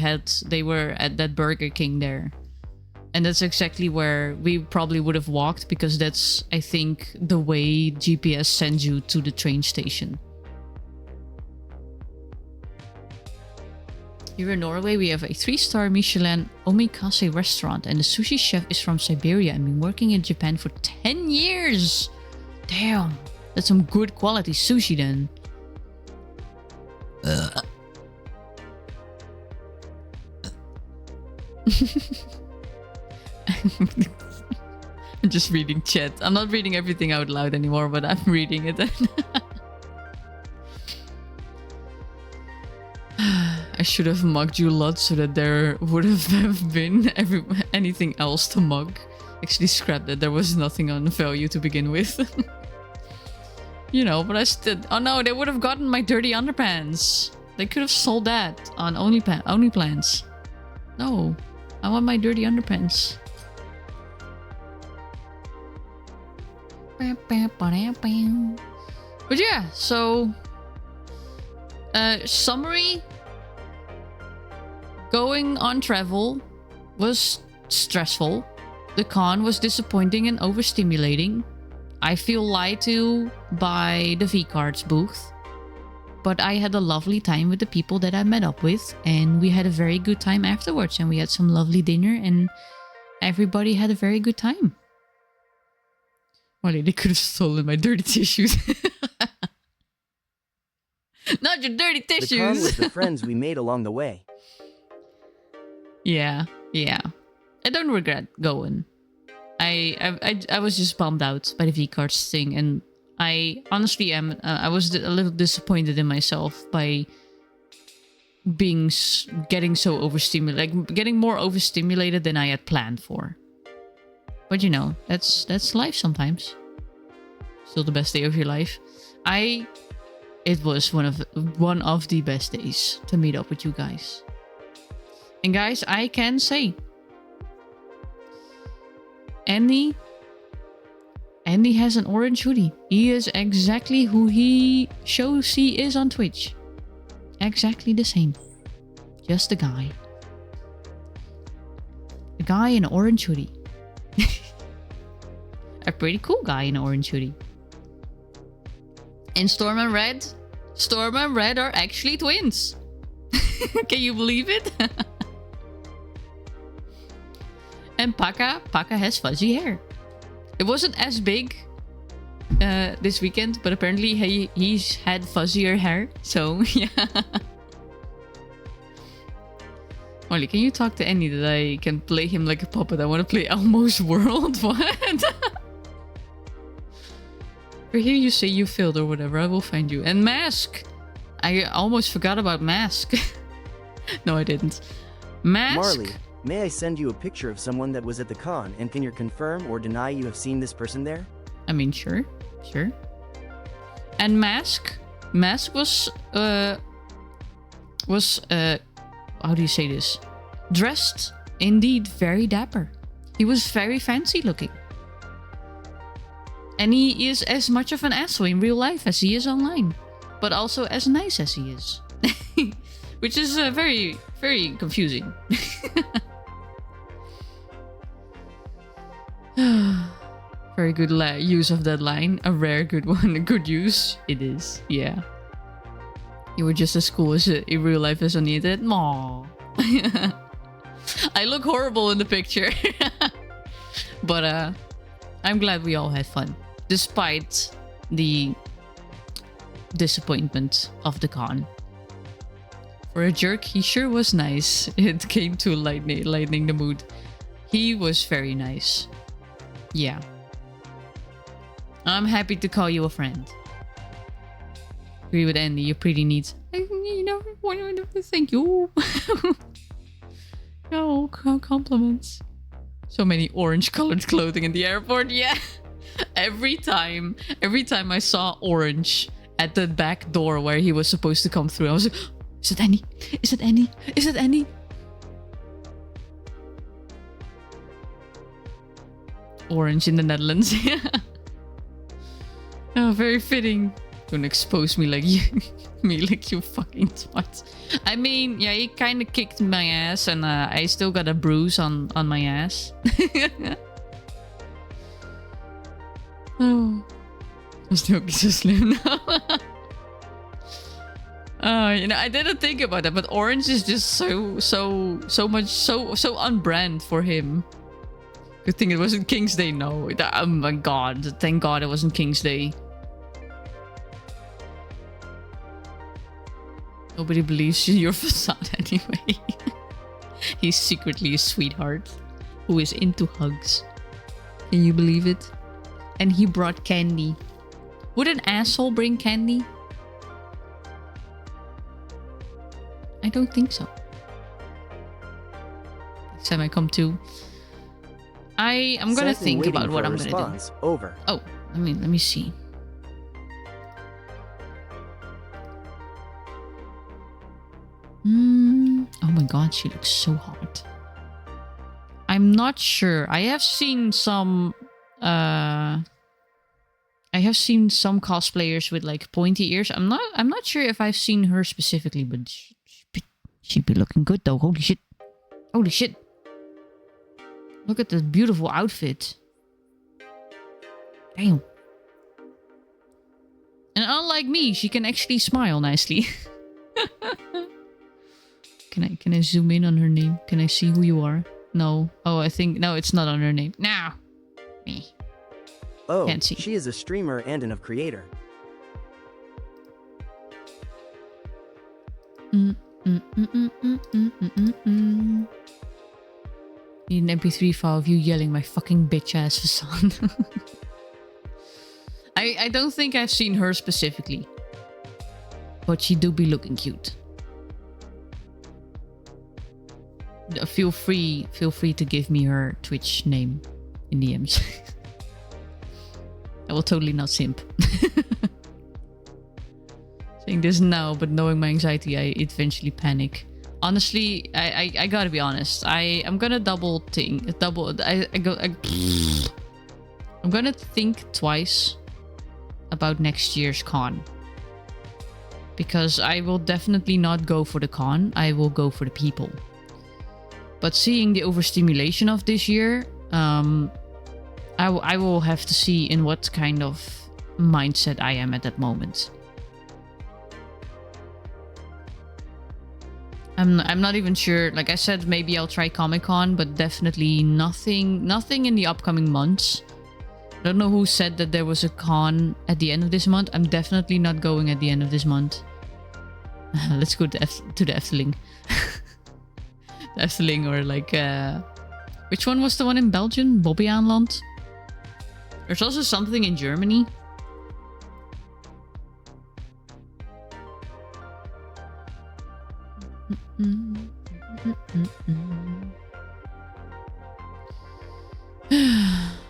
were at that Burger King there. And that's exactly where we probably would have walked, because that's, I think, the way GPS sends you to the train station. Here in Norway, we have a 3-star Michelin omakase restaurant, and the sushi chef is from Siberia and been working in Japan for 10 years. Damn, that's some good quality sushi then. I'm just reading chat. I'm not reading everything out loud anymore, but I'm reading it. I should have mugged you a lot so that there would have been anything else to mug. Actually, scrap that. There was nothing on value to begin with. You know, but I still... Oh no, they would have gotten my dirty underpants. They could have sold that on OnlyPlans. No, I want my dirty underpants. But yeah, so... summary... Going on travel was stressful. The con was disappointing and overstimulating. I feel lied to by the V-Cards booth. But I had a lovely time with the people that I met up with. And we had a very good time afterwards. And we had some lovely dinner. And everybody had a very good time. Well, they could have stolen my dirty tissues. Not your dirty tissues! The con was the friends we made along the way. Yeah. I don't regret going. I was just bummed out by the V-Cards thing, and I honestly am. I was a little disappointed in myself by getting so overstimulated, like getting more overstimulated than I had planned for. But you know, that's life sometimes. Still the best day of your life. It was one of the best days to meet up with you guys. And guys, I can say, Andy has an orange hoodie. He is exactly who he shows he is on Twitch. Exactly the same. Just a guy. A guy in an orange hoodie. A pretty cool guy in an orange hoodie. And Storm and Red are actually twins. Can you believe it? And Paka has fuzzy hair. It wasn't as big this weekend, but apparently he's had fuzzier hair. So yeah. Molly, can you talk to Annie that I can play him like a puppet? I want to play Elmo's World. What? Or here you say you failed or whatever. I will find you. And Mask. I almost forgot about Mask. No, I didn't. Mask. Marley, may I send you a picture of someone that was at the con, and can you confirm or deny you have seen this person there? I mean, sure. And Mask was how do you say this? Dressed indeed very dapper. He was very fancy looking. And he is as much of an asshole in real life as he is online. But also as nice as he is. Which is very, very confusing. Very good use of that line. A rare good one. A good use. It is. Yeah. You were just as cool as in real life as on the internet. Aww. I look horrible in the picture. But I'm glad we all had fun. Despite the disappointment of the con. For a jerk, he sure was nice. It came to lightening the mood. He was very nice. Yeah. I'm happy to call you a friend. Agree with Andy, you're pretty neat. Thank you. No, compliments. So many orange colored clothing in the airport, yeah. Every time I saw orange at the back door where he was supposed to come through, I was like, is it Annie? Is it Annie? Is it Annie? Orange in the Netherlands. Oh, very fitting. Don't expose me like you fucking twat. I mean, yeah, he kind of kicked my ass, and I still got a bruise on my ass. Oh, I'm still so slim now. I didn't think about that, but orange is just so on brand for him. Good thing it wasn't King's Day. No, oh my god, thank God it wasn't King's Day. Nobody believes your facade anyway. He's secretly a sweetheart who is into hugs. Can you believe it? And he brought candy. Would an asshole bring candy? I don't think so. Next time I come to, I'm gonna think about what I'm gonna do. Over. Oh, let me see. Oh my god, she looks so hot. I'm not sure. I have seen some cosplayers with like pointy ears. I'm not sure if I've seen her specifically, but she'd be looking good though. Holy shit. Holy shit. Look at this beautiful outfit. Damn. And unlike me, she can actually smile nicely. Can I zoom in on her name? Can I see who you are? No. Oh, I think no, it's not on her name. Now. Me. Oh, can't see. She is a streamer and an creator. Need an MP3 file of you yelling my fucking bitch ass facade. I don't think I've seen her specifically. But she do be looking cute. Feel free to give me her Twitch name in DMs. I will totally not simp. Saying this now, but knowing my anxiety, I eventually panic. Honestly, I gotta be honest. I'm gonna I'm gonna think twice about next year's con. Because I will definitely not go for the con, I will go for the people. But seeing the overstimulation of this year, I will have to see in what kind of mindset I am at that moment. I'm not even sure. Like I said, maybe I'll try Comic-Con, but definitely nothing in the upcoming months. I don't know who said that there was a con at the end of this month. I'm definitely not going at the end of this month. Let's go to the Efteling. The Efteling, or like... which one was the one in Belgium? Bobbejaanland? There's also something in Germany.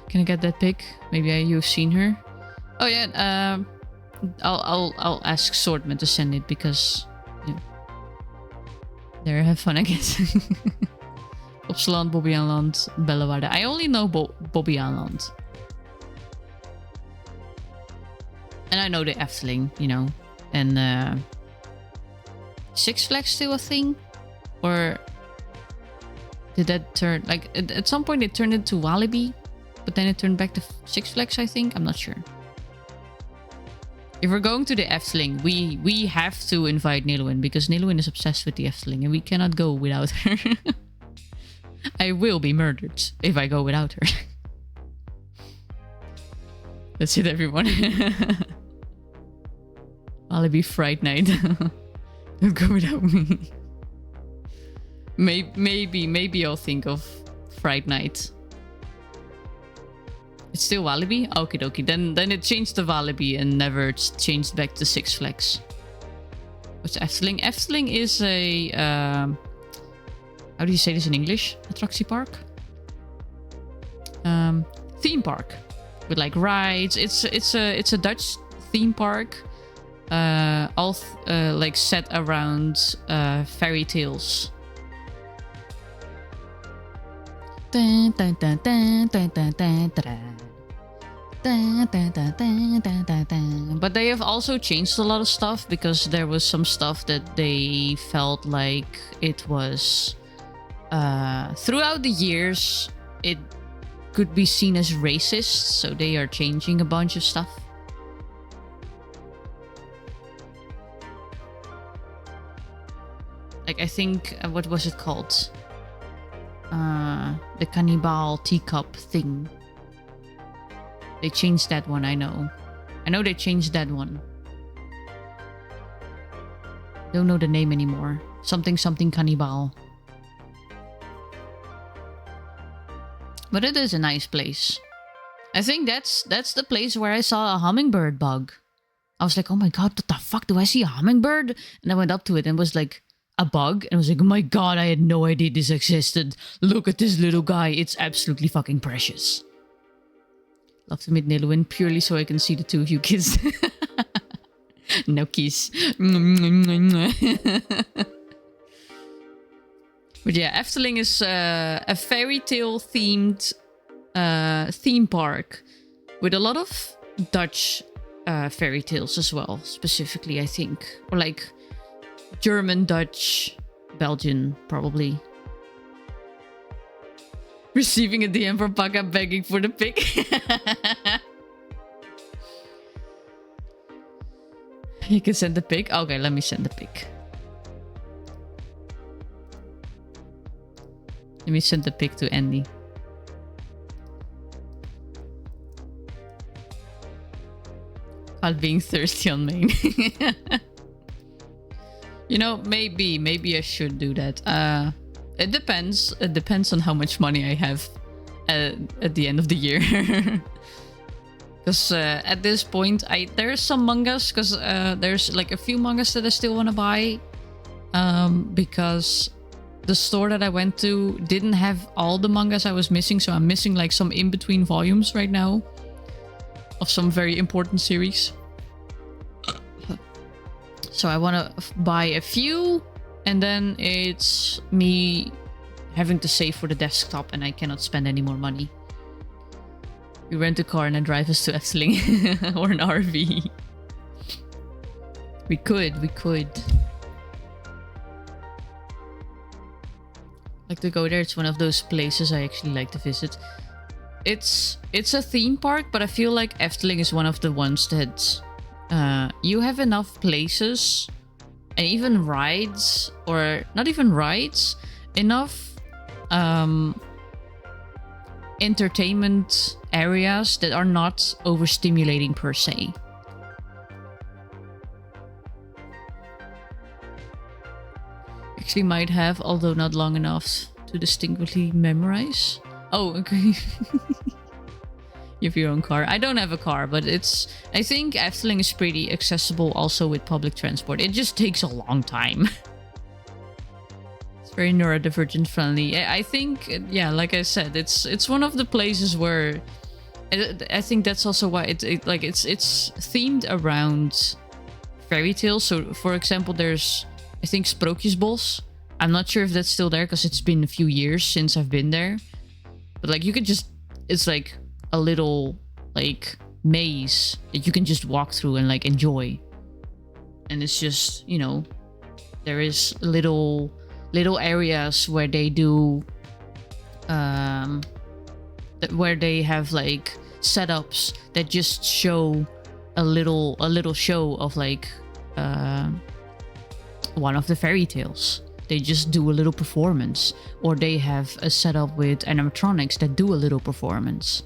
Can I get that pic? Maybe you've seen her. Oh yeah, I'll ask Swordman to send it because yeah. There, have fun, I guess. Opsland, Bobbejaanland, Bellewaarde. I only know Bobbejaanland. And I know the Efteling, you know. And Six Flags still a thing? Or did that turn... Like, at some point it turned into Walibi, but then it turned back to Six Flags, I think? I'm not sure. If we're going to the Efteling, we have to invite Nilwyn, because Nilwyn is obsessed with the Efteling, and we cannot go without her. I will be murdered if I go without her. That's it, everyone. Walibi Fright Night. Don't go without me. Maybe I'll think of Fright Night. It's still Walibi? Okie dokie. Then it changed to Walibi and never changed back to Six Flags. What's Efteling? Efteling is a... how do you say this in English? Attractie park? Theme park. With like rides. It's a Dutch theme park. All like set around fairy tales. But they have also changed a lot of stuff, because there was some stuff that they felt like it was throughout the years it could be seen as racist, so they are changing a bunch of stuff. Like, I think, what was it called? The cannibal teacup thing. They changed that one, I know. I know they changed that one. Don't know the name anymore. Something cannibal. But it is a nice place. I think that's the place where I saw a hummingbird bug. I was like, oh my god, what the fuck? Do I see a hummingbird? And I went up to it and was like, a bug, and I was like, oh my god, I had no idea this existed. Look at this little guy. It's absolutely fucking precious. Love to meet Nilwyn purely so I can see the two of you kiss. No kiss. But yeah, Efteling is a fairy tale themed theme park with a lot of Dutch fairy tales as well, specifically, I think. Or like German, Dutch, Belgian, probably. Receiving a DM from Paka begging for the pic. You can send the pic? Okay, let me send the pic. Let me send the pic to Andy. Called being thirsty on main. You know, maybe I should do that. It depends. It depends on how much money I have at the end of the year. Because at this point, there's some mangas. Because there's like a few mangas that I still want to buy. Because the store that I went to didn't have all the mangas I was missing. So I'm missing like some in-between volumes right now. of some very important series. So I want to buy a few, and then it's me having to save for the desktop, and I cannot spend any more money. We rent a car and then drive us to Efteling or an RV. We could. Like to go there. It's one of those places I actually like to visit. It's a theme park, but I feel like Efteling is one of the ones that you have enough places and even rides, or not even rides, enough entertainment areas that are not overstimulating per se. Actually might have, although not long enough to distinctly memorize. Oh, okay. You have your own car. I don't have a car, but I think Efteling is pretty accessible also with public transport. It just takes a long time. It's very neurodivergent friendly. I think, yeah, like I said, it's one of the places where I think that's also why it's themed around fairy tales. So, for example, there's, I think, Sprookjesbos. I'm not sure if that's still there because it's been a few years since I've been there. But like you could just, it's like a little like maze that you can just walk through and like enjoy. And it's just, you know, there is little areas where they do where they have like setups that just show a little show of like one of the fairy tales. They just do a little performance, or they have a setup with animatronics that do a little performance.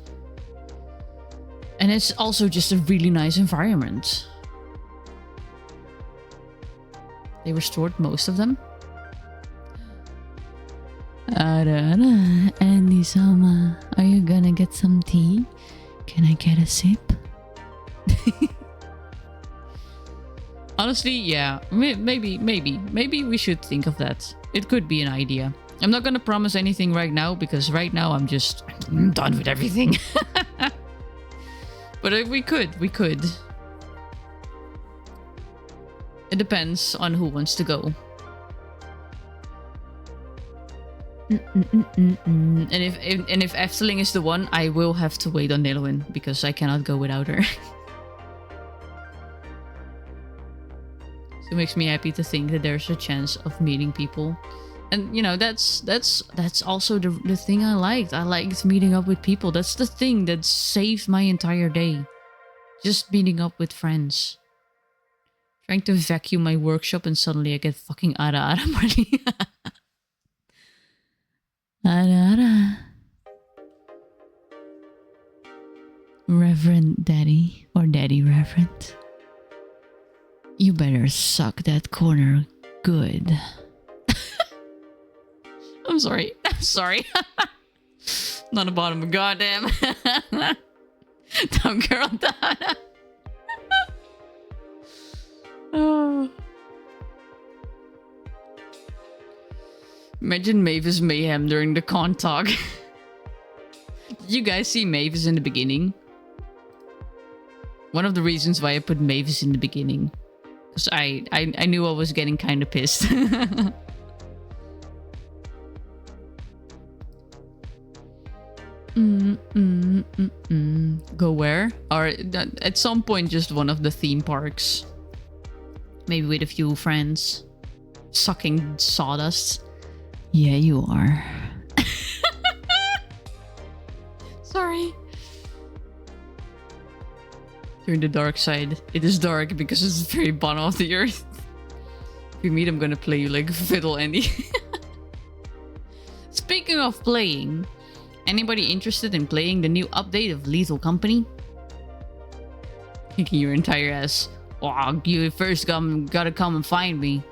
And it's also just a really nice environment. They restored most of them. Andy Sama, are you gonna get some tea? Can I get a sip? Honestly, yeah, maybe we should think of that. It could be an idea. I'm not gonna promise anything right now because right now I'm done with everything. But we could. It depends on who wants to go. And if Efteling is the one, I will have to wait on Nilwyn because I cannot go without her. It makes me happy to think that there's a chance of meeting people. And you know, that's also the thing I liked. I liked meeting up with people. That's the thing that saved my entire day. Just meeting up with friends. Trying to vacuum my workshop and suddenly I get fucking ara money. Ara. Reverend Daddy or Daddy Reverend. You better suck that corner good. I'm sorry. Not the bottom of goddamn. Down girl down. Oh. Imagine Mavis Mayhem during the con talk. Did you guys see Mavis in the beginning? One of the reasons why I put Mavis in the beginning. Because I knew I was getting kind of pissed. Go where? Or at some point just one of the theme parks. Maybe with a few friends. Sucking sawdust. Yeah, you are. Sorry. You're in the dark side. It is dark because it's the very bottom of the earth. If we meet, I'm gonna play you like fiddle, Andy. Speaking of playing, anybody interested in playing the new update of Lethal Company? Kicking your entire ass. Oh, you first gotta come and find me.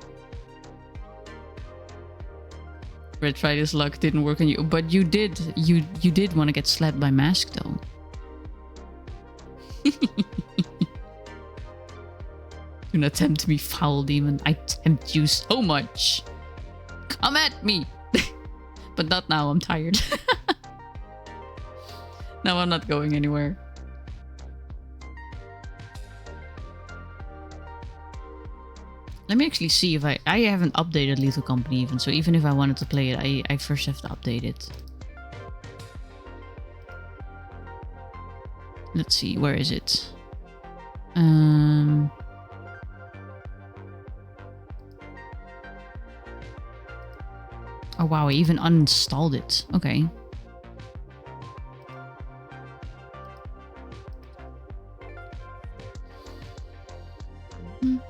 Red Trident's luck didn't work on you, but you did. You did want to get slapped by Mask though. Do not tempt me, foul demon. I tempt you so much. Come at me. But not now, I'm tired. Now I'm not going anywhere. Let me actually see if I haven't updated Lethal Company even. So even if I wanted to play it, I first have to update it. Let's see, where is it? Oh wow, I even uninstalled it. Okay. You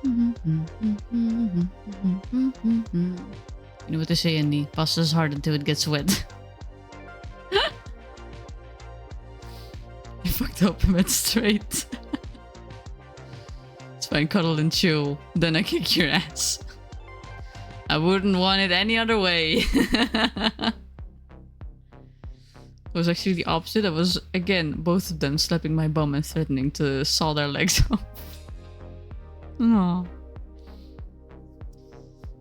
know what they say, Andy? Pasta's hard until it gets wet. You fucked up and went straight. It's fine, cuddle and chill. Then I kick your ass. I wouldn't want it any other way. It was actually the opposite. I was, again, both of them slapping my bum and threatening to saw their legs off. Aww.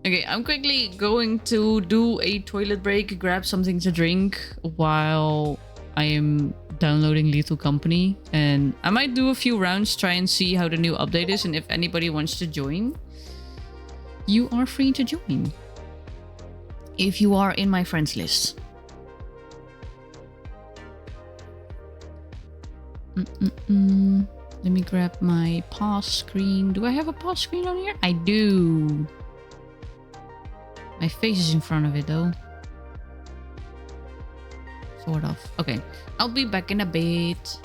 Okay, I'm quickly going to do a toilet break, grab something to drink while I am downloading Lethal Company. And I might do a few rounds, try and see how the new update is. And if anybody wants to join, you are free to join. If you are in my friends list. Let me grab my pause screen. Do I have a pause screen on here? I do. My face is in front of it though. Sort of. Okay. I'll be back in a bit.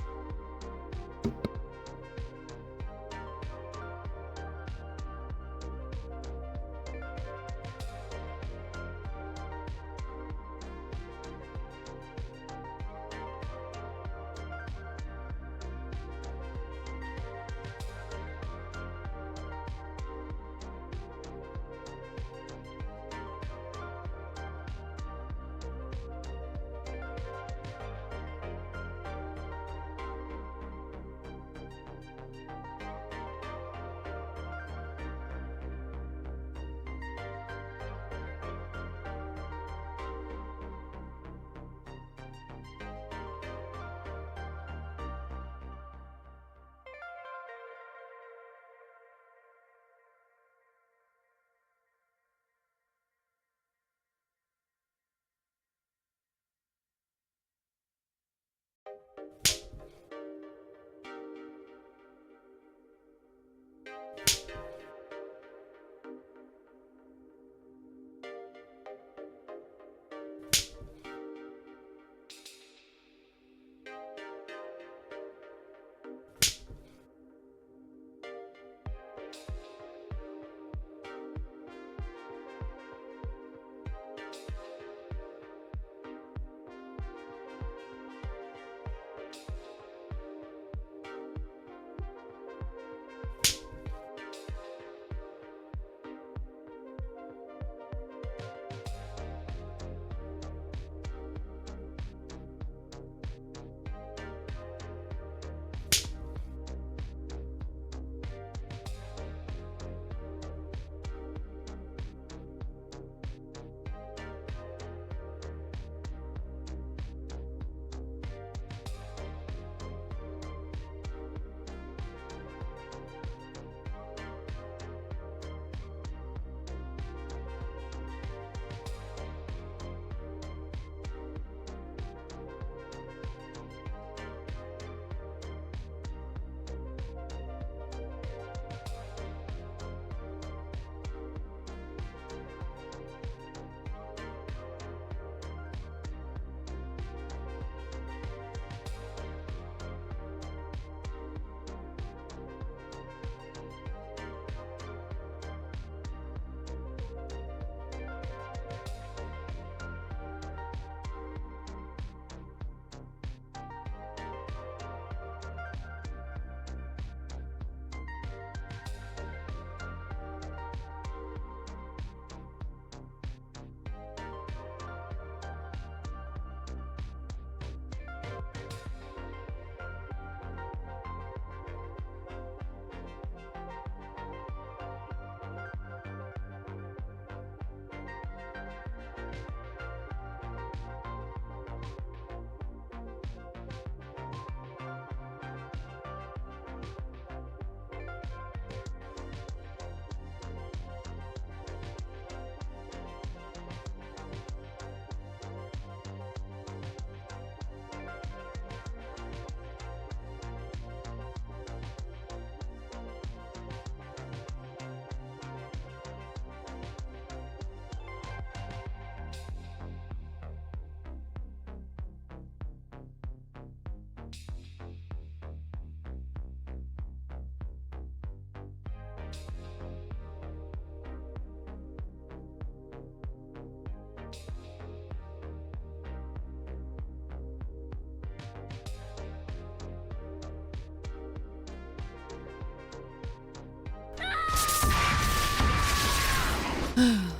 I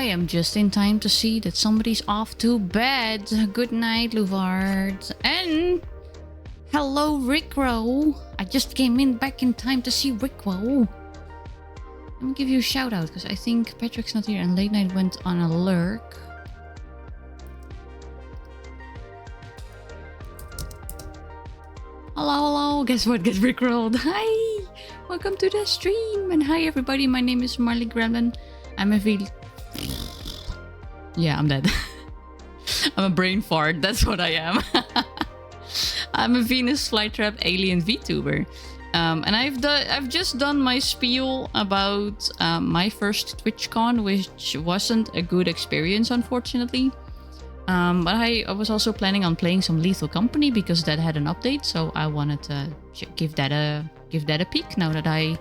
am just in time to see that somebody's off to bed. Good night, Luvard. And hello, Rickrow. I just came in back in time to see Rickrow. Let me give you a shout out because I think Patrick's not here and Late Night went on a lurk. Hello, hello. Guess what? Get Rickrolled. Hi. Welcome to the stream. And hi, everybody. My name is Marley Gremlin. I'm a Yeah, I'm dead. I'm a brain fart. That's what I am. I'm a Venus Flytrap alien VTuber. And I've just done my spiel about my first TwitchCon, which wasn't a good experience, unfortunately. But I was also planning on playing some Lethal Company because that had an update, so I wanted to give that a peek now that I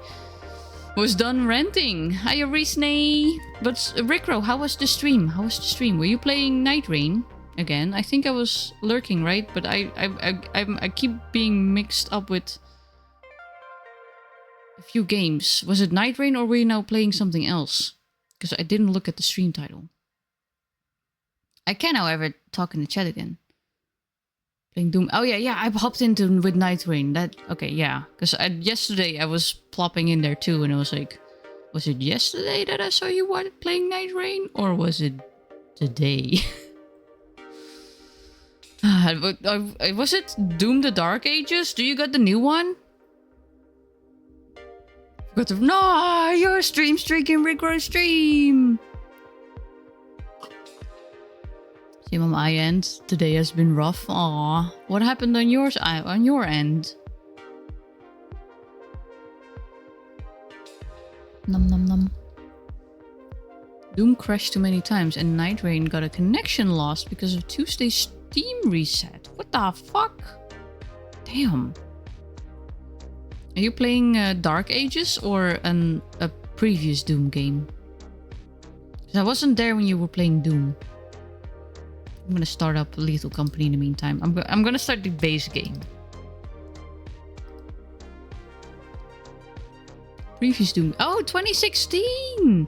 was done ranting. Hiya, Reesney. But Rickrow, how was the stream? Were you playing Night Rain again? I think I was lurking, right? But I keep being mixed up with a few games. Was it Night Rain or were you now playing something else? Because I didn't look at the stream title. I can, however, talk in the chat again. Playing Doom. Oh yeah, I hopped into with Night Rain. Okay, yeah. Because yesterday I was plopping in there too, and I was like, was it yesterday that I saw you playing Night Rain, or was it today? Was it Doom the Dark Ages? Do you got the new one? No, you're stream streaking Rickrow stream. Same on my end. Today has been rough. Aw. What happened on your end? Num num num. Doom crashed too many times and Night Rain got a connection lost because of Tuesday's Steam reset. What the fuck? Damn. Are you playing Dark Ages or a previous Doom game? Because I wasn't there when you were playing Doom. I'm gonna start up Lethal Company in the meantime. I'm gonna start the base game. Previous Doom. Oh, 2016!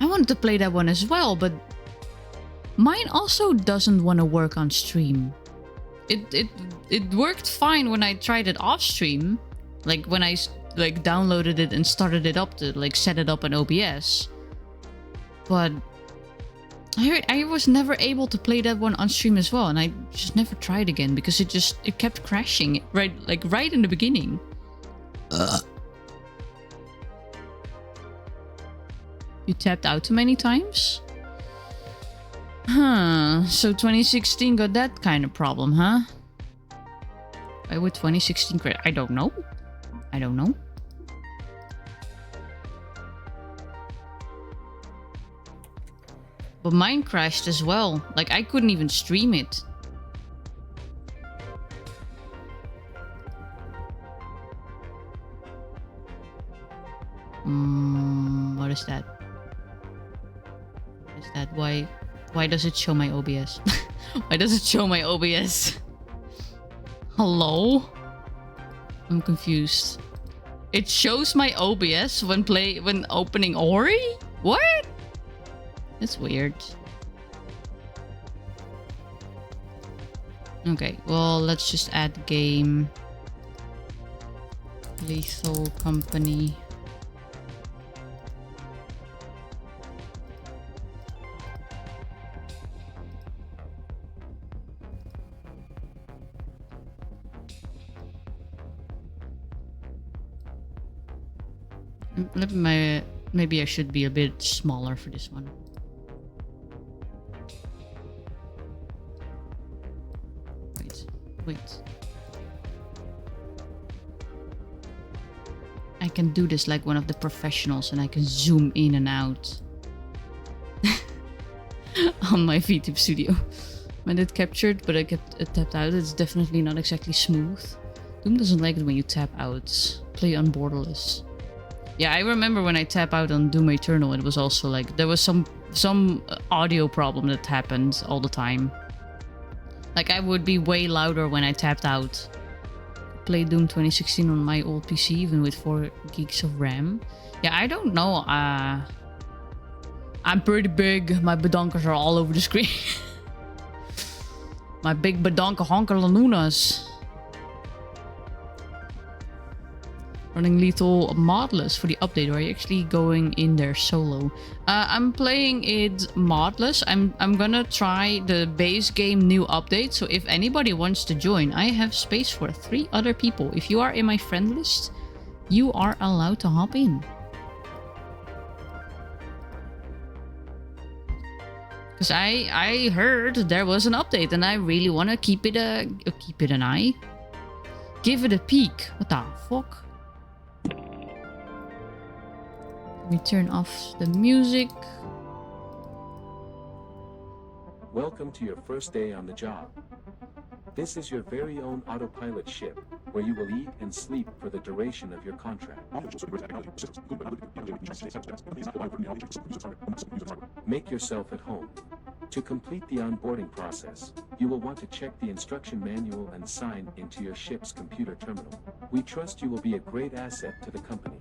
I wanted to play that one as well, but mine also doesn't want to work on stream. It worked fine when I tried it off stream, like when I downloaded it and started it up to set it up on OBS. But I was never able to play that one on stream as well, and I just never tried again because it kept crashing right in the beginning. You tapped out too many times? Huh, so 2016 got that kind of problem, huh? Why would 2016 crash? I don't know. But mine crashed as well. Like, I couldn't even stream it. What is that? What is that? Why does it show my OBS? Why does it show my OBS? Hello? I'm confused. It shows my OBS when opening Ori? What? That's weird. Okay, well, let's just add game. Lethal Company. Maybe I should be a bit smaller for this one. Wait. I can do this like one of the professionals and I can zoom in and out on my VTube studio. When it captured, but I kept tapped out. It's definitely not exactly smooth. Doom doesn't like it when you tap out. Play on borderless. Yeah, I remember when I tap out on Doom Eternal, it was also like there was some audio problem that happened all the time. Like I would be way louder when I tapped out play Doom 2016 on my old PC, even with 4 gigs of RAM. Yeah, I don't know. I'm pretty big. My badonkers are all over the screen. My big badonka honker lanunas. Running lethal modless for the update, or are you actually going in there solo? I'm playing it modless. I'm gonna try the base game new update, so if anybody wants to join, I have space for 3 other people. If you are in my friend list, you are allowed to hop in. Because I heard there was an update and I really want to keep it an eye. Give it a peek. What the fuck? Let me turn off the music. Welcome to your first day on the job. This is your very own autopilot ship, where you will eat and sleep for the duration of your contract. Make yourself at home. To complete the onboarding process, you will want to check the instruction manual and sign into your ship's computer terminal. We trust you will be a great asset to the company.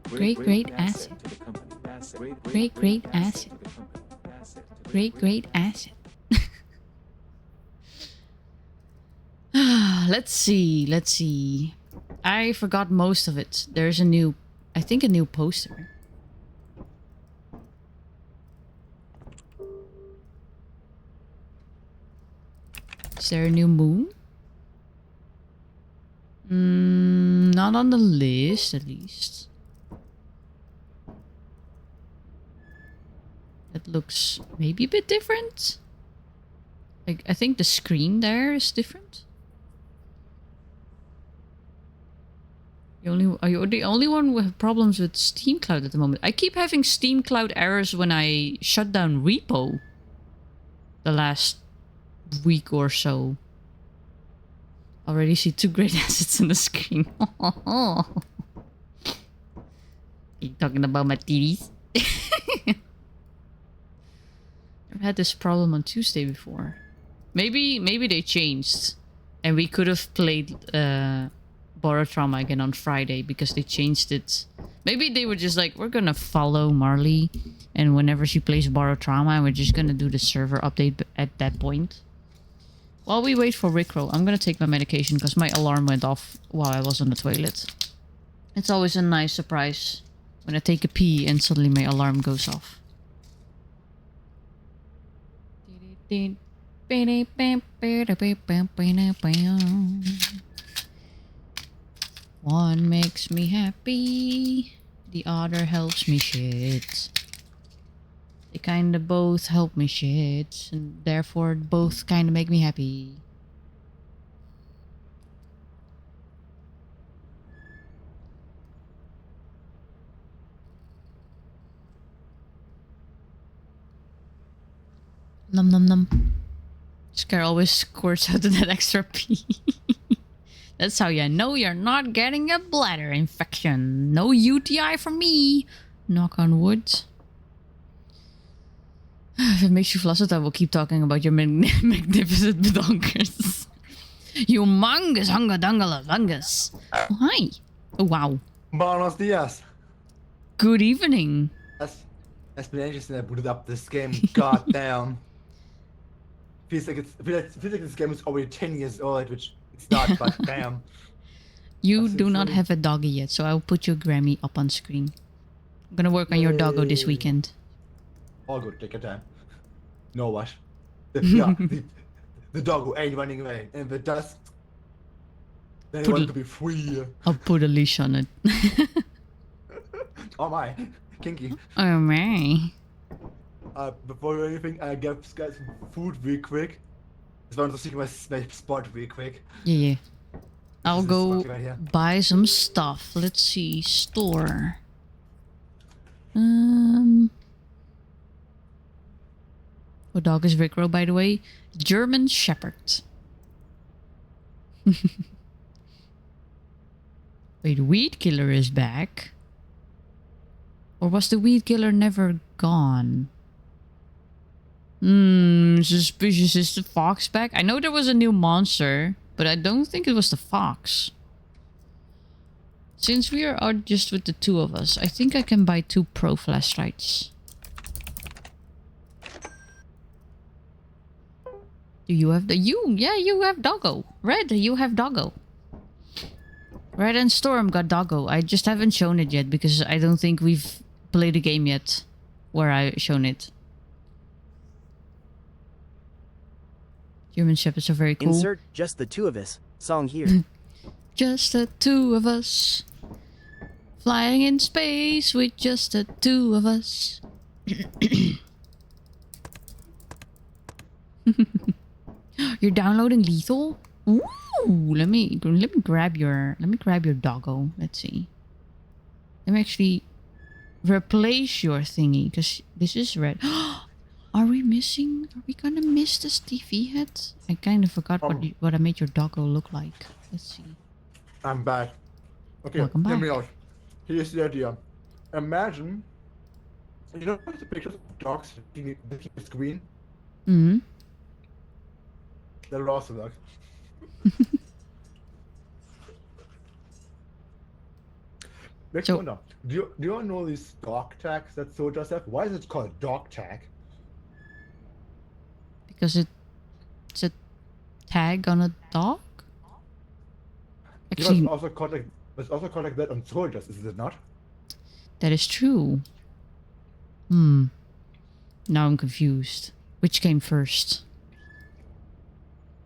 Great asset. To the company. Great asset. Great asset. Let's see. I forgot most of it. There's a new poster. Is there a new moon? Not on the list, at least. That looks maybe a bit different. Like, I think the screen there is different. Are you the only one with problems with Steam Cloud at the moment? I keep having Steam Cloud errors when I shut down repo the last week or so. Already see 2 great assets on the screen. You talking about my TVs? I've had this problem on Tuesday before. Maybe they changed, and we could have played Borrowed Trauma again on Friday because they changed it. Maybe they were just like, we're gonna follow Marley, and whenever she plays Borrowed Trauma, and we're just gonna do the server update at that point. While we wait for Rickroll, I'm gonna take my medication because my alarm went off while I was on the toilet. It's always a nice surprise when I take a pee and suddenly my alarm goes off. One makes me happy, the other helps me shit. They kinda both help me shit, and therefore both kinda make me happy. Num num num. Scare always squirts out that extra pee. That's how you know you're not getting a bladder infection. No UTI from me. Knock on wood. If it makes you flustered, I will keep talking about your magnificent badonkers. Humongous hungadungalungus. Oh, hi. Oh, wow. Buenos dias. Good evening. It's been ages since I booted up this game. God damn. Feels like this game is already 10 years old, which it's not, but damn. You do not have a doggy yet, so I'll put your Grammy up on screen. I'm gonna work on your doggo this weekend. All good, take your time. No what? The doggo ain't running away, and if it does, then it wants to be free. I'll put a leash on it. Oh my, kinky. Oh my. Before anything, I get guys some food real quick. Just want to see my spot real quick. Yeah. I'll go buy some stuff. Let's see. Store. What dog is Rickrow, by the way? German Shepherd. Wait, Weed Killer is back? Or was the Weed Killer never gone? Suspicious. Is the fox back? I know there was a new monster, but I don't think it was the fox. Since we are out just with the two of us, I think I can buy 2 pro flashlights. Do you have yeah, you have doggo. Red, you have doggo. Red and Storm got doggo. I just haven't shown it yet because I don't think we've played a game yet where I've shown it. German Shepherds are very cool. Insert just the two of us song here. Just the two of us. Flying in space with just the two of us. You're downloading Lethal? Ooh, let me grab your doggo. Let's see. Let me actually replace your thingy because this is red. Are we missing? Are we gonna miss this TV head? I kind of forgot what I made your doggo look like. Let's see. I'm back. Okay, Welcome hear back. me out. Here's the idea. Imagine, you know the pictures of dogs looking at the screen? Mm-hmm. They're lost of that. Makes me So- wonder, do you know these dog tags that soldiers have? Why is it called dog tag? Because it's a tag on a dog? You know, Actually, it's also called like that on soldiers, is it not? that is true. Now I'm confused. Which came first?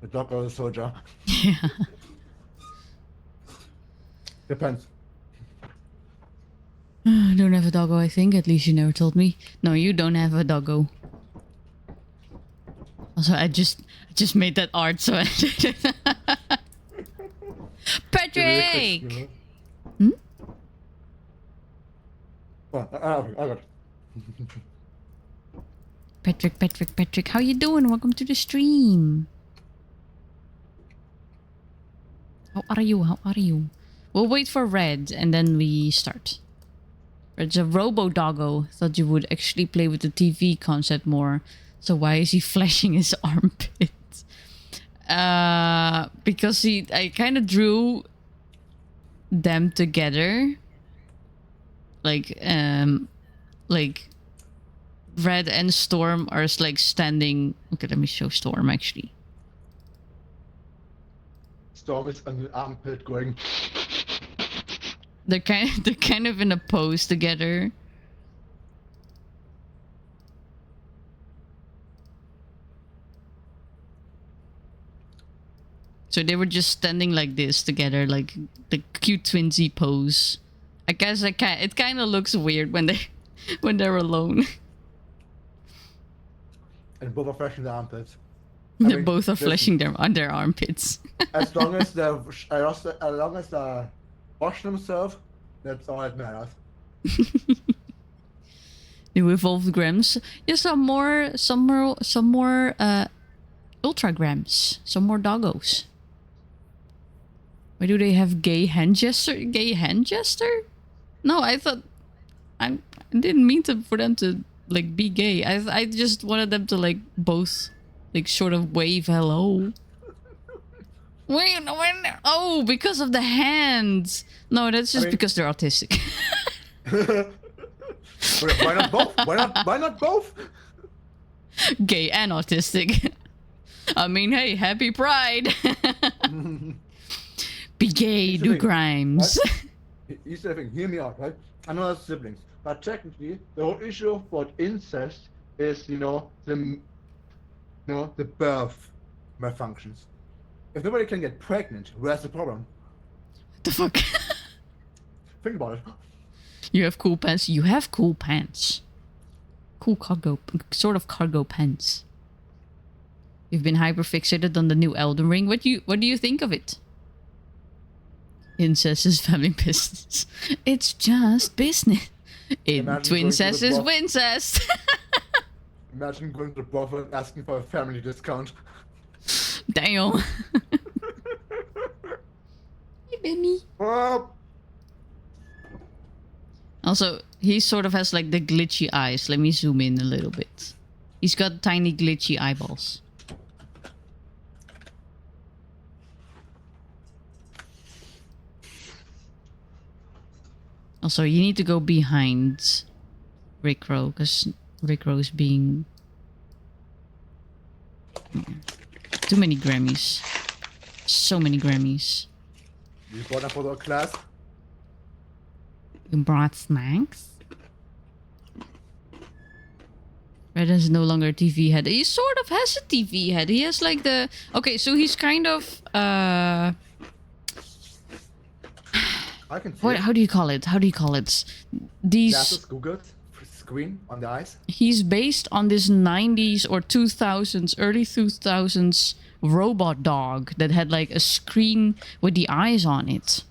The dog or the soldier? Yeah. Depends. I don't have a doggo, I think. At least you never told me. No, you don't have a doggo. Also, I just made that art, so I Patrick! You know? Hmm? Oh, I got it. Patrick, how you doing? Welcome to the stream. How are you? We'll wait for Red and then we start. Red's a robo-doggo. Thought you would actually play with the TV concept more. So why is he flashing his armpit? Because I kind of drew them together. Like Red and Storm are like standing. Okay, let me show Storm actually. Storm is on the armpit going. They're kind of in a pose together. So they were just standing like this together, like the cute twinsy pose. I guess it kind of looks weird when they're alone. And both are flashing the armpits. They mean, both are listen. flashing their armpits. As long as they wash themselves, that's all that matters. New evolved grams. Yeah, some more ultragrams. Some more doggos. Why do they have gay hand gesture? Gay hand gesture? No, I thought I didn't mean for them to like be gay. I just wanted them to like both like sort of wave hello. Wait, oh, because of the hands. No, that's just because they're autistic. Why not both? Why not both? Gay and autistic. I mean, hey, happy Pride. Be gay, do crimes. You said, hear me out, right? I know that's siblings, but technically, the whole issue about incest is, the birth malfunctions. If nobody can get pregnant, where's the problem? What the fuck? Think about it. You have cool pants. You have cool pants. Cool sort of cargo pants. You've been hyperfixated on the new Elden Ring. What do you think of it? Incest is family business. It's just business. Twincest is wincest. Imagine going to the brothel and asking for a family discount. Damn. Hey, baby. Also, he sort of has like the glitchy eyes. Let me zoom in a little bit. He's got tiny glitchy eyeballs. Also, you need to go behind Rickrow, because Rickrow's being... Too many Grammys. So many Grammys. You bought up for the class? You brought snacks? Red is no longer a TV head. He sort of has a TV head. He has like the... Okay, so he's kind of... I can see What? How do you call it? How do you call it? These... glasses, Googled, screen on the eyes. He's based on this 90s or 2000s, early 2000s robot dog that had like a screen with the eyes on it.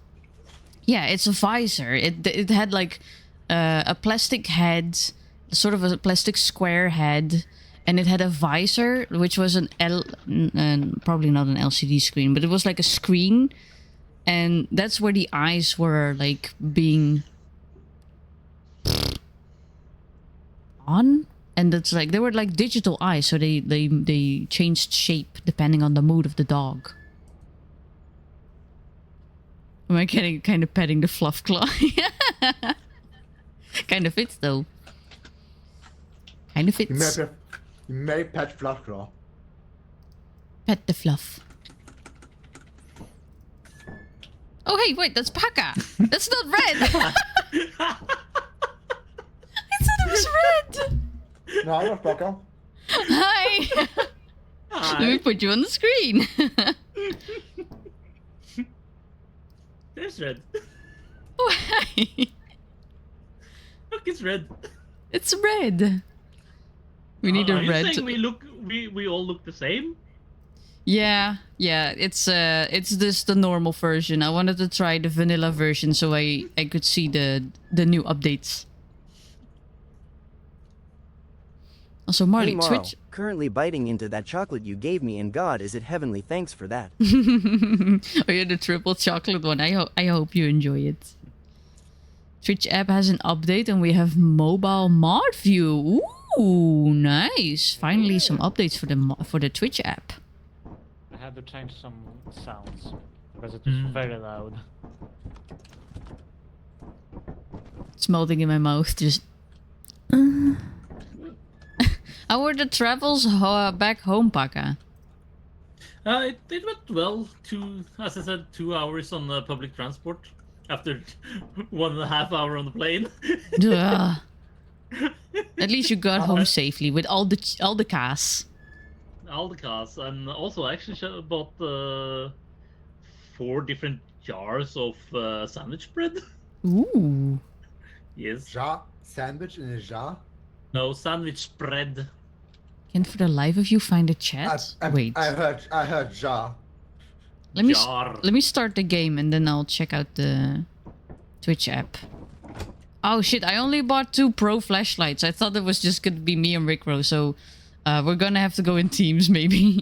Yeah, it's a visor. It had like a plastic head, sort of a plastic square head, and it had a visor, which was probably not an LCD screen, but it was like a screen, and that's where the eyes were like being on, and it's like they were like digital eyes, so they changed shape depending on the mood of the dog. Am I getting kind of petting the fluff claw? Kind of fits though. Kind of fits. You may pet Fluffclaw. Pet the fluff. Oh hey, wait, that's Paka. That's not red. I thought it was red. No, I'm not Fluffclaw. Hi. Let me put you on the screen. There's red. Why? Look, it's red. It's red. We need Are a you red. saying we all look the same? Yeah. It's this the normal version. I wanted to try the vanilla version so I could see the new updates. Also, Marley, Hey Morrow, Twitch. currently biting into that chocolate you gave me, and God, is it heavenly thanks for that. Oh yeah, the triple chocolate one. I hope you enjoy it. Twitch app has an update and we have mobile mod view. Ooh, nice! Finally, some updates for the Twitch app. I had to change some sounds because it was very loud. It's melting in my mouth. Just. How were the travels back home, Paka? It went well. As I said, 2 hours on public transport after 1.5 hours on the plane. Duh. At least you got home safely with all the cars. All the cars, and also I actually bought 4 different jars of sandwich bread. Ooh. Yes. Jar? Sandwich in a jar? No, sandwich bread. Can for the life of you find the chat? Wait. I heard jar. Let me Jar. let me start the game and then I'll check out the Twitch app. Oh shit! I only bought 2 pro flashlights. I thought it was just gonna be me and Rickrow, so we're gonna have to go in teams maybe.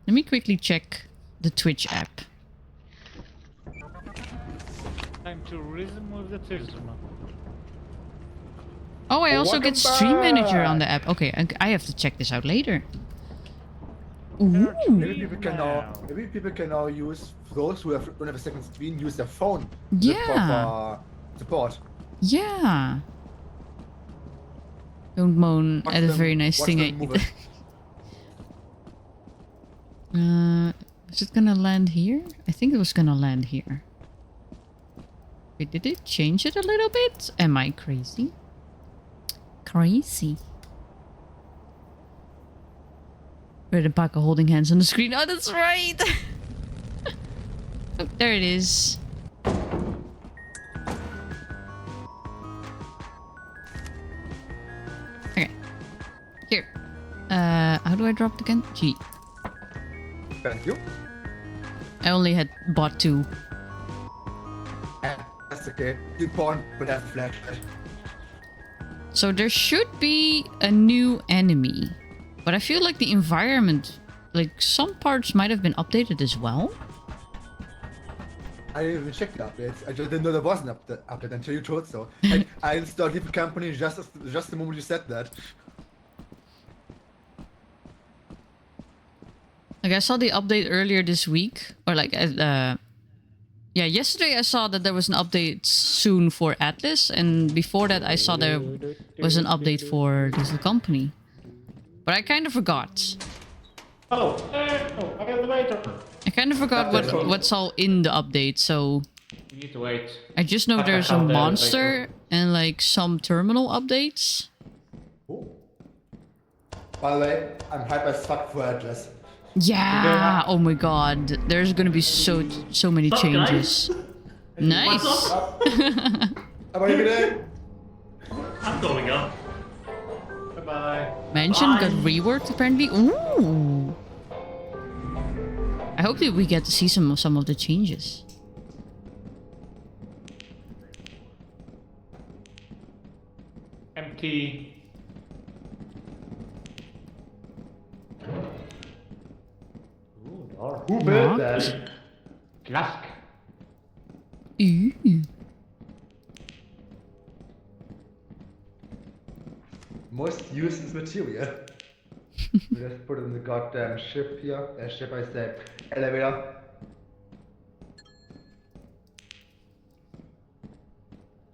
Let me quickly check the Twitch app. Time to reason with the tourism. Oh, I also Welcome get Stream Manager on back. the app. Okay, I have to check this out later. Ooh. Maybe people can now use those who don't have a second screen, use their phone. with Yeah. proper support. Yeah. Don't moan Watch at a them- very nice watch thing. them move it. Is it gonna land here? I think it was gonna land here. Wait, did it change it a little bit? Am I crazy? Crazy. Red and Paka holding hands on the screen. Oh, that's right! Oh, there it is. Okay. Here. How do I drop it again? G. Thank you. I only had bought 2. And that's okay. You pawn will have flashlight. So there should be a new enemy. But I feel like the environment, like some parts might have been updated as well. I didn't even check the updates. I just didn't know there was an update until you told so. I installed the company just the moment you said that. Like I saw the update earlier this week, or like, yeah, Yeah, yesterday I saw that there was an update soon for Atlas, and before that I saw there was an update for Lethal Company. But I kind of forgot. Oh, I got the waiter. I kind of forgot what's all in the update, so You need to wait. I just know there's a monster and like some terminal updates. By the way, I'm hype as fuck for Atlas. Yeah, oh my god, there's gonna be so many What's up, changes. Nice. What's up? How are you today? I'm going up. Bye-bye. Mansion got Bye. reworked apparently. Ooh. I hope that we get to see some of the changes. Empty. Ooh, door. Who Locked. built that? Flask. Ooh. Most useless material. We just put it in the goddamn ship here. Ship, I say. Elevator.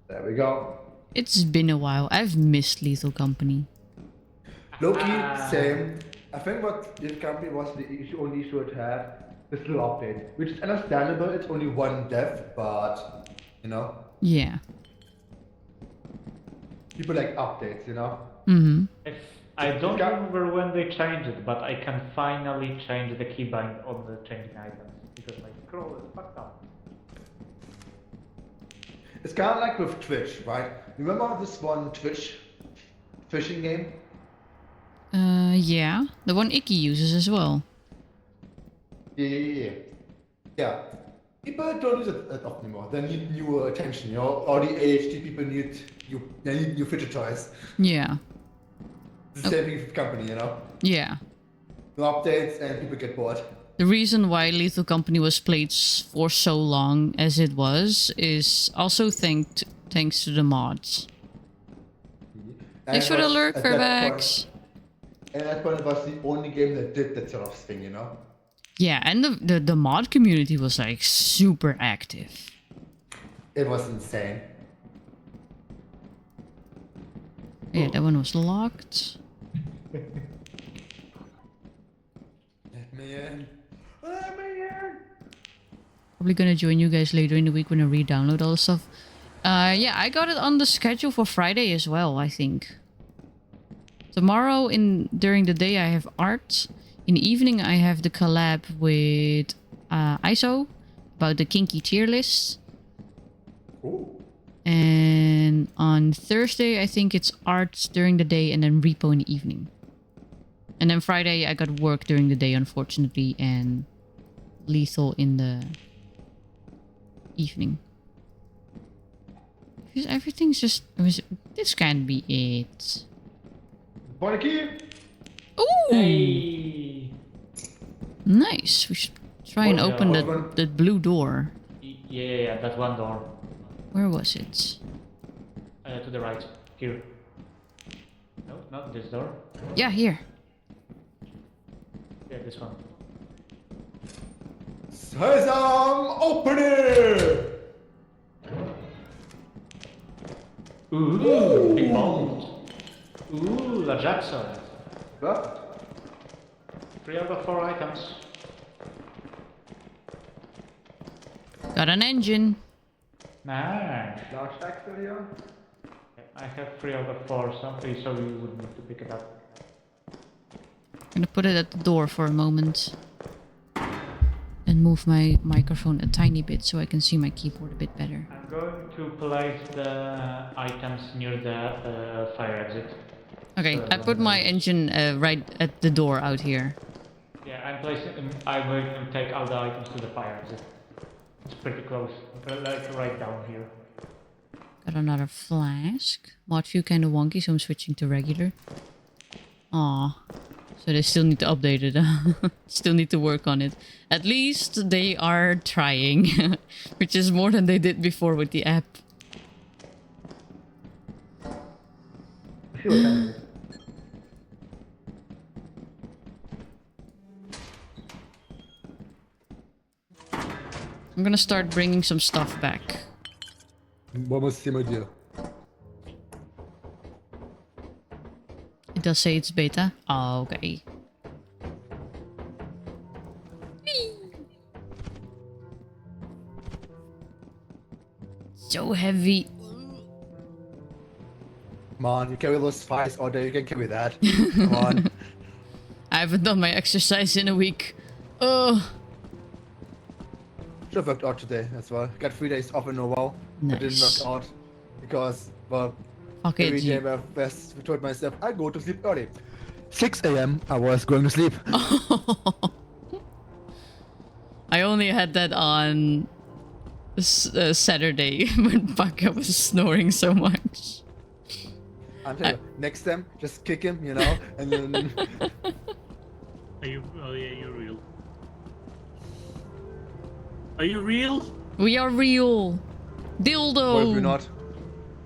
There we go. It's been a while. I've missed Lethal Company. Loki, same. I think what this company was the issue, only issue it had, this little update. Which is understandable, it's only one dev, but, you know, Yeah. people like updates, you know? Mm-hmm. I don't remember when they changed it, but I can finally change the keybind on the changing items because my scroll is fucked up. It's kind of like with Twitch, right? Remember this one Twitch fishing game? Yeah. The one Icky uses as well. Yeah. People don't use it that often anymore. They need new attention, you know? All the ADHD people need new fidget toys. Yeah. It's the same thing with company, you know? Yeah. No updates and people get bored. The reason why Lethal Company was played for so long as it was is also thanks to the mods. Thanks for the lurk, Fairfax. And at that point it was the only game that did that sort of thing, you know? Yeah, and the mod community was like super active. It was insane. Yeah, that one was locked. Let me in. Let me in. Probably gonna join you guys later in the week when I re-download all the stuff. Yeah, I got it on the schedule for Friday as well, I think. Tomorrow during the day I have art. In the evening I have the collab with ISO about the kinky tier list. Ooh. And on Thursday I think it's art during the day and then repo in the evening. And then Friday I got work during the day unfortunately and lethal in the evening. Because everything's just... This can't be it. Want a key? Ooh! Hey. Nice. We should try and Oh, yeah. open Open. that blue door. Yeah, that one door. Where was it? To the right. Here. No, not this door. Yeah, here. Yeah, this one. Sesame, open it! Ooh, big bolt. Ooh, La Jackson. What? 3 out of 4 items. Got an engine. Nice. Large factor here? I have 3 out of 4, so you would need to pick it up. I'm gonna put it at the door for a moment. And move my microphone a tiny bit so I can see my keyboard a bit better. I'm going to place the items near the fire exit. Okay, I put my engine right at the door out here. Yeah, I'm going to take all the items to the fire exit. It's pretty close, like right down here. Got another flask. Mod view kinda wonky, so I'm switching to regular. Aw. So they still need to update it. Still need to work on it. At least they are trying. Which is more than they did before with the app. I'm gonna start bringing some stuff back. What was the same idea? It does say it's beta. Oh, okay. So heavy. Come on, you carry those files all day, you can carry that. Come on. I haven't done my exercise in a week. Oh, Should have worked out today as well. Got 3 days off in a row. I didn't nice. work out because, well, Fuck every it. day I told myself I go to sleep early. 6 a.m. I was going to sleep. I only had that on Saturday when Baka was snoring so much. I'm telling you, next time, just kick him, you know, and then Are you? Oh yeah, you're real. Are you real? We are real. Dildo. what if you're not?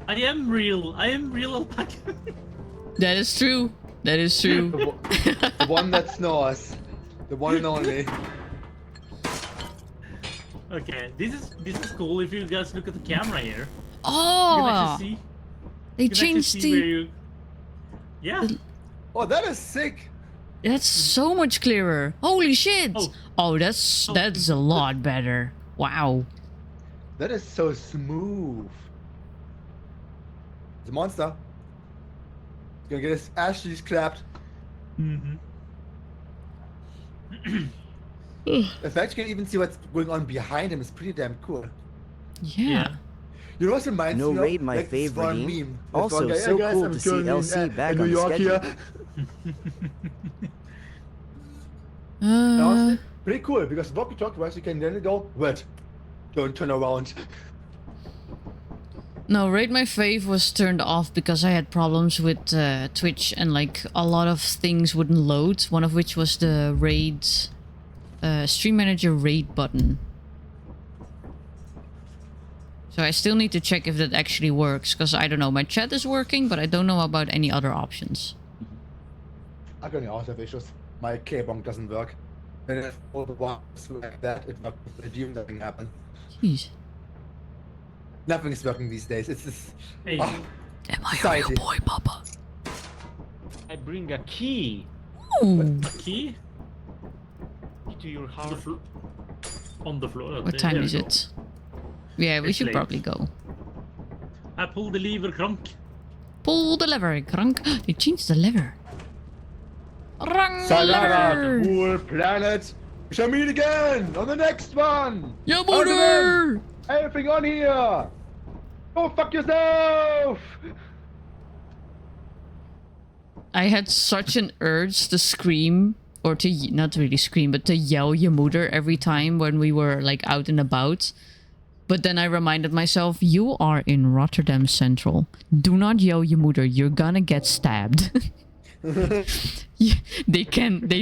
I am real. I am real alpaca. That is true. That is true. The one that snores. The one and only. Okay, this is cool. If you guys look at the camera here, you can Oh, actually see. they You can actually changed see where the. you. Yeah. Oh, that is sick. That's so much clearer. Holy shit! Oh. Oh, that's a lot better. Wow. That is so smooth. The monster. He's gonna get his ass cheeks clapped. Mm-hmm. In fact, you can even see what's going on behind him. It's pretty damn cool. Yeah. You know what reminds No me raid of? my Like this favorite one game. meme. This Also, one guy, so "Hey guys, cool I'm to see currently LC in back New on the York schedule. here." Uh, Honestly, pretty cool because walkie-talkie wise you can then go, wait, don't turn around. no, Raid My Fave was turned off because I had problems with Twitch and like a lot of things wouldn't load. One of which was the raid, Stream Manager raid button. So I still need to check if that actually works because I don't know. My chat is working, but I don't know about any other options. I can also have issues. My K-bonk doesn't work. And if all the ones like that, it works. Nothing happen. Jeez. Nothing is working these days. It's just. Hey, Ah, Am I a Society. real boy, Papa? I bring a key Ooh. key to your on the house. floor. On the floor. What time is it? Yeah, we It's should late. probably go. I pulled the lever, Kronk. Pull the lever, Krank. They changed the lever. Rang the Sayonara, lever! cool planet. We shall meet again on the next one. Yeah, Until then, brother! everything on here. Go fuck yourself. I had such an urge to scream, or to not really scream, but to yell Yamuder every time when we were like out and about. But then I reminded myself, you are in Rotterdam Central. Do not yell Yamuder, you're gonna get stabbed. They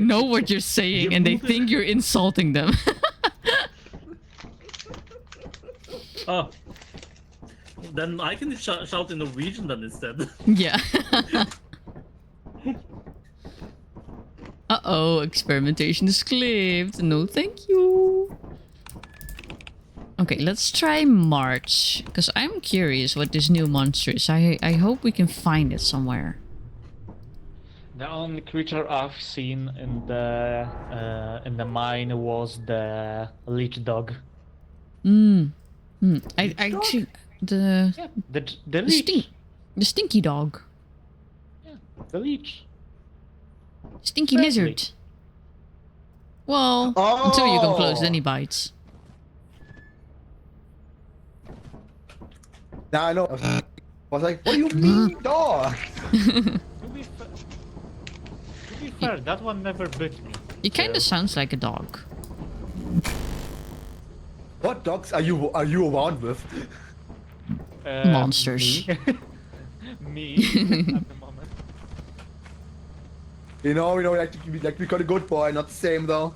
know what you're saying and they think you're insulting them. Oh. Then I can shout in Norwegian then instead. Yeah. Uh-oh, experimentation is clipped. No, thank you. Okay, let's try March. Because I'm curious what this new monster is. I hope we can find it somewhere. The only creature I've seen in the mine was the leech dog. I actually the Yeah, the the, leech. the stinky dog. Yeah, the leech. Stinky Friendly. lizard. Well, until you come close, then he bites. Now I know. I was like, what do you mean, dog? To be fair, that one never bit me. He kind of sounds like a dog. What dogs are you around with? Monsters. Me, me at the moment. You know, like we got a good boy, not the same though.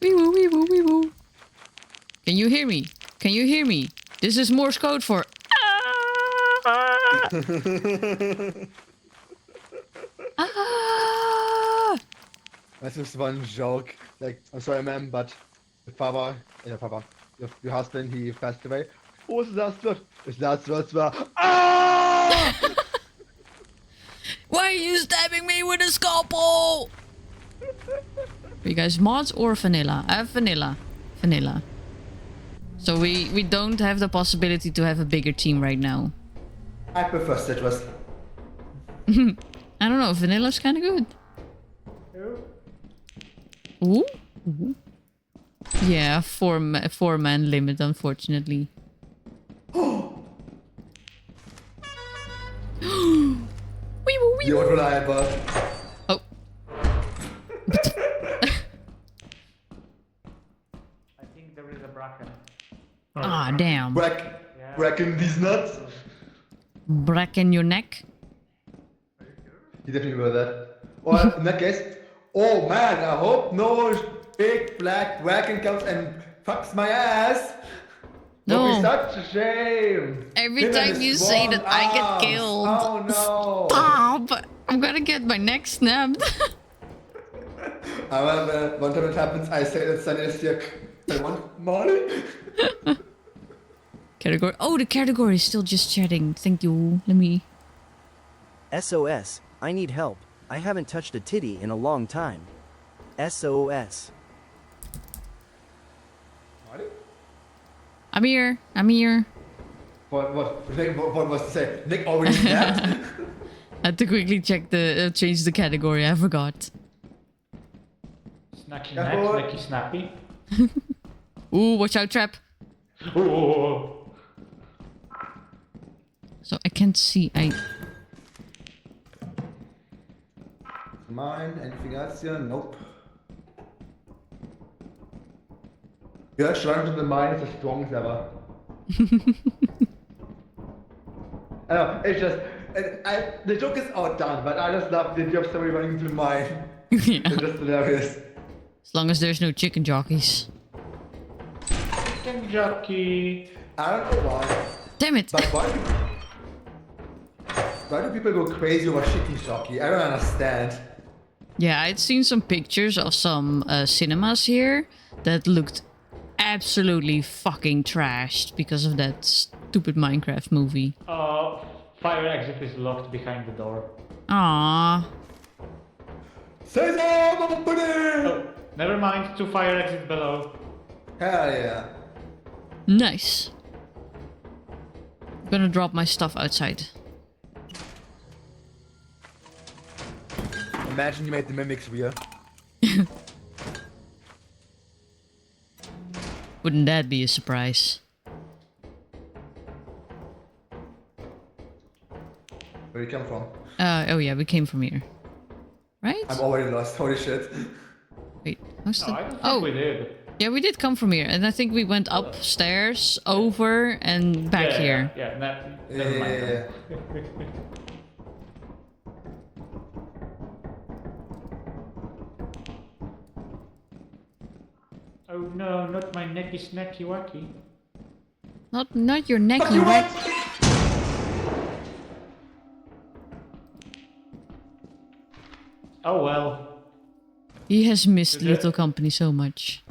Wee woo, wee woo, wee woo. Can you hear me? Can you hear me? This is Morse code for. Ah! That's just one joke. Like, I'm sorry, ma'am, but your husband, he passed away. Oh, it's the last word. It's the last word. Ah! Why are you stabbing me with a scalpel? Are you guys mods or vanilla? I have vanilla. Vanilla. So we don't have the possibility to have a bigger team right now. I prefer citrus. I don't know. Vanilla's kind of good. Ooh. Ooh. Yeah, four man limit, unfortunately. You're reliable. Oh. I think there is a bracken. Ah, damn. Bracken these nuts. Bracken your neck. You definitely were that. Or in that case, oh man, I hope no big black bracken comes and fucks my ass. No. That'd be such a shame. Every Him and time his you say strong that, I get arms. killed. Oh no. Stop! I'm gonna get my neck snapped. I remember one time it happens, I say that Sunny is here. I want money. Category. Oh, the category is still just chatting. Thank you. Let me. SOS, I need help. I haven't touched a titty in a long time. SOS. I'm here. I'm here. What was to say? Nick already snapped? I had to quickly check the change the category. I forgot. Snacky Yeah, neck, boy. snacky snappy. Ooh, watch out, trap. Oh. So I can't see. Mine, anything else here? Nope. Yeah, shrine to the mine is the strongest ever. I know, it's just, the joke is outdone, but I just love the idea of somebody running to the mine. Yeah. It's just hilarious. As long as there's no chicken jockeys. Chicken jockey. I don't know why, Damn it! but why do people go crazy over chicken jockey? I don't understand. Yeah, I'd seen some pictures of some cinemas here that looked absolutely fucking trashed because of that stupid Minecraft movie. Fire exit is locked behind the door. Aww. Say so, buddy! Oh, never mind. 2 fire exits below. Hell yeah. Nice. I'm gonna drop my stuff outside. Imagine you made the mimics real. Wouldn't that be a surprise? Where you come from? Oh yeah, we came from here. Right? I'm already lost, holy shit. Wait, how's No, the... I don't think Oh, we did. yeah, we did come from here. And I think we went upstairs, over, and back here. Yeah, never mind. Yeah. Oh no, not my necky snacky wacky. Not your neck, you wet. Oh well. He has missed Is it? Little Company so much.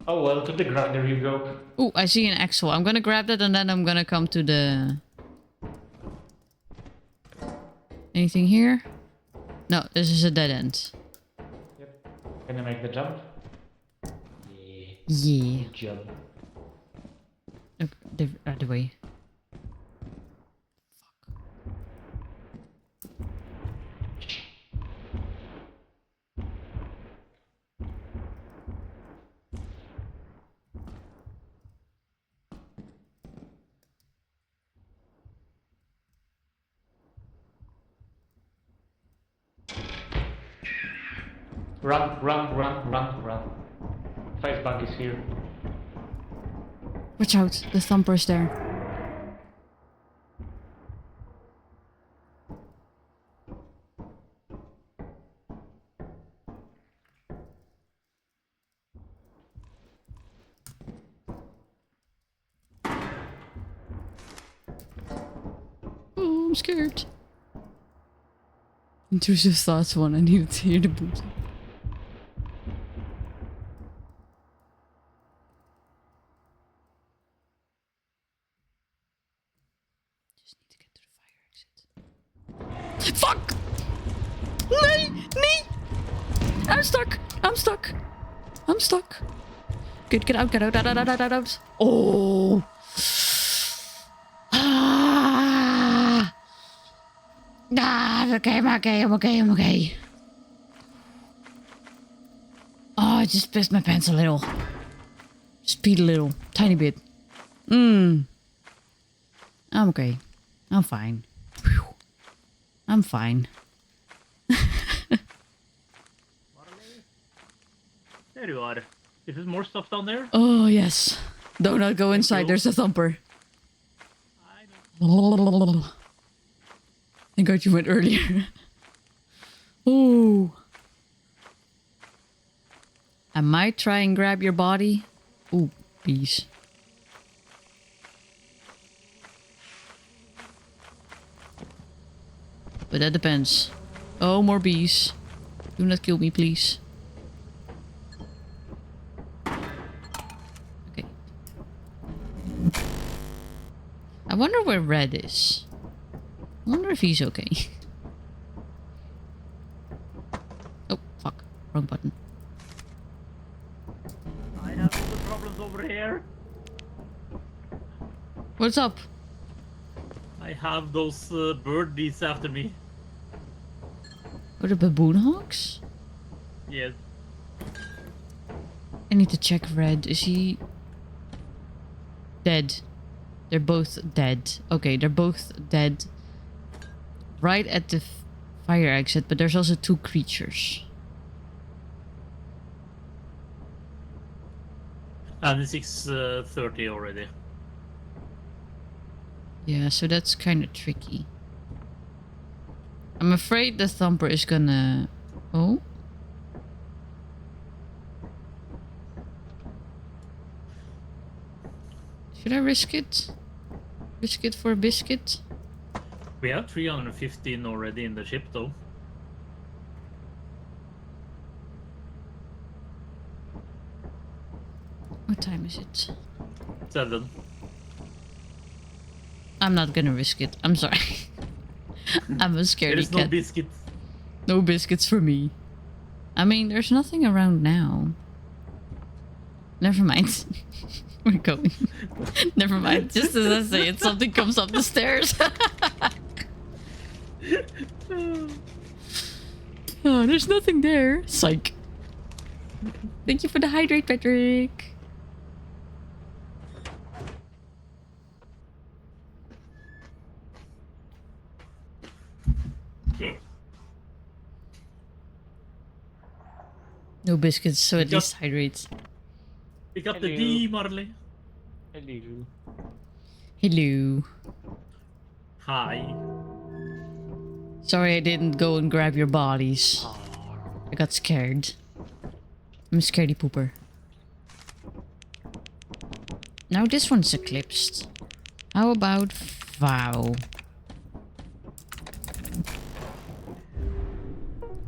Oh well, to the grinder you go. Oh, I see an axle. I'm gonna grab that and then I'm gonna come to the... Anything here? No, this is a dead end. Yep. Gonna make the jump? Yeah. Yeah. Good job. Other way. Run. Face bug is here. Watch out, the thumper's there. Oh, I'm scared. Intrusive thoughts one, I need to hear the boot. Fuck! Nee! Nee! I'm stuck! I'm stuck! I'm stuck! Good, get out, get out, out. Oh! Ah! Ah, I'm okay. Oh, I just pissed my pants a little. Just peed a little. Tiny bit. I'm okay. I'm fine. Whew. I'm fine. There you are. Is there more stuff down there? Oh, yes. Do not go inside. There's a thumper. Thank God you went earlier. Ooh. I might try and grab your body. Ooh, bees. But that depends. Oh, more bees. Do not kill me, please. Okay. I wonder where Red is. I wonder if he's okay. Oh, fuck. Wrong button. I have all the problems over here. What's up? I have those VODs after me. Or the baboon hawks? Yes. I need to check Red. Is he dead? They're both dead. Okay, they're both dead. Right at the fire exit, but there's also 2 creatures. And it's 6:30 already. Yeah, so that's kind of tricky. I'm afraid the thumper is gonna... Oh? Should I risk it? Risk it for a biscuit? We have 315 already in the ship though. What time is it? 7. I'm not gonna risk it. I'm sorry. I'm a scaredy There's cat. no biscuits. No biscuits for me. I mean, there's nothing around now. Never mind. We're going. Never mind. Just as I say it, something comes up the stairs. Oh, there's nothing there. Psych. Thank you for the hydrate, Patrick. No biscuits, so at least hydrates. We got the D, Marley. Hello. Hello. Hi. Sorry I didn't go and grab your bodies. I got scared. I'm a scaredy pooper. Now this one's eclipsed. How about Vow?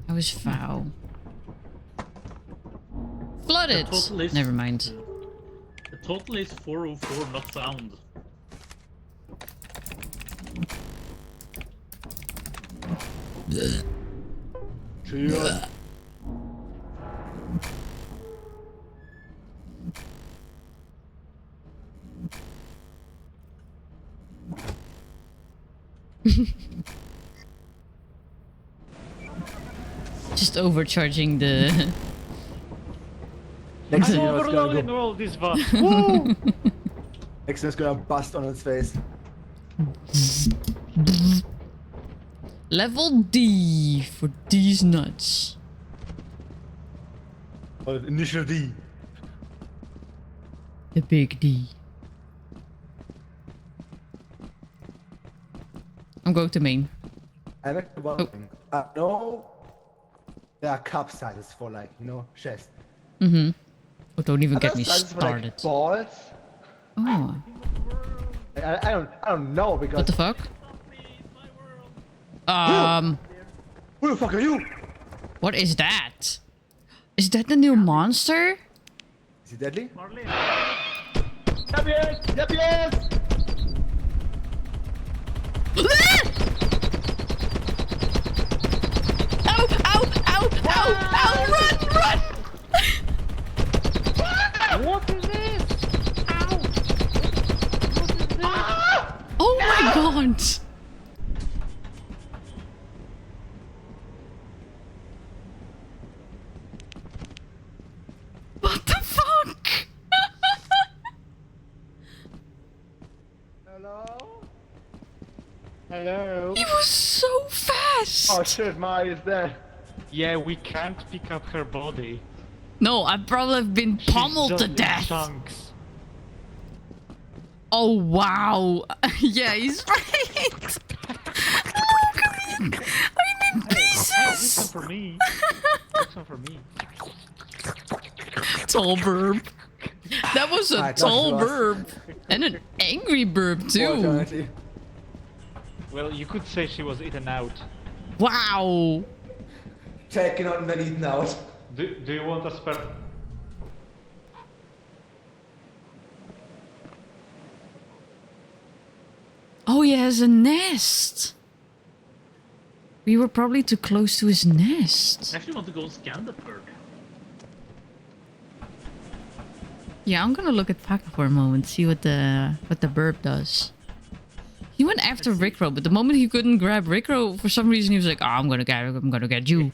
How is Vow? Flooded! The total is- Never mind. The total is 404 not found. Cheers. Just overcharging the... Next I'm thing you know, it's gonna overloading go. all this VOD. Woo! Next thing it's gonna bust on its face. Level D for these nuts. Or initial D. The big D. I'm going to main. I like the one thing. No. There are cup sizes for like, you know, chest. Mm-hmm. Oh, don't even Are get there me sizes for, like, started. balls? Oh, I don't know because. what the fuck? Who the fuck are you? What is that? Is that the new monster? Is he deadly? Marley. Yep, yes! Yep, yes! my god! What the fuck? Hello? Hello? He was so fast! Oh shit, Mai is dead. Yeah, we can't pick up her body. No, I've probably been She's pummeled just to in death. chunks. Oh wow! Yeah, he's right. Look at me! I'm in Hey, this one pieces. for me. This one for me. Tall burp. That was a I thought tall she was. burp and an angry burp too. Fortunately. Well, you could say she was eaten out. Wow! Taken out and then eaten out. Do you want a spare? Oh, he has a nest. We were probably too close to his nest. I actually want to go scan the bird. Yeah, I'm gonna look at Paka for a moment, see what the burp does. He went after Rickro, but the moment he couldn't grab Rickro, for some reason he was like, "Oh, I'm gonna get you."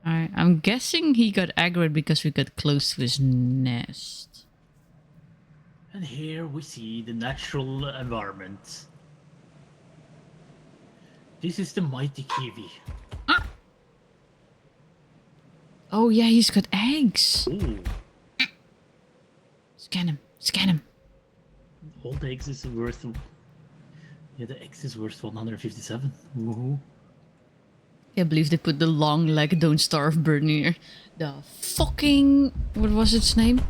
Alright, I'm guessing he got aggroed because we got close to his nest. And here we see the natural environment. This is the mighty kiwi. Oh yeah, he's got eggs. Ooh, Scan him, scan him. all the eggs is worth. Yeah, the eggs is worth 157. Woohoo! Can't believe they put the long leg don't starve bird near the fucking, what was its name?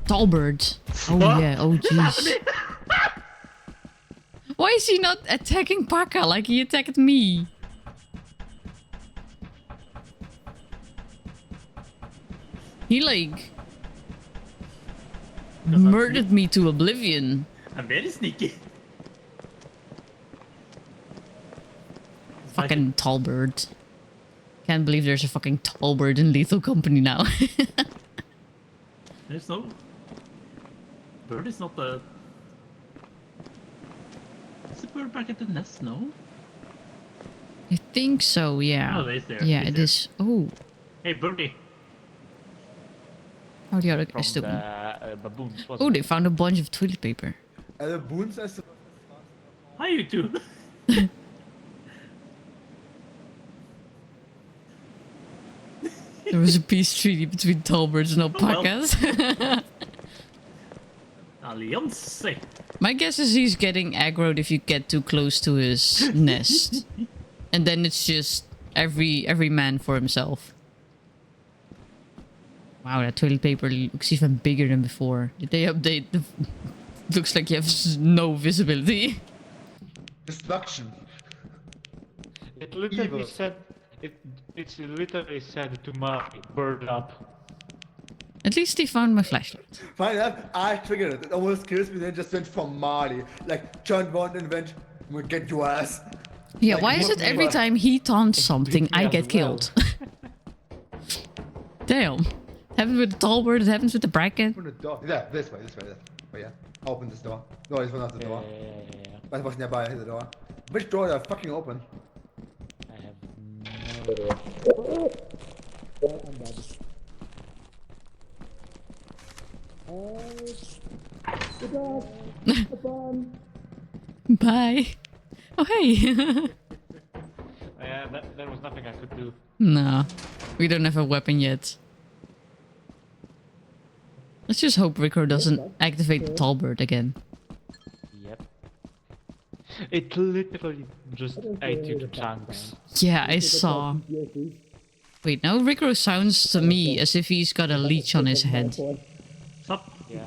Tall bird. Oh yeah, oh jeez. Why is he not attacking Paka like he attacked me? He like murdered me to oblivion. I'm very sneaky. Fucking tall bird. Can't believe there's a fucking tall bird in Lethal Company now. There's no. Bird is not the. Is the bird back at the nest? No. I think so, yeah. Oh, it's there. Yeah, It's it there. is. Oh, Hey, birdie. oh, the other From is still. the baboons, Oh, wasn't they it? found a bunch of toilet paper. The boons are so... Hi, you two. There was a peace treaty between tall birds and alpacas. Alliance. My guess is he's getting aggroed if you get too close to his nest. And then it's just every man for himself. Wow, that toilet paper looks even bigger than before. Did they update the... Looks like you have no visibility. Destruction. It literally Evil. said. It's literally said to my bird up. At least he found my flashlight. Funny enough, I triggered it. It almost kills me, then it just went from Mali. Like, turned one and went, I'm gonna get your ass. Yeah, Like, why is what it every more? time he taunts something, I as get well. killed? Damn. It happens with the tall bird, it happens with the bracket. Open the door. Yeah, this way. Oh yeah. Open this door. No, this one not the door. That was nearby the door. Which door are fucking open? I have no idea. Bye. Oh, hey. Yeah, there was nothing I could do. No, we don't have a weapon yet. Let's just hope Rico doesn't activate the tall bird again. Yep. It literally just ate you to chunks. Yeah, I saw. Wait, now Rico sounds to me as if he's got a leech on his head. Stop. Yeah.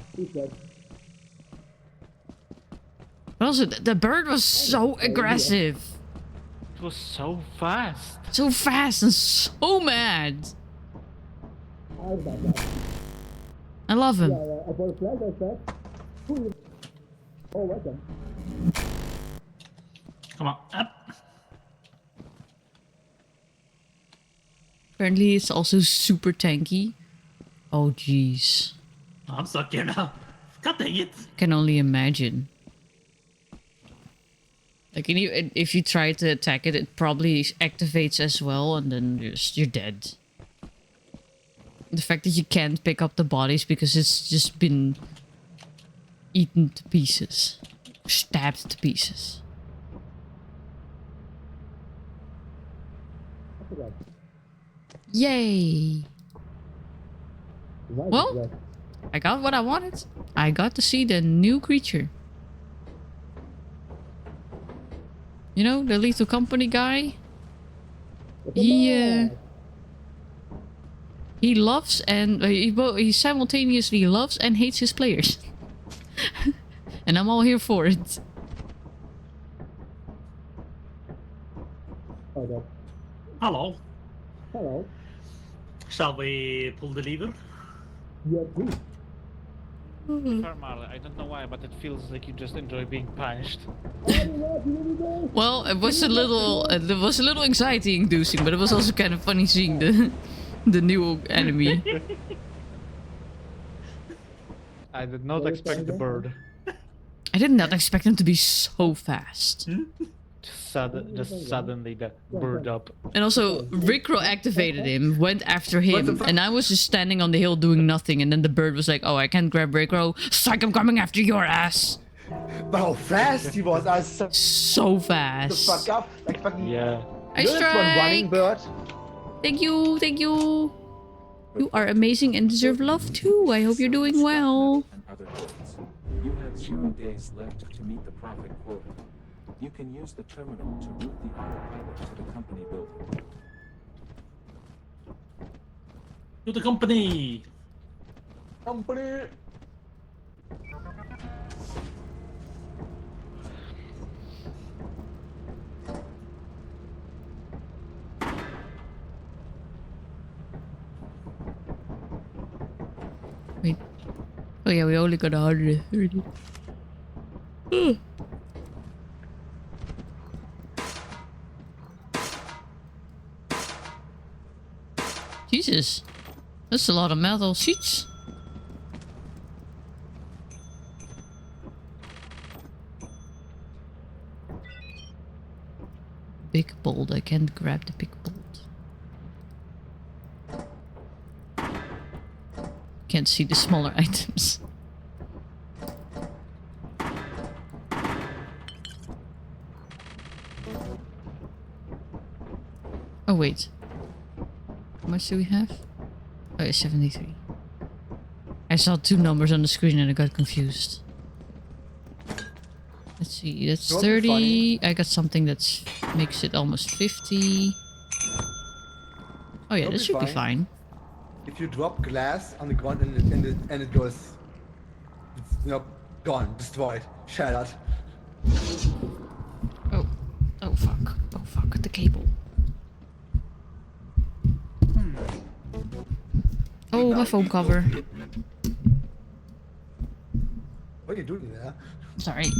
But also, the bird was so aggressive. It was so fast. So fast and so mad. I love him. Come on, up. Apparently it's also super tanky. Oh jeez. I'm stuck here now. God dang it. Can only imagine. Like if you try to attack it, it probably activates as well, and then you're dead. The fact that you can't pick up the bodies because it's just been eaten to pieces, stabbed to pieces. Yay! Well, I got what I wanted. I got to see the new creature. You know, the Lethal Company guy? He loves and he simultaneously loves and hates his players. And I'm all here for it. Hello. Hello. Shall we pull the lever? Marley, I don't know why, but it feels like you just enjoy being punched. Well, it was a little anxiety inducing, but it was also kind of funny seeing the new enemy. I did not expect the bird. I did not expect him to be so fast. Just suddenly the bird up. And also, Rickroll activated him, went after him, and I was just standing on the hill doing nothing, and then the bird was like, oh, I can't grab Rickroll. Psych, I'm coming after your ass! But how fast he was! I was So the fast. fuck up, like fucking. Yeah. I You know that one running strike! bird. Thank you, thank you! You are amazing and deserve love too. I hope you're doing well. And other things. You have 0 days left to meet the profit quota. You can use the terminal to route the autopilot to the company building. To the company. Company. Wait. Oh yeah, we only got 130. Jesus. That's a lot of metal sheets. Big bolt. I can't grab the big bolt. Can't see the smaller items. Oh wait. How much do we have? Oh yeah, 73. I saw 2 numbers on the screen and I got confused. Let's see, that's Don't be 30. I got something that makes it almost 50. Oh yeah, Don't that be should be fine. fine. If you drop glass on the ground and it goes, it's, you know, gone, destroyed, shattered. Oh. Oh fuck. Oh fuck, the cable. Oh, my phone cover. What are you doing there? Sorry.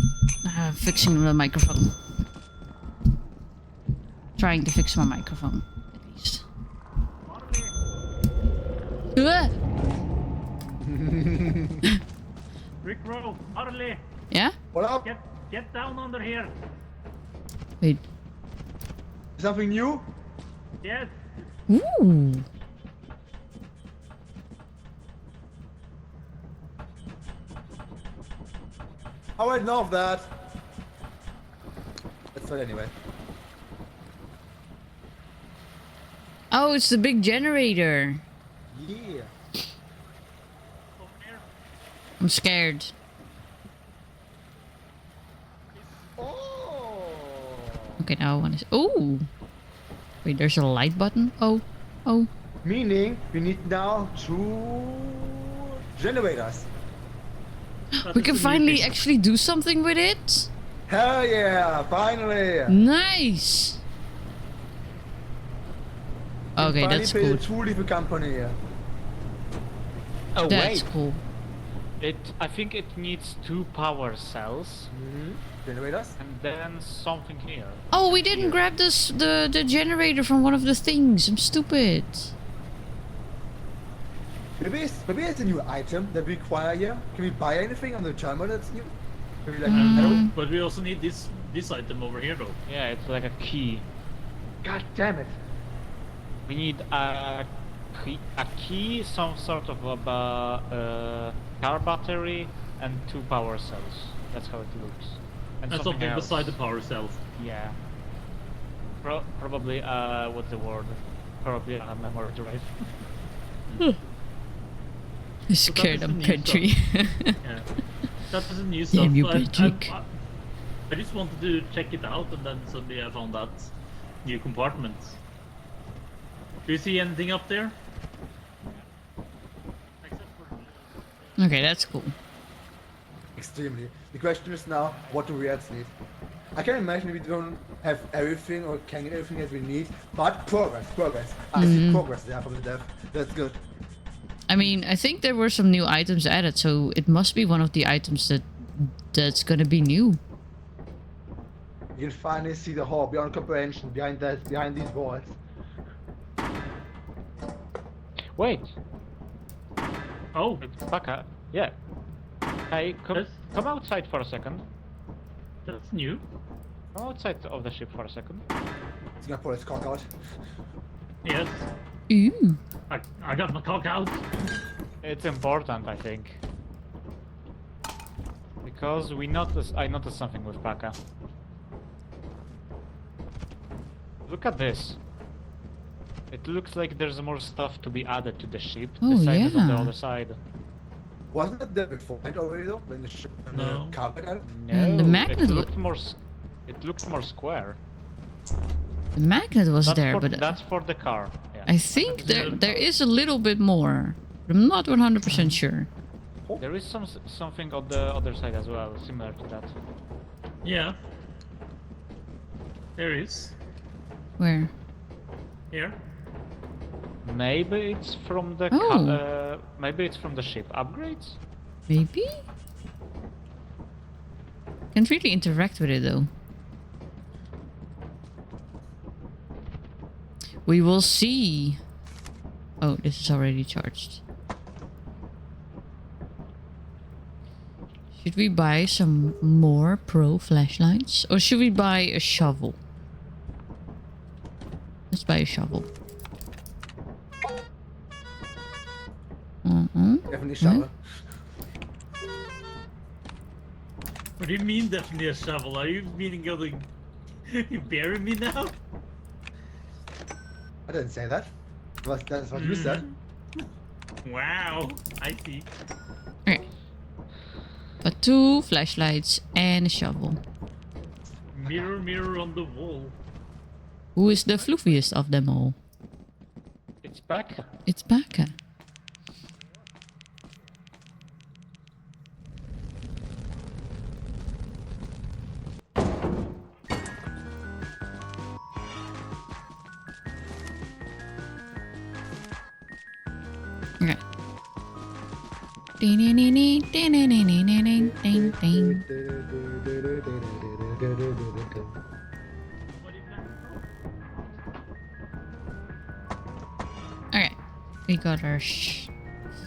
Fixing the microphone. Trying to fix my microphone, at least. Rickroll, Harley, Yeah? What up? get down under here. Wait. Something new? Yes. Ooh. Oh wait, no of that. That's fine anyway. Oh, it's the big generator. Yeah. Over here. I'm scared. Oh. Okay, now I want to. Oh. Wait, there's a light button. Oh. Oh. Meaning we need now 2 generators. We can finally actually do something with it. Hell yeah! Finally. Nice. Okay, Finally that's pay cool. the 2 Lethal Company. Oh That's wait, cool. I think it needs 2 power cells Generators. and then something here. Oh, we didn't grab this the generator from one of the things. I'm stupid. Maybe it's a new item that we acquire here. Can we buy anything on the terminal that's new? Maybe like But we also need this item over here though. Yeah, it's like a key. God damn it. We need a key, some sort of a car battery, and 2 power cells. That's how it looks. And something else. beside the power cells. Yeah. Probably what's the word? Probably a memory drive. I'm scared of country. Yeah. That is a new stuff. Damn you, Patrick. I just wanted to check it out, and then suddenly I found that new compartments. Do you see anything up there? Okay, that's cool. Extremely. The question is now, what do we else need? I can imagine we don't have everything or can get everything that we need, but progress. I see progress there from the dev. That's good. I mean, I think there were some new items added, so it must be one of the items that's gonna be new. You can finally see the hall beyond comprehension behind these walls. Wait, Oh, it's Baka. Yeah. Hey, Yes? come outside for a second. that's new. Come outside of the ship for a second. He's gonna pull his cock out. Yes, Ooh. I got my cock out. It's important, I think. Because I noticed something with Baka. Look at this. It looks like there's more stuff to be added to the ship. Oh, The same as on the yeah. other side. Wasn't it there before already though? When the ship and No. the carpet had it? No, And the magnet it lo- looked more. It looks more square. The magnet was That's there, for, but that's for the car. Yeah. I think there is a little bit more. I'm not 100% sure. There is something on the other side as well, similar to that. Yeah. There is. Where? Here. Maybe it's from the Oh. maybe it's from the ship upgrades. Maybe? Can't really interact with it though. We will see. Oh, this is already charged. Should we buy some more pro flashlights? Or should we buy a shovel? Let's buy a shovel. Definitely shower. What do you mean definitely a shovel? Are you meaning of the... You bury me now? I didn't say that. That's what you said. Wow, I see. Okay. Got 2 flashlights and a shovel. Mirror, mirror on the wall. Who is the fluffiest of them all? It's back. It's Baka. Okay. Ding ding ding ding ding ding ding ding ding ding. Okay, we got our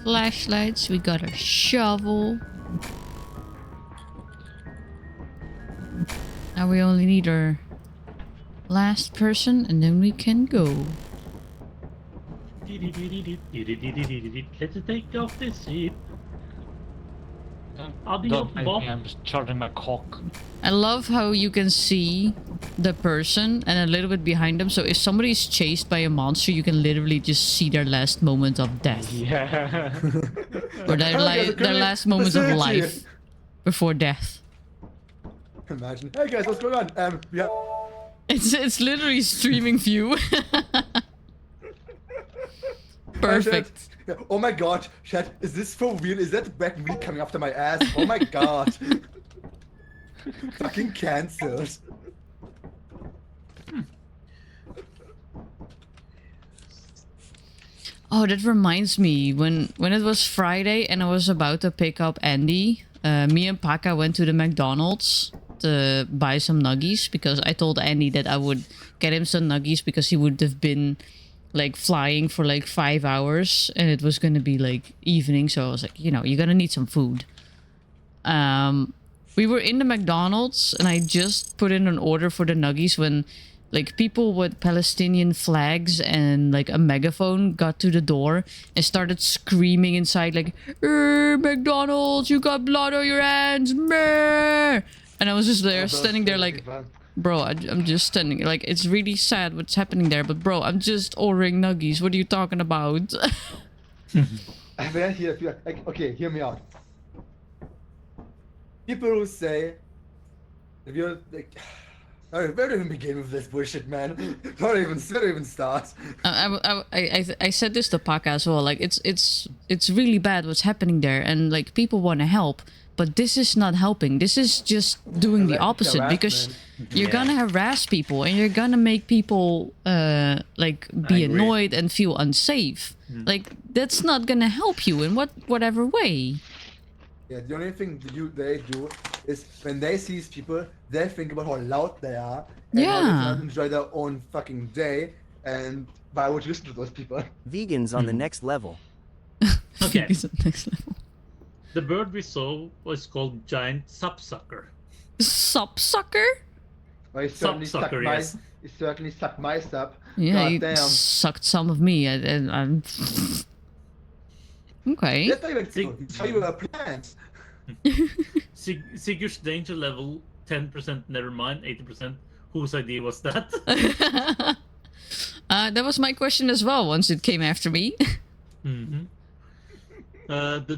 flashlights, we got our shovel. Now we only need our last person and then we can go. Let's take off this ship. Adios, Don't make Bob. me, I'm just charging my cock. I love how you can see the person and a little bit behind them. So if somebody is chased by a monster, you can literally just see their last moment of death. Yeah. Or their last moments of facility. life before death. Imagine. Hey guys, what's going on? Yeah. It's literally streaming view. Perfect. Oh my god, chat, is this for real? Is that back me coming after my ass? Oh my god. Fucking cancelled. Oh, that reminds me. When it was Friday and I was about to pick up Andy, me and Paka went to the McDonald's to buy some nuggies because I told Andy that I would get him some nuggies because he would have been like flying for like 5 hours, and it was gonna be like evening, so I was like, you know, you're gonna need some food. We were in the McDonald's, and I just put in an order for the nuggies when like people with Palestinian flags and like a megaphone got to the door and started screaming inside like, McDonald's, you got blood on your hands, meh. And I was just there, standing there like, bro, I'm just standing, like, it's really sad what's happening there, but bro, I'm just ordering nuggies, what are you talking about? Okay, hear me out. People who say, if you're like, where do we even begin with this bullshit, man? Where do we even start? I said this to Paka as well. Like it's really bad what's happening there, and like people want to help, but this is not helping. This is just doing the opposite, because you're gonna harass people and you're gonna make people like be annoyed and feel unsafe. Like that's not gonna help you in whatever way. Yeah, the only thing they do is when they see these people, they think about how loud they are and how they cannot enjoy their own fucking day, and why would you listen to those people? Vegans on the next level. Okay. Next level. The bird we saw was called giant sapsucker. Sapsucker? Well, he certainly sucked Sapsucker, my, yes. he certainly sucked my sap. Yeah, God you damn. sucked some of me, and I'm. Okay. That's not even true. It's how you were planned. Sigurd's danger level 10%, never mind, 80%. Whose idea was that? That was my question as well once it came after me. The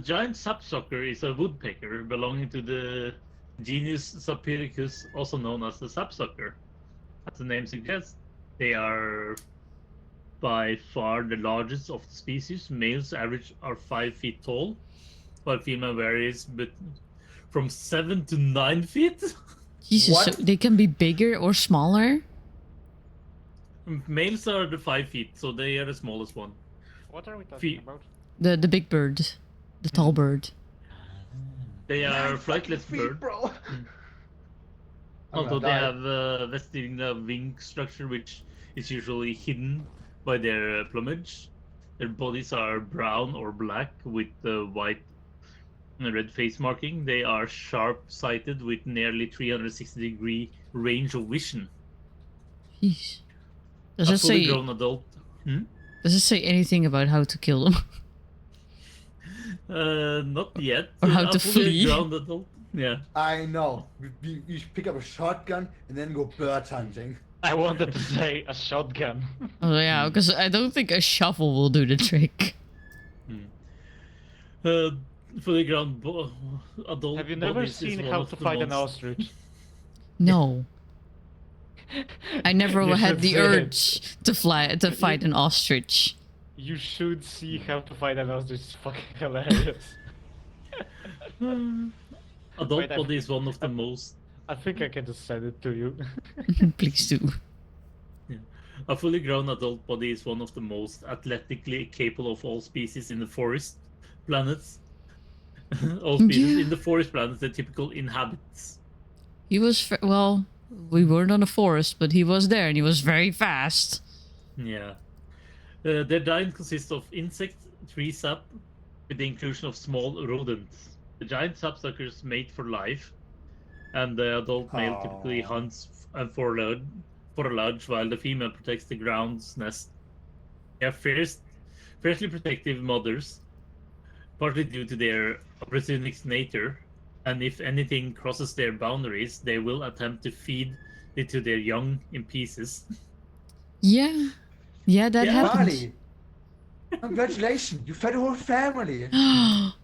giant sapsucker is a woodpecker belonging to the genus Sapiricus, also known as the sapsucker. As the name suggests, they are by far the largest of the species. Males average are 5 feet tall, while female varies from 7 to 9 feet. Jesus, so they can be bigger or smaller? Males are the 5 feet, so they are the smallest one. What are we talking about? The big bird. The tall bird. They are flightless bird. Bro. Although they have vested in the wing structure, which is usually hidden by their plumage. Their bodies are brown or black with white and red face marking. They are sharp-sighted with nearly 360-degree range of vision. Jeez. Does A it fully say? grown adult. Does it say anything about how to kill them? Not yet. Or how A to fully flee? grown adult. Yeah. I know. You should pick up a shotgun and then go bird hunting. I wanted to say a shotgun. Oh yeah, because I don't think a shovel will do the trick. Fully grown adult. Have you never bodies is seen one How of to the Fight an most- Ostrich? No. I never You had should the see it. urge to fight an ostrich. You should see How to Fight an Ostrich. It's fucking hilarious. Adult Wait, body is one of the most. I think I can just send it to you. Please do. A fully grown adult body is one of the most athletically capable of all species in the forest planets. All species in the forest planets, the typical inhabits. He was well. We weren't on a forest, but he was there, and he was very fast. Yeah. Their diet consists of insects, tree sap, with the inclusion of small rodents. The giant sapsuckers mate for life, and the adult male typically hunts and forage, while the female protects the ground's nest. They are fiercely protective mothers, partly due to their opportunistic nature, and if anything crosses their boundaries, they will attempt to feed it to their young in pieces. Yeah, that happened. Marley, congratulations, you fed a whole family.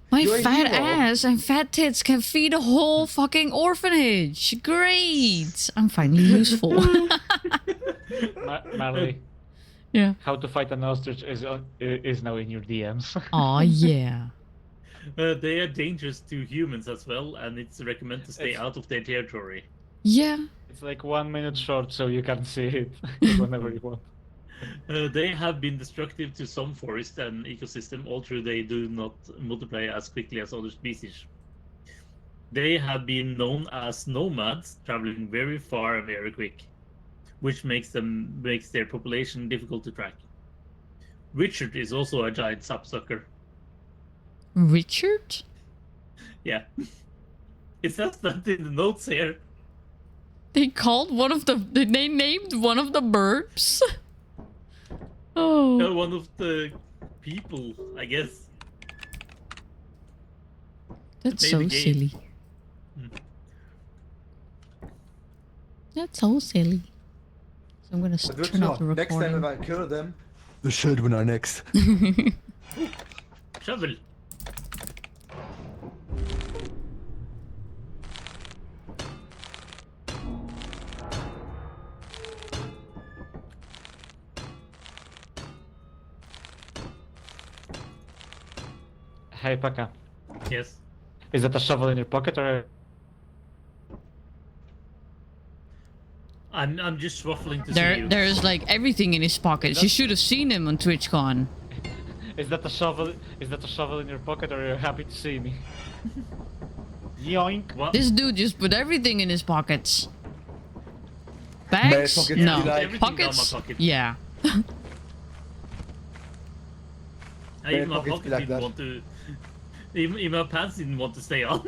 My You're a fat hero. ass and fat tits can feed a whole fucking orphanage. Great! I'm finally useful. Marley, Yeah. How to Fight an Ostrich is now in your DMs. Aw, yeah. They are dangerous to humans as well, and it's recommended to stay It's- out of their territory. Yeah. It's like 1 minute short, so you can see it whenever you want. They have been destructive to some forest and ecosystem, although they do not multiply as quickly as other species. They have been known as nomads, traveling very far and very quick, which makes their population difficult to track. Richard is also a giant sapsucker. Richard? Yeah. It says that in the notes here. They named one of the burps? Oh. One of the people, I guess. That's Maybe so game. silly. That's so silly. So I'm gonna But turn off the next time recording. if I kill them, the children are next. Shovel. Hey, Paka. Yes. Is that a shovel in your pocket or? I'm just waffling to see you. There's like everything in his pockets. You should have seen him on TwitchCon. Is that a shovel? Is that a shovel in your pocket, or are you happy to see me? Yoink! What? This dude just put everything in his pockets. Bags? pockets No. be like- Everything down my Pockets? pocket. Yeah. Even my pockets pocket be like didn't that. want to. Even my pants didn't want to stay on.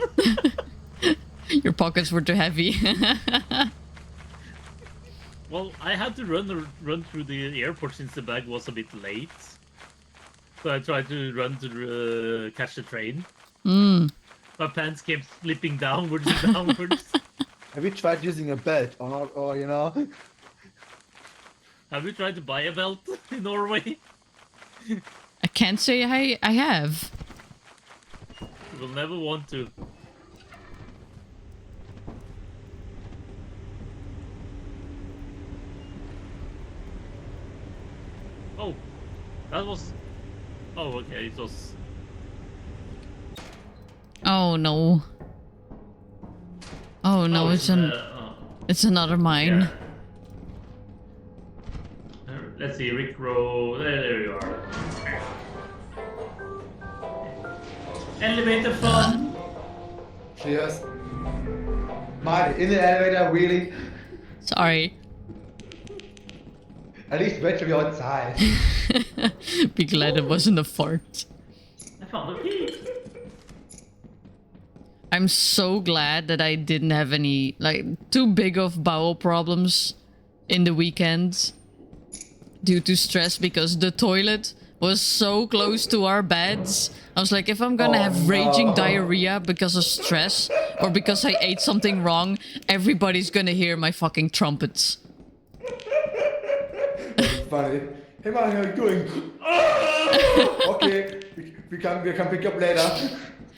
Your pockets were too heavy. Well, I had to run through the airport since the bag was a bit late. So I tried to run to catch the train. My pants kept slipping downwards and downwards. Have you tried using a belt or not? Or you know? Have you tried to buy a belt in Norway? I can't say I have. You will never want to. Oh, that was... Oh, okay, it was... Oh no. Oh no, oh, it's another mine. yeah. Let's see, Rick Row... There you are. Elevator fun! Cheers. Mine in the elevator, really. Sorry. At least wait till you're outside. Be glad it wasn't a fart. I found a key! I'm so glad that I didn't have any, like, too big of bowel problems in the weekend due to stress, because the toilet was so close to our beds. I was like, if I'm gonna have raging diarrhea because of stress or because I ate something wrong, everybody's gonna hear my fucking trumpets. Funny. Hey man, how you doing? Okay, we can pick up later.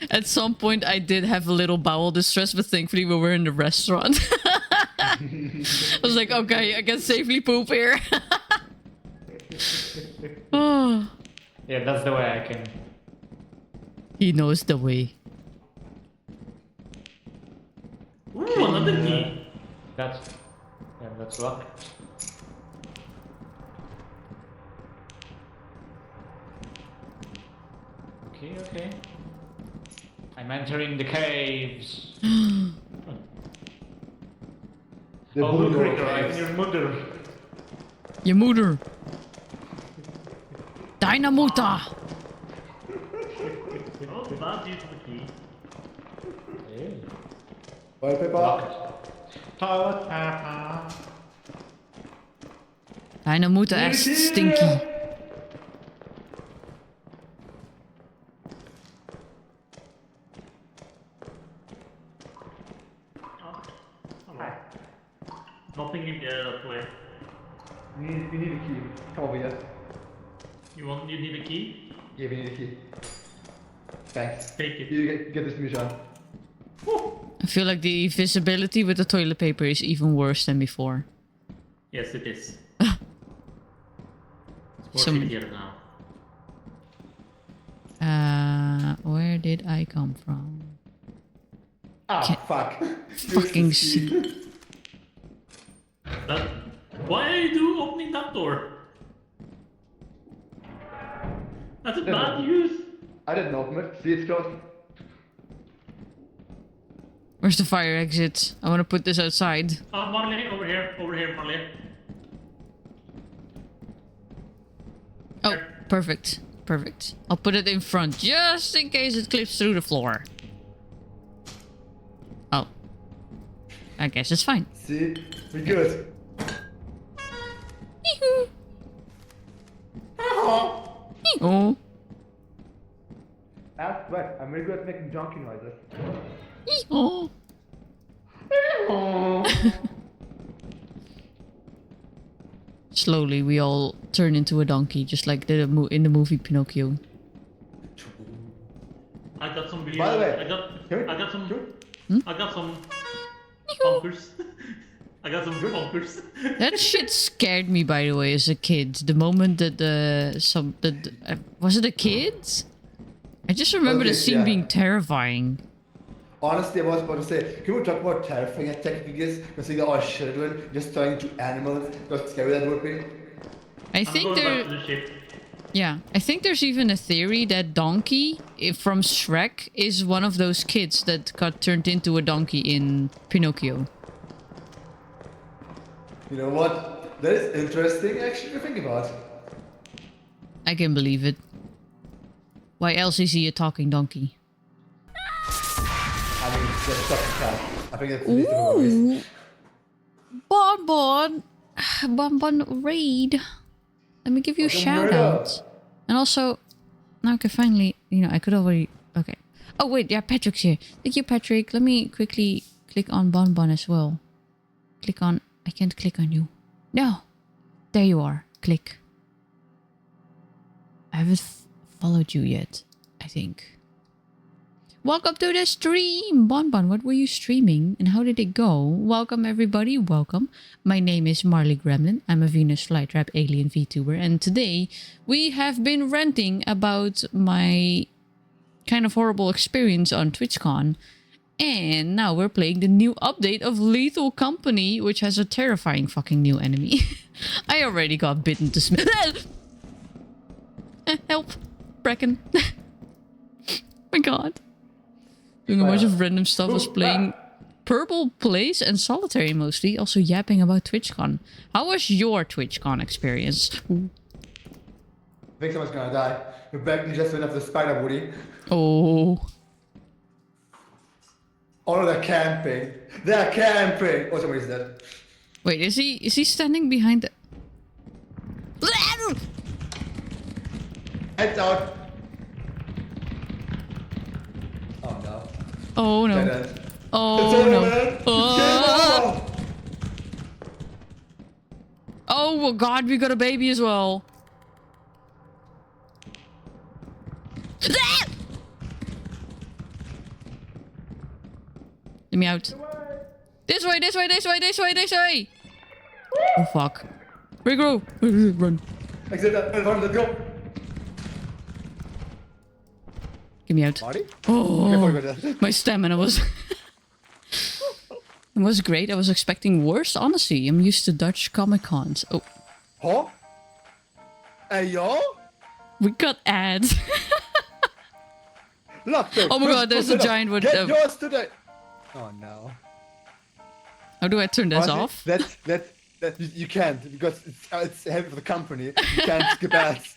At some point, I did have a little bowel distress, but thankfully we were in the restaurant. I was like, okay, I can safely poop here. Oh, Yeah, that's the way I can. he knows the way. Ooh, another key! That's luck. Okay. I'm entering the caves. The Oh, look, Buddha Ricker, I'm caves. your mother. Je moeder. Dynamuta. Oh, bad use of the key. Toilet paper. Toilet paper. Dynamuta echt stinky. Nothing in there that way. We need a key. Come over here. You need a key? Yeah, we need a key. Thanks. Take it. You get this mission. I feel like the visibility with the toilet paper is even worse than before. Yes, it is. It's more Some- shittier now. Where did I come from? Ah, Can't- fuck. Fucking shit. That, why are you opening that door? That's a bad use. I didn't open it. See, it's closed. Where's the fire exit? I want to put this outside. Marley, over here, Marley. Oh, Perfect. Perfect. I'll put it in front just in case it clips through the floor. Oh. I guess it's fine. See? We're good. Oh. Ask what? I'm really good at making donkey noises. Oh. Slowly, we all turn into a donkey, just like in the movie Pinocchio. I got some. By the way, I got some. Hmm? I got some bonkers. I got some bonkers. That shit scared me, by the way, as a kid. The moment that was it a kid? I just remember the scene being terrifying. Honestly, I was about to say, can we talk about terrifying a technique is? Because they are children just turning to animals. How scary that would be. I think there. Back to the ship. Yeah, I think there's even a theory that Donkey from Shrek is one of those kids that got turned into a donkey in Pinocchio. You know what? That is interesting actually to think about. I can believe it. Why else is he a talking donkey? I mean, that's such a cat. I think that's the least of the worries. Bon Bon raid. Let me give you a shout out. And also, now I can finally, I could already, okay. Oh wait, yeah, Patrick's here. Thank you, Patrick. Let me quickly click on Bon Bon as well. Click on, I can't click on you. No. There you are. Click. I haven't followed you yet, I think. Welcome to the stream! Bon Bon, what were you streaming and how did it go? Welcome everybody, welcome. My name is Marley Gremlin. I'm a Venus Flytrap alien VTuber and today we have been ranting about my kind of horrible experience on TwitchCon. And now we're playing the new update of Lethal Company, which has a terrifying fucking new enemy. I already got bitten to smell. Help! Bracken. My god. Doing a bunch of random stuff. Was playing Purple Place and Solitary mostly. Also yapping about TwitchCon. How was your TwitchCon experience? I think someone's gonna die. Your back just went off the spider woody. Oh. Oh, they're camping. They're camping. Oh, somebody's dead. Wait, is he standing behind the... Heads out. Oh no. Oh no. Dead end. Oh no. Man. Oh. Oh god, we got a baby as well. Let me out. This way, this way, this way, this way, this way. Oh fuck. Regroup. Run. Exit that. Let's go. Get me out. Marty? Oh, my stamina was... It was great. I was expecting worse, honestly. I'm used to Dutch Comic Cons. Oh. Huh? Hey, yo? We got ads. Look, oh my god, there's a giant wood. Get yours today. Oh no. How do I turn this off? You can't because it's heavy for the company. You can't skip ads.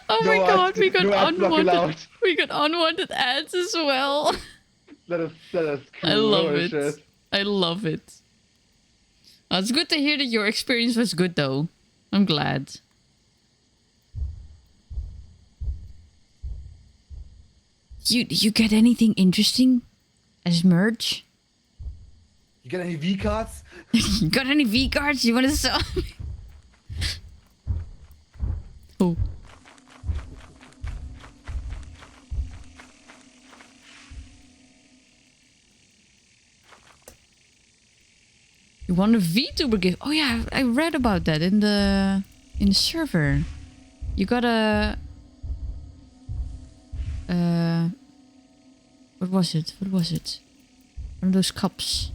Oh my god, we got unwanted. We got unwanted ads as well. That is cool. I love Holy it. shit. I love it. It's good to hear that your experience was good though. I'm glad. You get anything interesting as merch? You get any V cards? You got any V cards you want to sell me? Oh. You want a VTuber gift? Oh yeah, I read about that in the server. You got a what was it? What was it? One of those cups.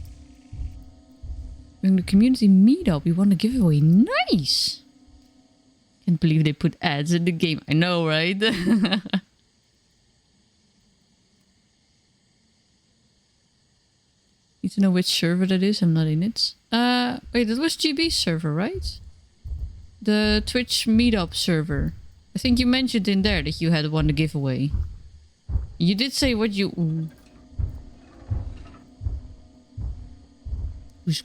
During the community meetup, we won a giveaway. Nice! Can't believe they put ads in the game. I know, right? Need to know which server that is. I'm not in it. Wait, that was GB's server, right? The Twitch meetup server. I think you mentioned in there that you had won the giveaway. You did say what you... Ooh. Who's...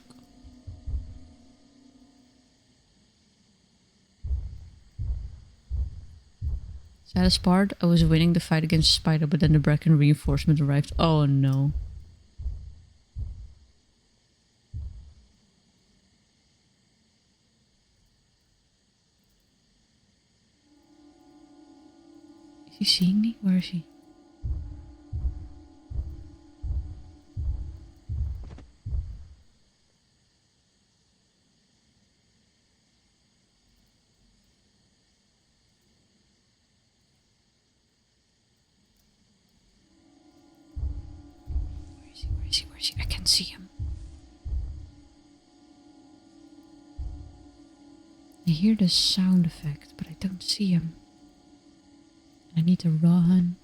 Saddest part, I was winning the fight against Spider, but then the Bracken reinforcement arrived. Oh no. Is he seeing me? Where is he? Where is he? Where is he? I can see him. I hear the sound effect, but I don't see him. I need to run.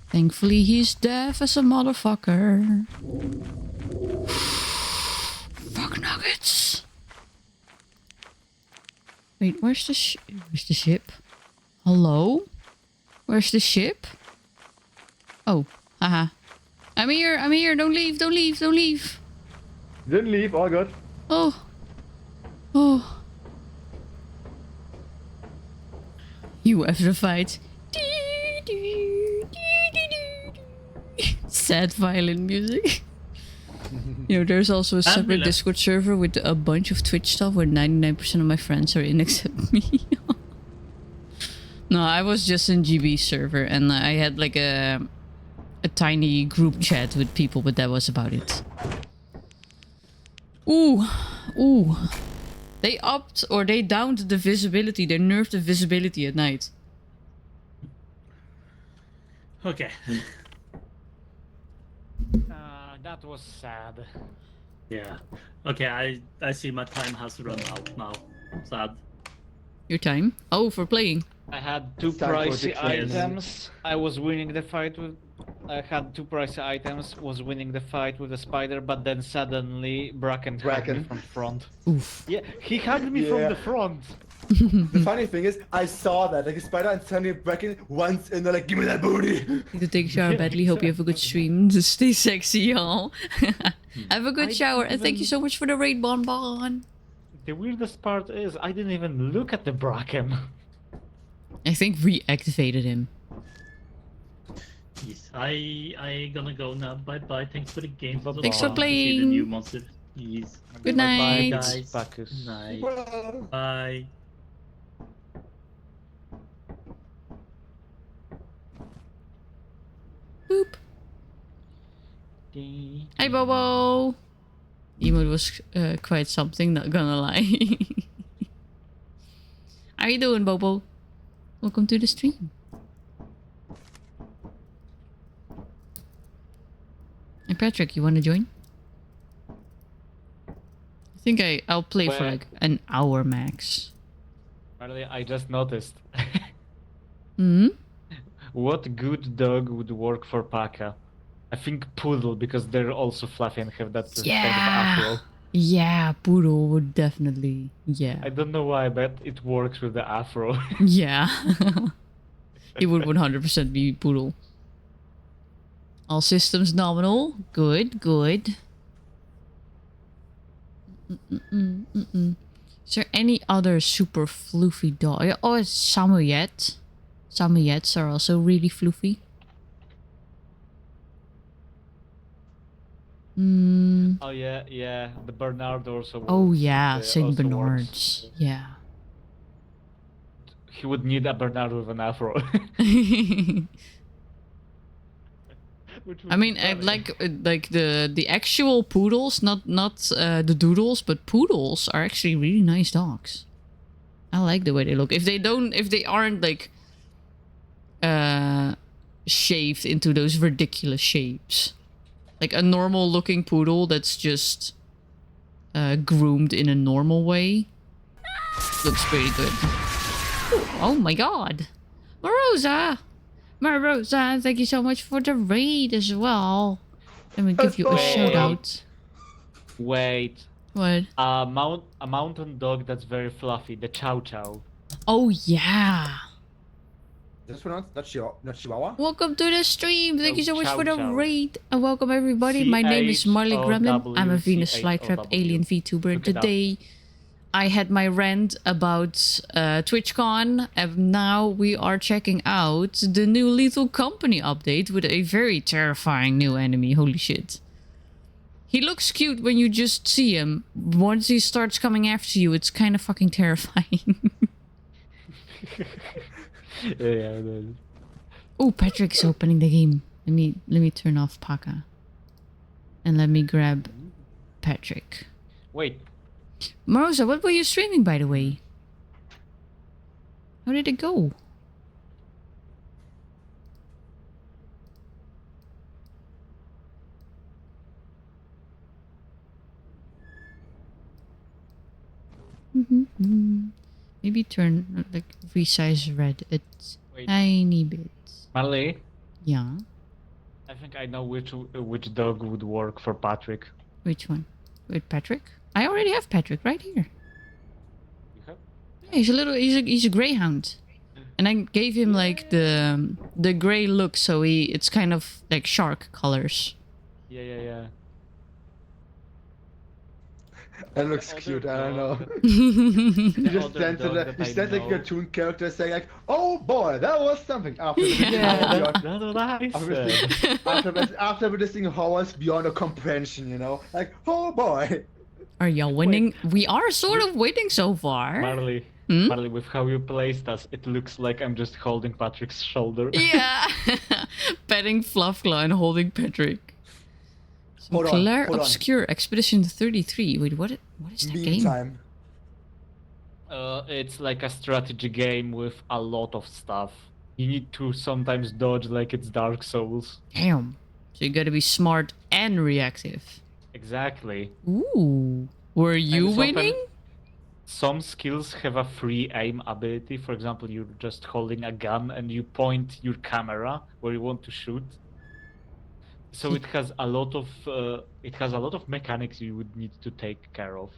Thankfully, he's deaf as a motherfucker. Fuck nuggets. Wait, where's the ship? Hello? Where's the ship? Oh, haha. I'm here, don't leave. Didn't leave, all good. Oh. Oh. You have to fight. Sad violin music. You know, there's also a separate Discord server with a bunch of Twitch stuff where 99% of my friends are in except me. No, I was just in GB server and I had like a tiny group chat with people, but that was about it. Ooh. They upped or they downed the visibility. They nerfed the visibility at night. Okay. That was sad. Yeah. Okay, I see my time has run out now. Sad. Your time? Oh, for playing. I had two Time for pricey addiction. items. I was winning the fight with. I had two pricey items. Was winning the fight with the spider, but then suddenly Bracken hugged me from front. Oof. Yeah, he hugged me from the front. The funny thing is, I saw that, like a spider and suddenly Bracken once and they're like, give me that booty! Need to take a shower badly. Hope you have a good stream. Just stay sexy, y'all. Have a good shower and thank you so much for the raid, Bonbon. The weirdest part is I didn't even look at the Bracken. I think reactivated him. Yes, I gonna go now. Bye bye. Thanks for the game. Thanks for See the playing. new monster. Yes. Good night. Guys. Bacchus. Night. Bye. Boop. Hi, Bobo. Emote was quite something, not gonna lie. How you doing, Bobo? Welcome to the stream. Hey, Patrick, you want to join? I think I'll play for like an hour max. Apparently, I just noticed. Hmm? What good dog would work for Paka? I think Poodle, because they're also fluffy and have that kind of afro. Yeah, Poodle would definitely. Yeah. I don't know why, but it works with the afro. Yeah. He would 100% be Poodle. All systems nominal. Good, good. Is there any other super floofy dog? Oh, it's Samoyed. Samoyeds are also really floofy. Oh yeah, the Bernard also works. Oh yeah, Saint also Bernards. works. Yeah. He would need a Bernard with an afro. I mean, I like the actual poodles, not the doodles, but poodles are actually really nice dogs. I like the way they look. If they aren't like shaved into those ridiculous shapes, like a normal looking poodle that's just groomed in a normal way, looks pretty good. Oh my god, Morosa, Marosa, thank you so much for the raid as well. Let me give you a shout out. Wait. What? A mountain dog that's very fluffy, the Chow Chow. Oh yeah. This pronounced not Chihuahua. Welcome to the stream. Thank you so much Chow for the Chow. raid. And welcome everybody. My name is Marley Gremlin. I'm a Venus Flytrap alien VTuber. Today I had my rant about TwitchCon, and now we are checking out the new Lethal Company update with a very terrifying new enemy. Holy shit. He looks cute when you just see him. Once he starts coming after you, it's kind of fucking terrifying. Yeah. Oh, Patrick's opening the game. Let me turn off Paka. And let me grab Patrick. Wait. Marosa, what were you streaming, by the way? How did it go? Maybe turn, like, resize red a Wait. tiny bit. Marley, Yeah. I think I know which dog would work for Patrick. Which one? With Patrick? I already have Patrick right here. You have? Yeah, he's a greyhound. And I gave him like the gray look, so it's kind of like shark colors. Yeah. That looks cute. I don't know. The You just other stand dog there. that You I stand like a know- cartoon character saying like, "Oh boy, that was something." After Yeah, that's what I said. after witnessing horrors beyond a comprehension, like, "Oh boy." Are y'all winning? We are sort of winning so far. Marley, Hmm? Marley, with how you placed us, it looks like I'm just holding Patrick's shoulder. Yeah. Petting Fluffclaw and holding Patrick. Hold on, Claire hold on. Obscure Expedition 33. Wait, what is that game? Meantime, It's like a strategy game with a lot of stuff. You need to sometimes dodge like it's Dark Souls. Damn. So you gotta be smart and reactive. Exactly. Ooh. Were you And winning? Some skills have a free aim ability. For example, you're just holding a gun and you point your camera where you want to shoot. So it has a lot of mechanics you would need to take care of.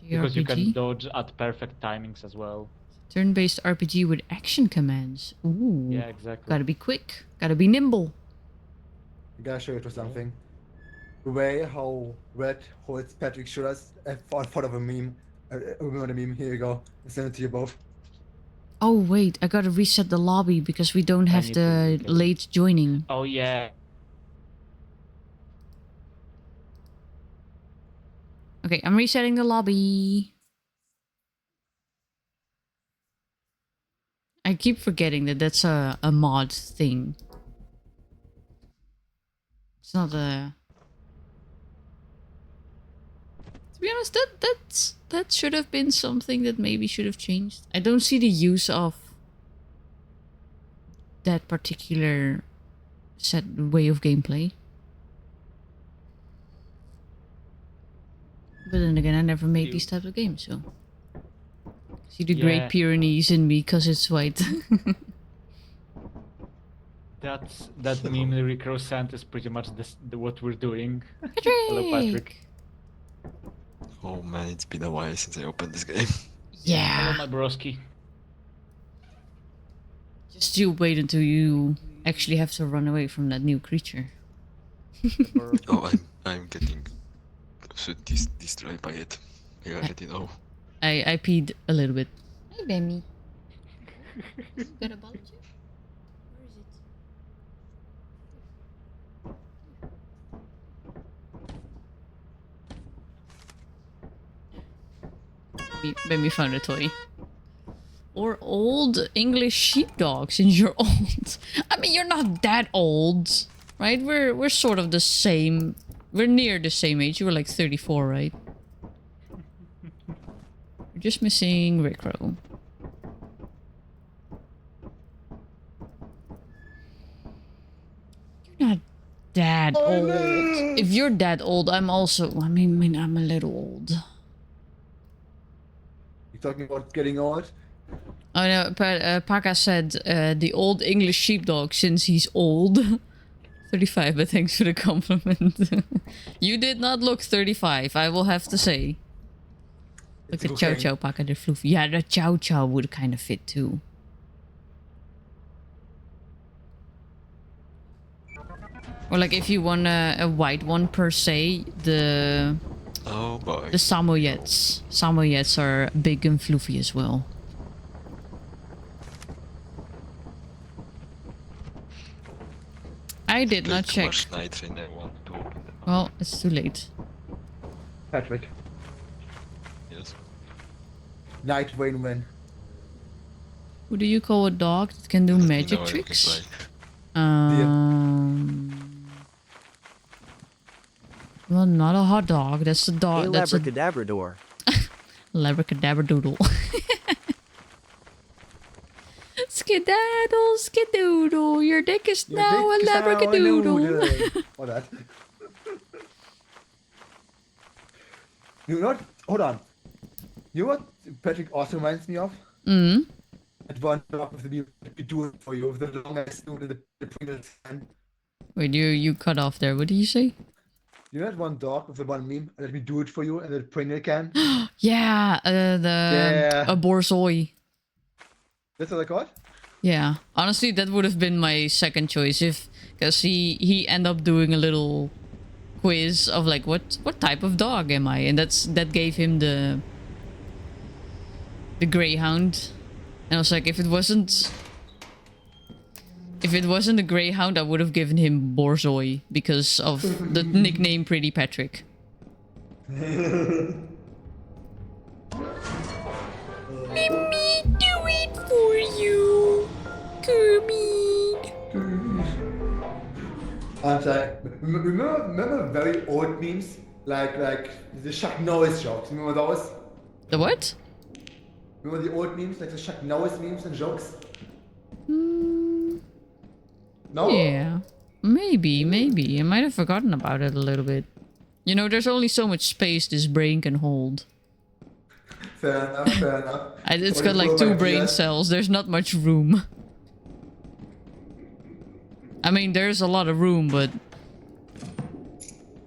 Because you can JRPG? dodge at perfect timings as well. Turn-based RPG with action commands. Ooh. Yeah, exactly. Gotta be quick. Gotta be nimble. I gotta show you to something. The way how Red holds Patrick's shoulders thought of a meme. Remember the meme? Here you go. I send it to you both. Oh wait, I gotta reset the lobby because we don't have need the to get it. late joining. Oh yeah. Okay, I'm resetting the lobby. I keep forgetting that that's a mod thing. It's not a... To be honest, that should have been something that maybe should have changed. I don't see the use of that particular way of gameplay. But then again, I never made these types of games, so... See the Great Yeah. Pyrenees in me because it's white. That meme lyric Rosant is pretty much what we're doing. Hello, Patrick. Oh man, it's been a while since I opened this game. Yeah. Hello, my broski. Just you wait until you actually have to run away from that new creature. Oh, I'm getting destroyed by it. I already know. I peed a little bit. Hey, Bammy. Got a ball check? Where is it? Bammy found a toy. Or old English sheepdog, since you're old. I mean, you're not that old, right? We're sort of the same. We're near the same age. You were like 34, right? We're just missing Rickrow. You're not that old. If you're that old, I'm also... I mean, I'm a little old. You talking about getting old? Oh no, Paka said the old English sheepdog since he's old. 35, but thanks for the compliment. You did not look 35, I will have to say. Look at Chow Chow, Paka the floofy. Yeah, the Chow Chow would kind of fit too. Or like if you want a white one per se, the Oh boy. the Samoyeds. Samoyeds are big and floofy as well. I did not Too check. much night in I want to open them. Well, it's too late. Patrick. Yes. Night when. Who do you call a dog that can do Let me magic know what you can tricks? play. Well, not a hot dog. That's a dog. A That's a labracadabrador. labracadabradoodle. Skedaddle, skedoodle. Your dick is now a labracadoodle. Or that. You know what? Hold on. You know what Patrick also reminds me of? Mm. At one talk with the be doing for you with the long ass dude in the Pringles can. Wait, you cut off there. What did you say? You know that one dog with the one meme? Let me do it for you and the Pringle can? Yeah, a borzoi. That's what I call it? Yeah, honestly, that would have been my second choice because he ended up doing a little quiz of like what type of dog am I, and that gave him the greyhound, and I was like, if it wasn't a greyhound, I would have given him borzoi because of the nickname Pretty Patrick. Let me do it for you, Kermit. I'm sorry. Remember very old memes? Like the Chuck Norris jokes. Remember those? The what? Remember the old memes? Like the Chuck Norris memes and jokes? No? Yeah. Maybe. I might have forgotten about it a little bit. You know, there's only so much space this brain can hold. Fair enough. It's got like 2 brain cells. There's not much room. I mean, there's a lot of room, but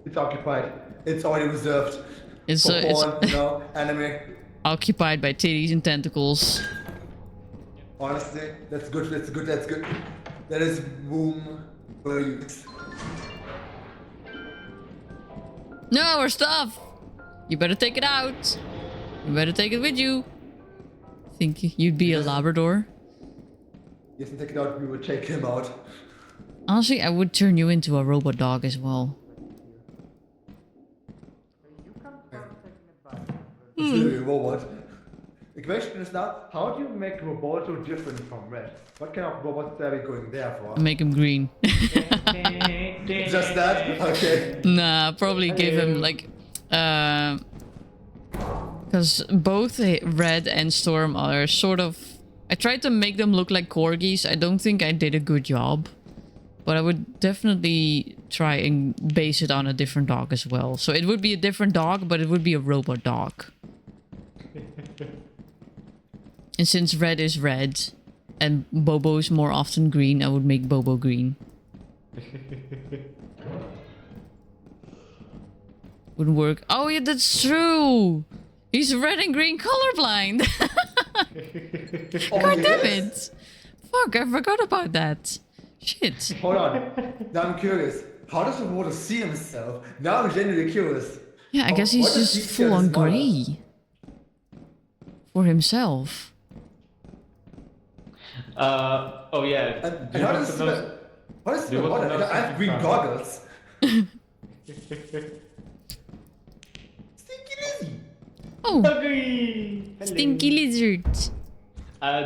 It's occupied. It's already reserved. it's For porn, anime. occupied by titties and tentacles. Honestly, that's good. That is room for use. No, our stuff! You better take it out. You better take it with you. Think you'd be a Labrador? Yes, and take it out. We will take him out. Honestly, I would turn you into a robot dog as well. It's literally a robot. The question is now, how do you make robots so different from Red? What kind of robots are we going there for? Make him green. Just that? Okay. Nah, probably give him like because both Red and Storm are sort of... I tried to make them look like corgis. I don't think I did a good job. But I would definitely try and base it on a different dog as well. So it would be a different dog, but it would be a robot dog. And since Red is red and Bobo's more often green, I would make Bobo green. Wouldn't work. Oh yeah, that's true! He's red and green colorblind! God damn it! Fuck, I forgot about that. Shit. Hold on. Now I'm curious. How does the robot see himself? Now I'm genuinely curious. Yeah, I guess he's What does he just see full as on his mother? grey. For himself. Oh yeah. And Do you how want does to know? what is Do you the want to water? know I have green something goggles. Stinky Lizzy. Oh, Agree. stinky lizard.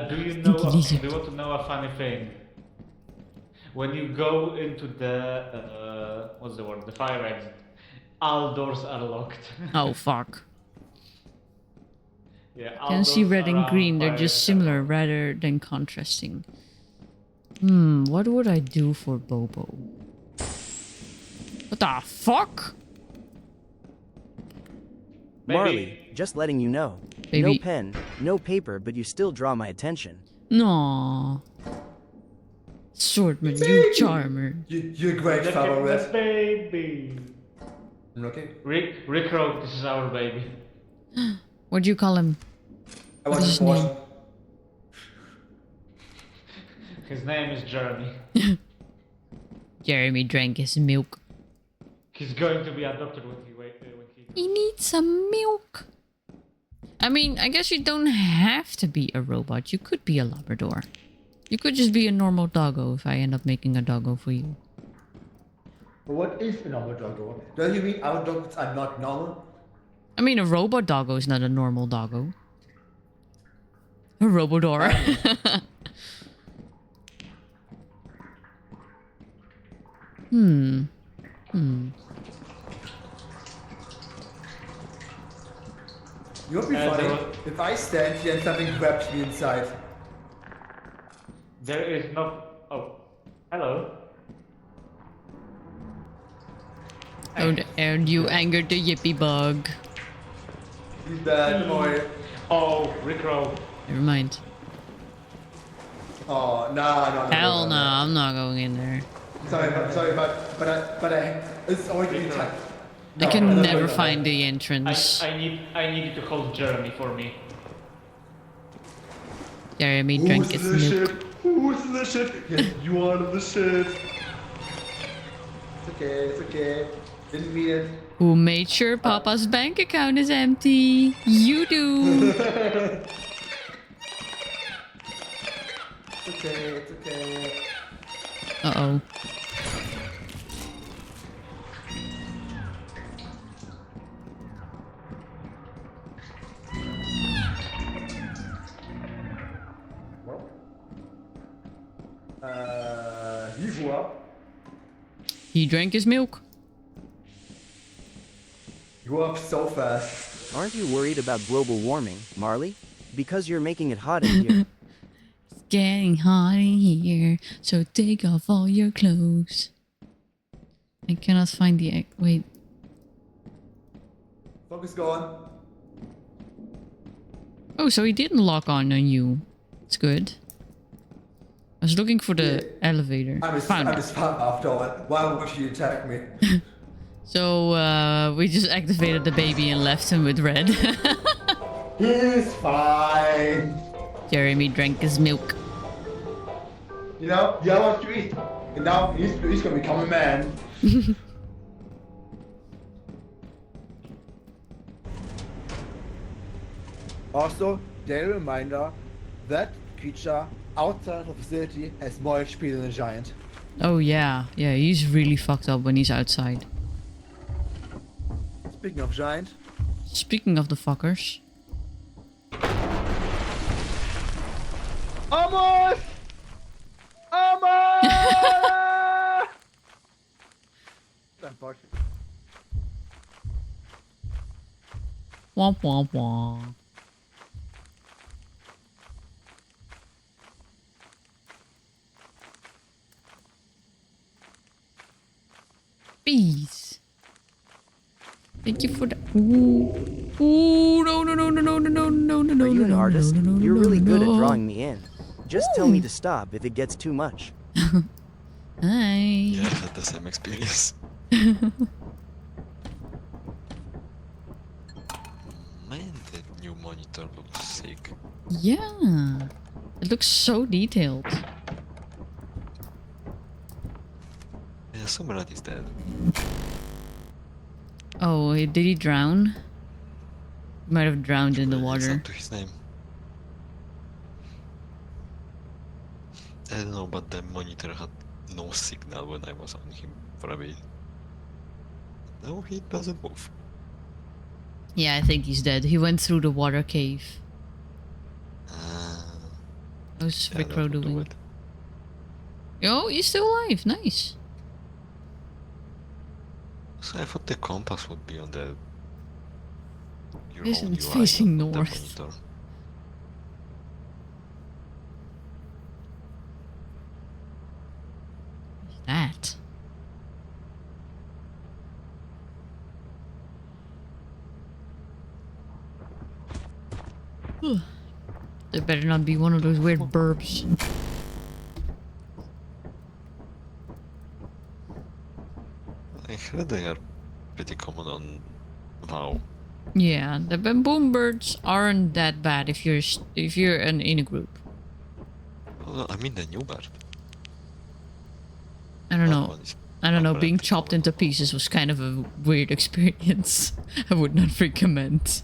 Do you know? lizard. Do you want to know a funny thing? When you go into the what's the word? The fire exit. All doors are locked. Oh, fuck. Yeah. all Can see doors red and around green. They're fire just exit similar are locked. rather than contrasting. What would I do for Bobo? What the fuck? Marley, just letting you know. No Baby. pen, no paper, but you still draw my attention. No. Swordman, you charmer. You're great, Look at the favorite. baby. I'm looking. Rick Rogue, this is our baby. What do you call him? I What want is to his watch. name? His name is Jeremy. Jeremy drank his milk. He's going to be adopted when he He needs some milk. I mean, I guess you don't have to be a robot. You could be a Labrador. You could just be a normal doggo if I end up making a doggo for you. What is a normal doggo? Does you mean our dogs are not normal? I mean, a robot doggo is not a normal doggo. A robodor. Hmm. You would be funny if I stand here and something grabs me inside. There is no... Oh. Hello. Oh, and you angered the yippy bug. He's bad, don't worry. Oh, Rick Rogue. Never mind. Oh, no. Hell no, I'm not going in there. Sorry, but it's already attacked. I can never find the entrance. I need you to hold Jeremy for me. Jeremy drank his milk. Who's the shit? Yes, you are the shit. It's okay. Didn't mean it. Who made sure Papa's bank account is empty? You do. It's okay. Uh-oh. He grew up. He drank his milk. Grew up so fast. Aren't you worried about global warming, Marley? Because you're making it hot in here. It's getting hot in here, so take off all your clothes. I cannot find the egg. Wait. Focus gone. Oh, so he didn't lock on you. It's good. I was looking for the elevator. Found I'm it. his partner after all. Why would he attack me? So we just activated the baby and left him with red. He's fine. Jeremy drank his milk. You know, he wants to eat. And now he's gonna become a man. Also, daily reminder that creature outside the facility has more HP than a giant. Oh yeah, yeah, he's really fucked up when he's outside. Speaking of giant, Speaking of the fuckers. almost! Unfortunate. Womp womp womp. Bees. Thank you for the. Ooh. Ooh, no, no, no, no, no, no, no, no, no, no. Are you an no, artist? no, no, no, You're really no, good at no. drawing me in. Just tell me to stop if it gets too much. Hi. Yeah, I had the same experience. Man, that new monitor looks sick. Yeah. It looks so detailed. Yeah, Sumrat is dead. Oh, did he drown? He might have drowned in the It's water. up to his name. I don't know, but the monitor had no signal when I was on him for a bit. No, he doesn't move. Yeah, I think he's dead. He went through the water cave. Ah, How's yeah, Rick that Rowe would do doing? it. Oh, he's still alive. Nice. So I thought the compass would be on the... your Isn't own it UI, facing not the north? monitor. That. There better not be one of those weird burps. I heard they are pretty common on WoW. Yeah, the bamboo birds aren't that bad if you're in a group. Well, I mean the new bird. I don't That know. one is I don't know. Being apparently chopped common. into pieces was kind of a weird experience. I would not recommend.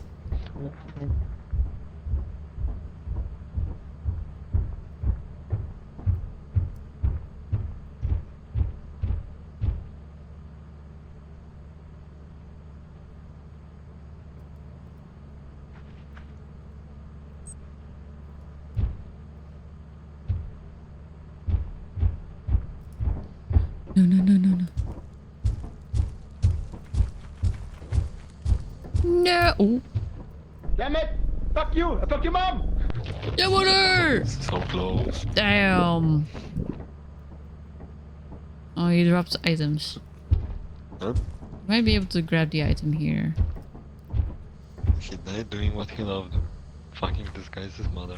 No, no, no, no, no. No. Oh. Damn it! Fuck you! Fuck your mom! Yeah, water! So close. Damn. Oh, he dropped items. Huh? Might be able to grab the item here. He died doing what he loved. Fucking disguise his mother.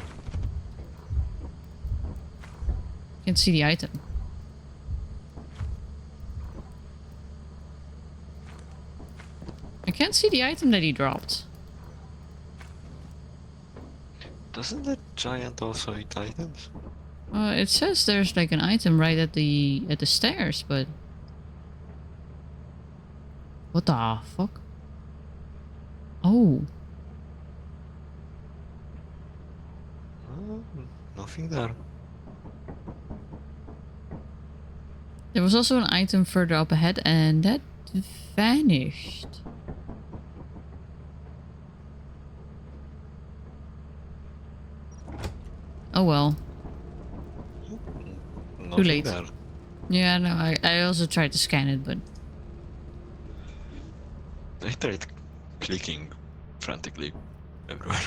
Can't see the item. I can't see the item that he dropped. Doesn't the giant also eat items? It says there's like an item right at the stairs, but what the fuck? Oh, Nothing there. there was also an item further up ahead, and that vanished. Oh well. Nothing late. there. Yeah, no, I also tried to scan it, but I tried clicking frantically everywhere.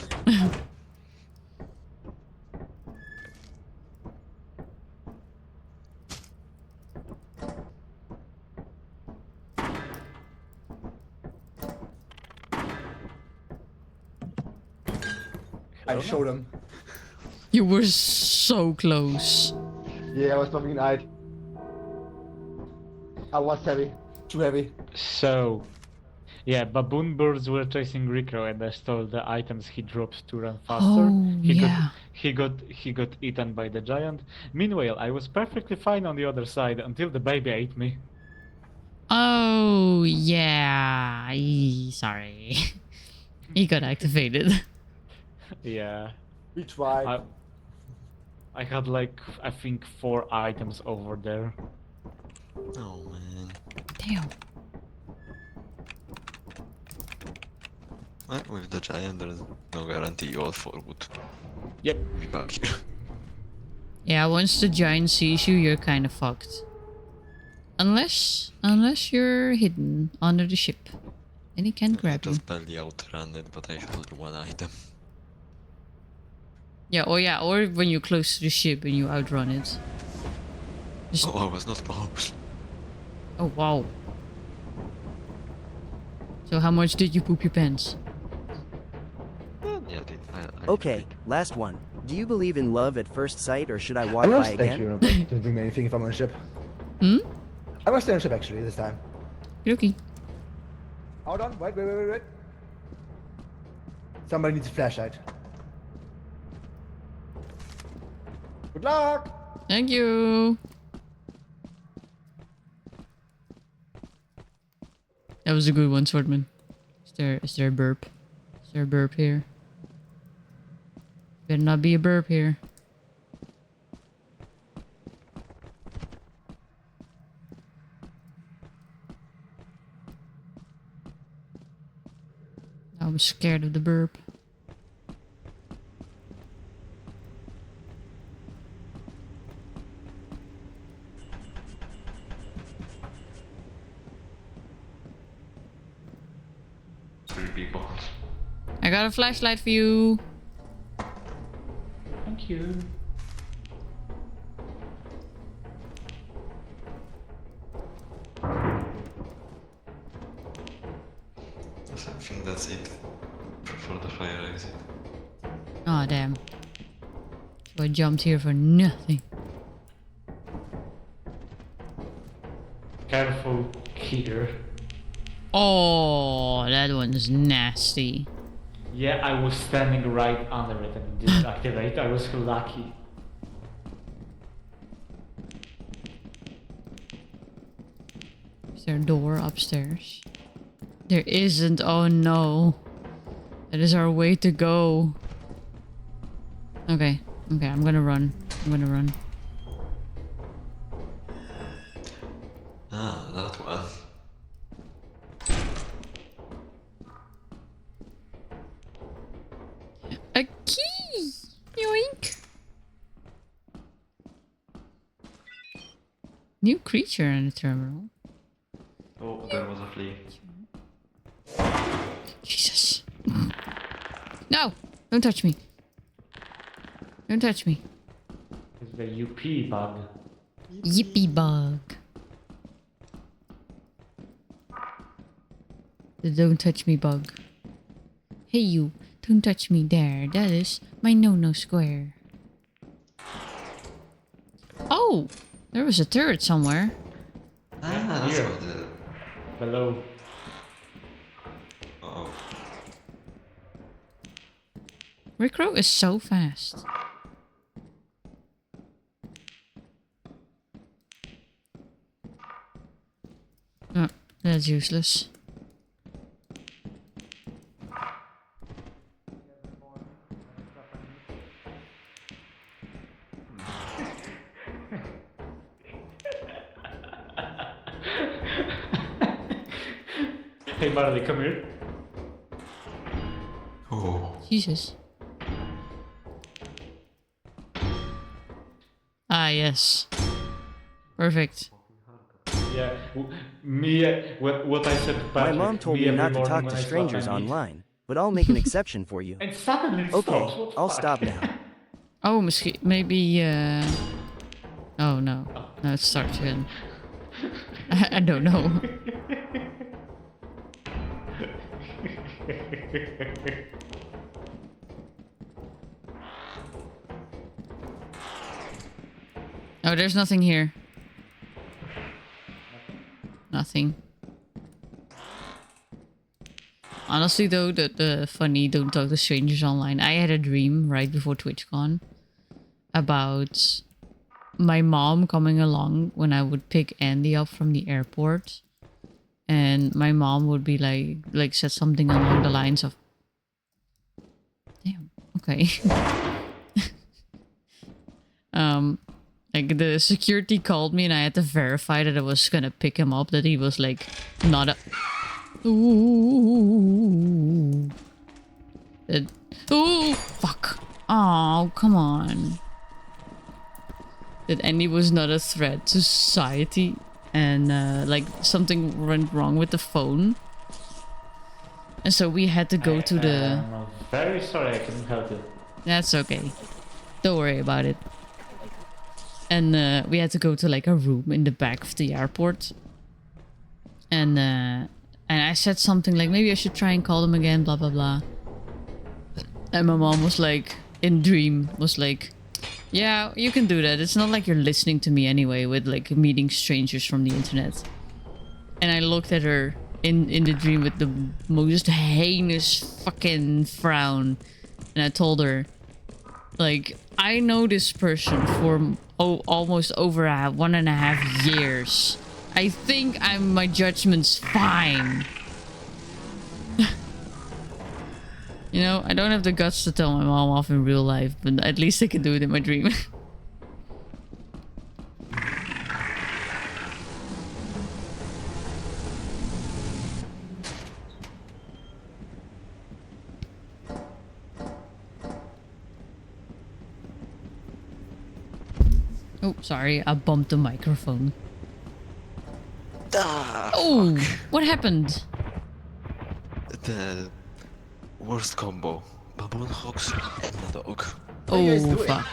I showed him. you were so close. Yeah, I was talking night. I was heavy. Too heavy. So, yeah, baboon birds were chasing Rico, and I stole the items he dropped to run faster. Oh, he yeah. he got eaten by the giant. Meanwhile, I was perfectly fine on the other side until the baby ate me. Oh yeah. Sorry. he got activated. Yeah. We tried. I had like, I think 4 items over there. Oh man. Damn. Well, with the giant there's no guarantee you all 4 would Yep. be back here. Yeah, once the giant sees you, you're kind of fucked. Unless you're hidden under the ship, and he can't I grab you. just barely outran it, but I held 1 item. Yeah, or when you're close to the ship and you outrun it. Just, Oh, I was not close. oh wow. So how much did you poop your pants? Yeah, I Okay, last one. Do you believe in love at first sight, or should I walk I'm gonna by stay again? here. Doesn't bring me anything if I'm on a ship. Hmm? I'm gonna stay on a ship actually this time. Okay. Hold on, wait. Somebody needs a flashlight. Good luck! Thank you. That was a good one, Swordman. Is there a burp? Is there a burp here? Better not be a burp here. I'm scared of the burp. people. I got a flashlight for you. Thank you. I think that's it for the fire exit. Aw, damn. So I jumped here for nothing. Careful here. Oh, that one's nasty. Yeah, I was standing right under it and it didn't activate. I was lucky. Is there a door upstairs? There isn't. Oh no. That is our way to go. Okay. Okay, I'm gonna run. I'm gonna run. Ah, that one. A key! Yoink! New creature in the terminal. Oh, there was a flea. Jesus. No! Don't touch me. Don't touch me. It's the UP bug. Yippee bug. The don't touch me bug. Hey you, don't touch me there. That is my no-no square. Oh! There was a turret somewhere. Ah, that's Here. what the... Below. Oh. Rickrow is so fast. Oh, that's useless. Hey Marley, come here. Oh. Jesus. Ah, yes. Perfect. Yeah, me, what I said My Patrick, mom told me every not to morning talk when to I swap strangers my meat. online, but I'll make an exception for you. And suddenly it Okay, stops, what the I'll fuck? stop now. Oh, maybe, Oh, no. No, it starts again. I don't know. Oh, there's nothing here. Nothing. Honestly though, the funny don't talk to strangers online. I had a dream right before TwitchCon about my mom coming along when I would pick Andy up from the airport. And my mom would be like said something along the lines of, damn, okay. Like the security called me and I had to verify that I was gonna pick him up, that he was like not a... Ooh. Oh, fuck. Oh, come on. That Andy was not a threat to society and like something went wrong with the phone. And so we had to go to the... I'm very sorry I couldn't help you. That's okay. Don't worry about it. And we had to go to like a room in the back of the airport. And I said something like, maybe I should try and call them again, blah, blah, blah. And my mom was like, in dream, was like, yeah, you can do that. It's not like you're listening to me anyway with like meeting strangers from the internet. And I looked at her in the dream with the most heinous fucking frown. And I told her, like, I know this person for almost over 1.5 years. I think my judgment's fine. You know, I don't have the guts to tell my mom off in real life, but at least I can do it in my dream. Oh, sorry, I bumped the microphone. Oh, what happened? The worst combo. Baboon hawks and a dog. are you guys Oh, doing? fuck.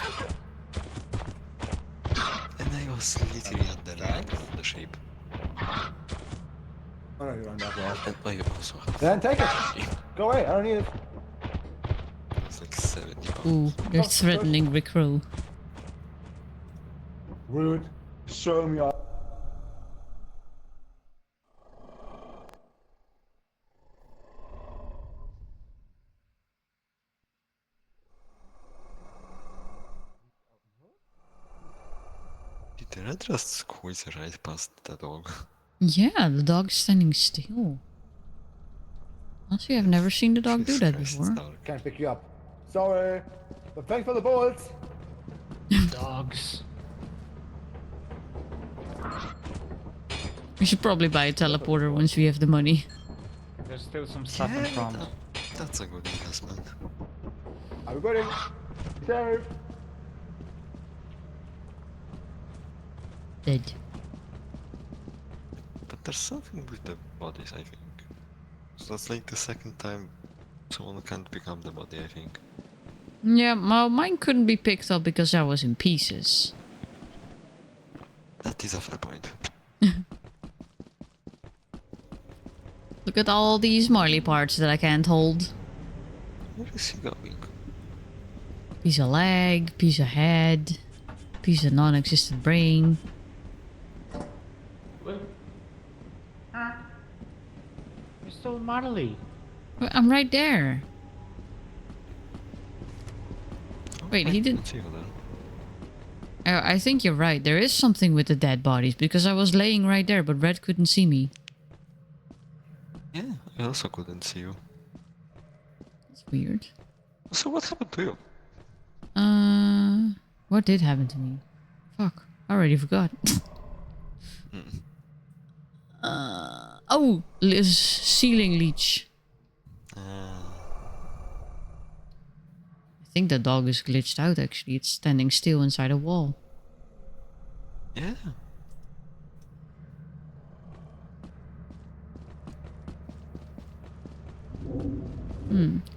And I was literally at the line of the shape. Oh no, you run that well. And I also have... Then take it. Go away, I don't need it. It's like 70 pounds. Ooh, they're threatening Rickroll. Rude. Show me up. Did the red just squeeze right past the dog? Yeah, the dog's standing still. Honestly, I've never seen the dog do Jesus that Christ, before. it's dark. Can't pick you up. Sorry. But thanks for the balls. Dogs. We should probably buy a teleporter once we have the money. There's still some stuff in Yeah, front. that's a good investment. Are we going? Safe. Dead. But there's something with the bodies, I think. So that's like the second time someone can't pick up the body, I think. Yeah, well, mine couldn't be picked up because I was in pieces. That is a fair point. Look at all these Marley parts that I can't hold. Where is he going? Piece of leg, piece of head, piece of non-existent brain. You're still Marley. I'm right there. Wait, he didn't... See you there. I think you're right. There is something with the dead bodies because I was laying right there, but Red couldn't see me. Yeah, I also couldn't see you. That's weird. So what happened to you? What did happen to me? Fuck, I already forgot. Oh, ceiling leech. I think the dog is glitched out actually. It's standing still inside a wall. Yeah.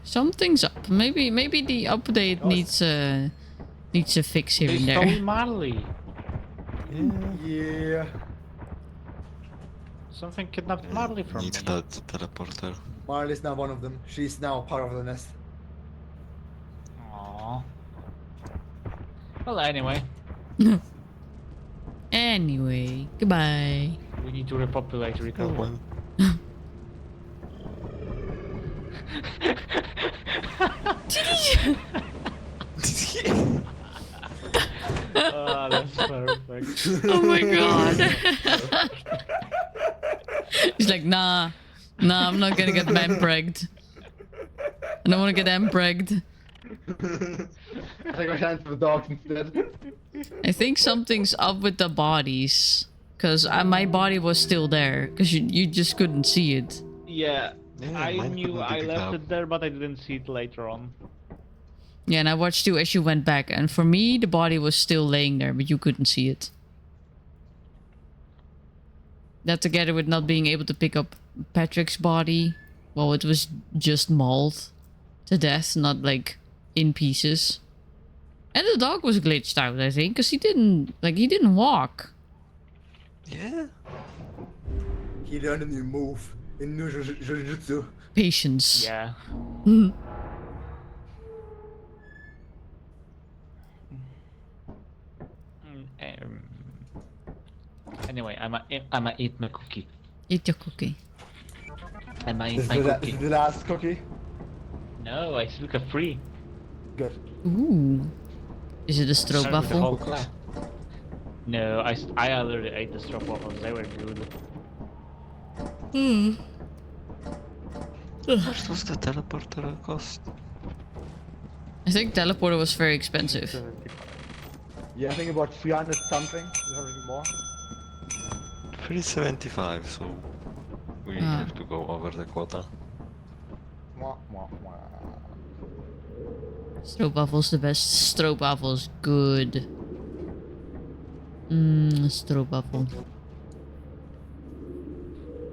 Something's up. Maybe the update needs a fix here They and stole there. Marley. Yeah. Something kidnapped Marley from Need me. that teleporter. Marley's now one of them. She's now part of the nest. Aww. Well, anyway, Anyway, goodbye. we need to repopulate Oh, recover. well. That's perfect. Oh my god. He's like, nah, I'm not gonna get man-pregged. I don't want to get M-pregged. I think I should for the dogs instead. I think something's up with the bodies. Because my body was still there. Because you just couldn't see it. Yeah, Yeah, I mine knew couldn't I pick it left up. it there, but I didn't see it later on. Yeah, and I watched you as you went back. And for me, the body was still laying there, but you couldn't see it. That together with not being able to pick up Patrick's body. Well, it was just mauled to death, not like in pieces. And the dog was glitched out, I think, because he didn't walk. Yeah. He learned a new move in new Jujutsu. Patience. Yeah. Anyway, I'ma eat my cookie. Eat your cookie. I'ma eat This my is cookie. the last cookie. No, I still got free. Good. Ooh. Is it a Sorry with the whole stroopwafel? class. No, I already ate the stroopwafels. They were good. What was the teleporter cost? I think teleporter was very expensive. Yeah, I think about 300 something. 300 more. 375, so we have to go over the quota. Mwah, mwah, mwah. Stroopwafel's the best. Stroopwafel's good. Stroopwafel.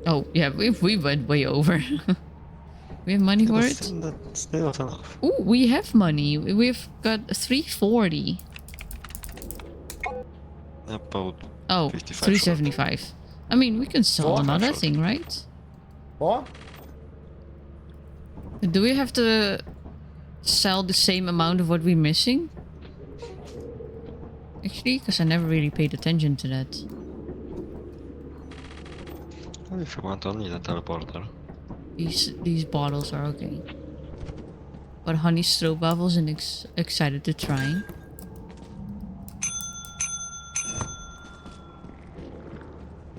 Oh, yeah, we went way over. We have money for it? That's still not enough. Ooh, we have money. We've got 340. About Oh, 55 375. I mean, we can sell What? another Short. thing, right? What? Do we have to sell the same amount of what we're missing? Actually, because I never really paid attention to that. Well, if you want only the teleporter. These bottles are okay. But honey stroopwafels and excited to try.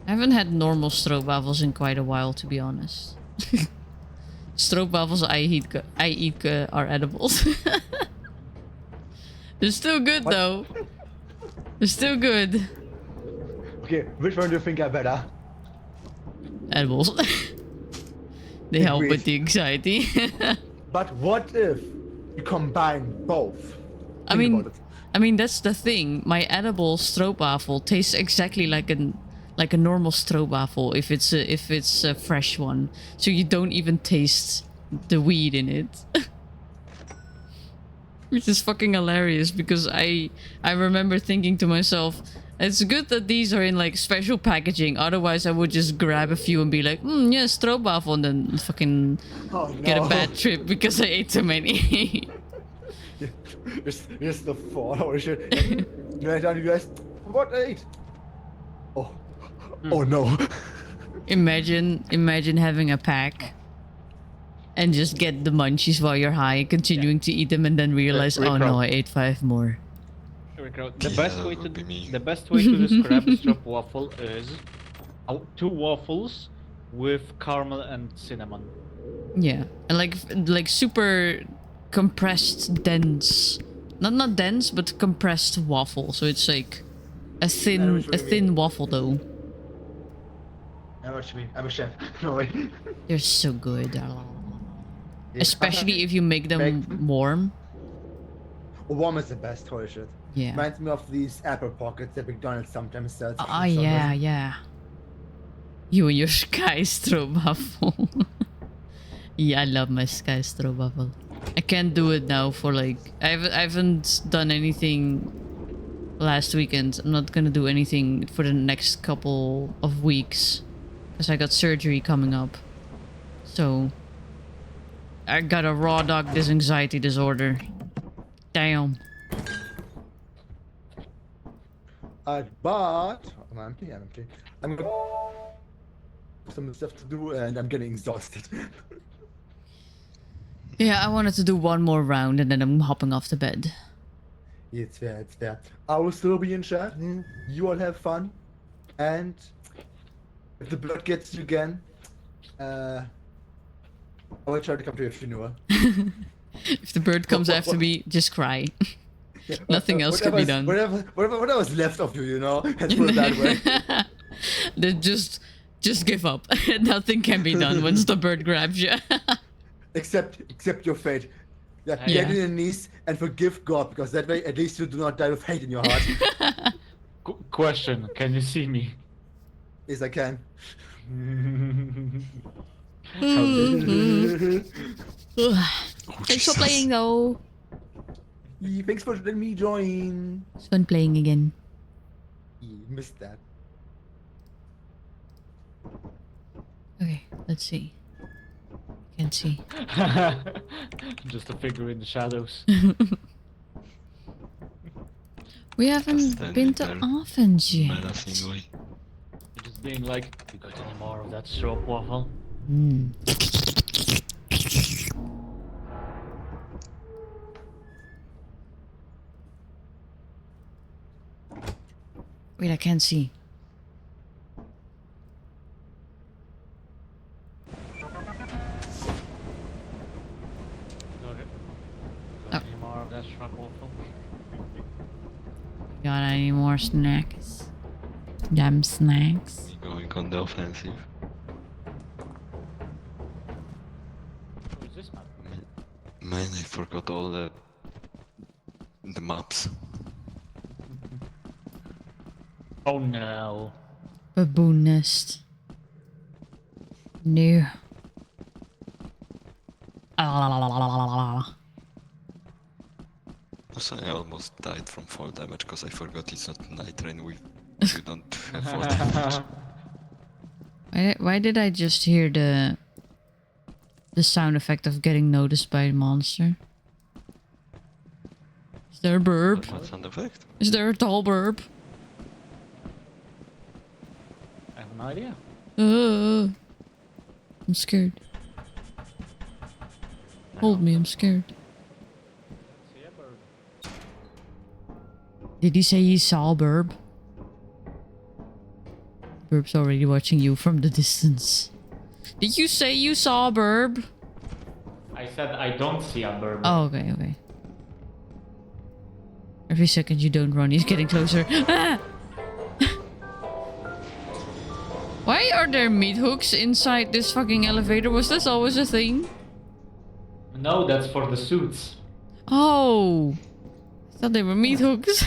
I haven't had normal stroopwafels in quite a while, to be honest. Stroopwafels I eat are edibles. They're still good though. They're still good. Okay, which one do you think are better? Edibles. They help with the anxiety. But what if you combine both? I mean that's the thing. My edible stroopwafel tastes exactly like a normal stroopwafel if it's a fresh one. So you don't even taste the weed in it. Which is fucking hilarious because I remember thinking to myself, it's good that these are in like special packaging. Otherwise I would just grab a few and be like, yeah, stroopwafel, and then fucking get a bad trip because I ate too many. Here's the fall. Holy shit. You guys, what I ate? Oh no. Imagine having a pack and just get the munchies while you're high, continuing to eat them and then realize, oh no, I ate 5 more. The best way to describe a stroopwafel is 2 waffles with caramel and cinnamon. Yeah, and like super compressed, dense, not dense, but compressed waffle. So it's like a thin waffle though. I know what you mean. I'm a chef. No way. They're so good. Especially if you make them warm. Warm is the best, holy shit. Yeah. Reminds me of these apple pockets that McDonald's sometimes sells. Yeah. You and your sky stroopwafel. Yeah, I love my sky stroopwafel. I can't do it now for like I haven't done anything last weekend. I'm not gonna do anything for the next couple of weeks because I got surgery coming up. So I got a raw dog anxiety disorder. Damn. But I'm empty. I'm got some stuff to do and I'm getting exhausted. Yeah, I wanted to do one more round and then I'm hopping off to bed. It's fair. I will still be in chat. You all have fun. And if the blood gets you again, I will try to come to your funeral. If the bird comes after me, just cry. Yeah, nothing else can be done. Whatever was left of you, you know? Let's put it that way. Then just give up. Nothing can be done once the bird grabs you. Except your fate. Yeah, get on your knees and forgive God, because that way at least you do not die with hate in your heart. Question, can you see me? Yes, I can. Thanks for playing though. Thanks for letting me join. It's fun playing again. You missed that. Okay, let's see. Can't see. Just a figure in the shadows. We haven't been to offense yet. Just being like, you got any more of that stroopwafel? Wait, I can't see. Any more of that stroopwafel? Got any more snacks? Damn snacks. Going on the offensive. What is this map? Man, I forgot all the maps. Oh no. Baboon nest. No. Also, I almost died from fall damage because I forgot it's not night rain. You don't have fall damage. Why did I just hear the sound effect of getting noticed by a monster? there a burb? What sound effect? Is there a tall burb? I have no idea. I'm scared. Hold me, I'm scared. Did he say he saw a burb? Burb's already watching you from the distance. Did you say you saw a burb? I said I don't see a burb. Oh, okay, okay. Every second you don't run, he's getting closer. Ah! Why are there meat hooks inside this fucking elevator? Was this always a thing? No, that's for the suits. Oh! I thought they were meat hooks.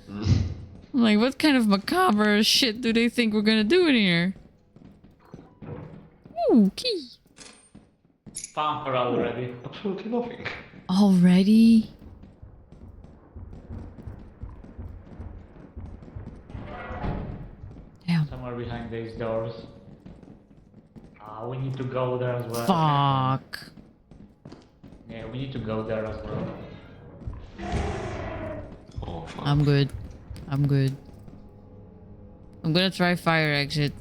I'm like, what kind of macabre shit do they think we're gonna do in here? Ooh, key. Found her already. Absolutely nothing. Already? Damn. Somewhere behind these doors. We need to go there as well. Fuck. Yeah, we need to go there as well. Oh, fuck. I'm good. I'm good. I'm gonna try fire exit.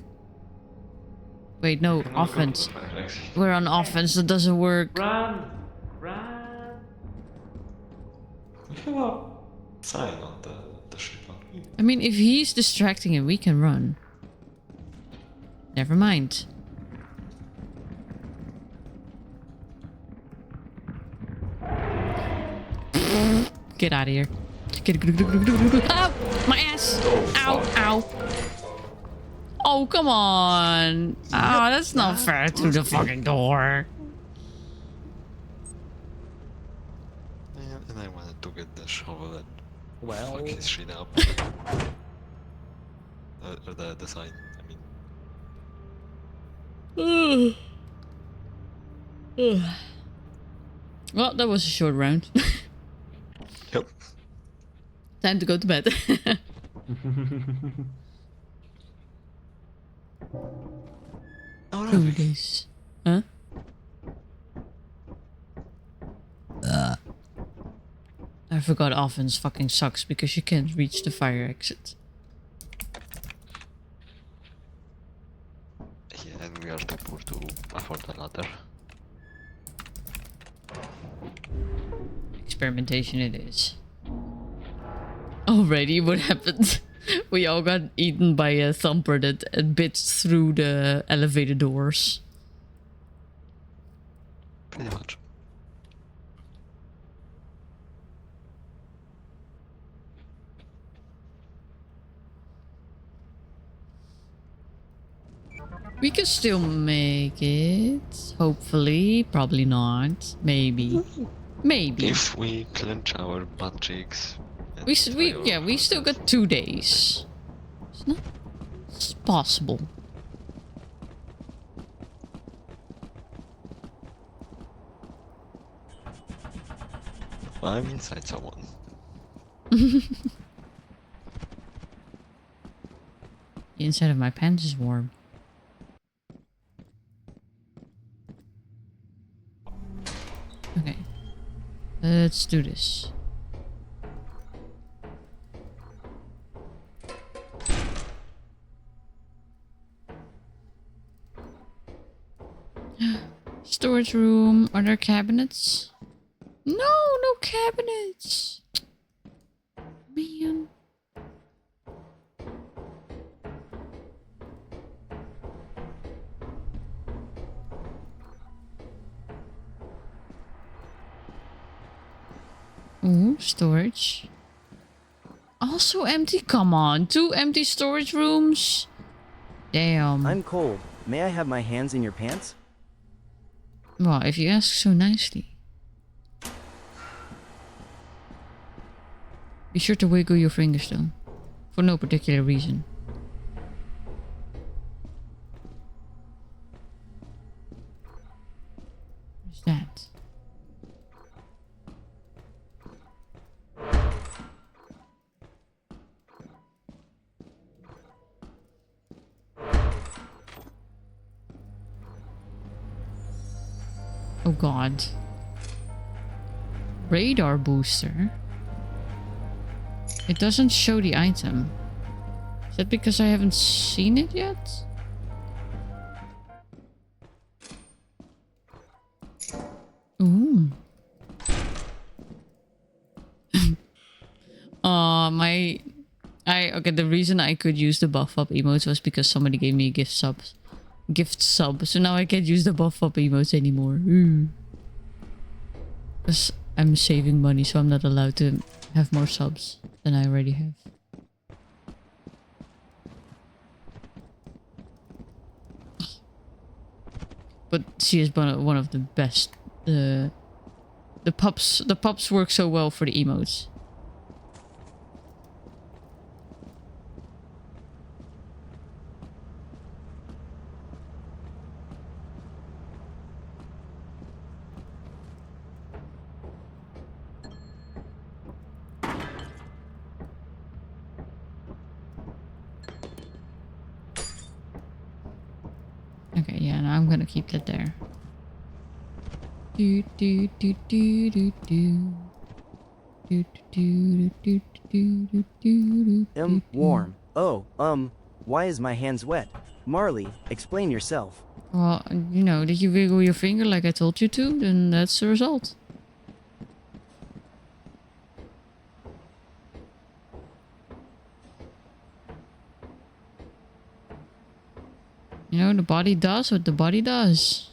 Wait, no, Cannot go to offense. the fire exit. We're on offense, that doesn't work. Run! Run! We have a sign on the ship, don't we? I mean, if he's distracting him, we can run. Never mind. Get out of here. Ow! My ass! Ow! Ow! Oh, come on! Ah, that's not fair to the fucking door. And I wanted to get the shovel and Well, fuck his shit up. The sign, I mean. Well, that was a short round. Yep. Time to go to bed. Oh, 2 days. Huh? I forgot offense fucking sucks because you can't reach the fire exit. Yeah, and we are too poor to afford another. Experimentation it is. Alrighty, what happened? We all got eaten by a thumper that bit through the elevator doors. Pretty much. We can still make it. Hopefully. Probably not. Maybe. Maybe. If we clench our butt cheeks. and We try our we still hardest. got 2 days. It's not. It's possible. I'm inside someone. The inside of my pants is warm. Okay. Let's do this. Storage room. Are there cabinets? No, no cabinets. Man. Ooh, storage. Also empty? Come on, 2 empty storage rooms? Damn. I'm cold. May I have my hands in your pants? Well, if you ask so nicely. Be sure to wiggle your fingers though. For no particular reason. What's that? Oh god. Radar booster. It doesn't show the item. Is that because I haven't seen it yet? Ooh. Okay, the reason I could use the buff up emotes was because somebody gave me a gift sub. So now I can't use the buff up emotes anymore. Because I'm saving money, so I'm not allowed to have more subs than I already have. But she is one of the best. The pups work so well for the emotes. Okay, yeah, now I'm gonna keep that there. Do do do do do do. Do do do do do do do. Warm. Oh, why is my hands wet? Marley, explain yourself. Well, you know, did you wiggle your finger like I told you to? Then that's the result. You know, the body does what the body does.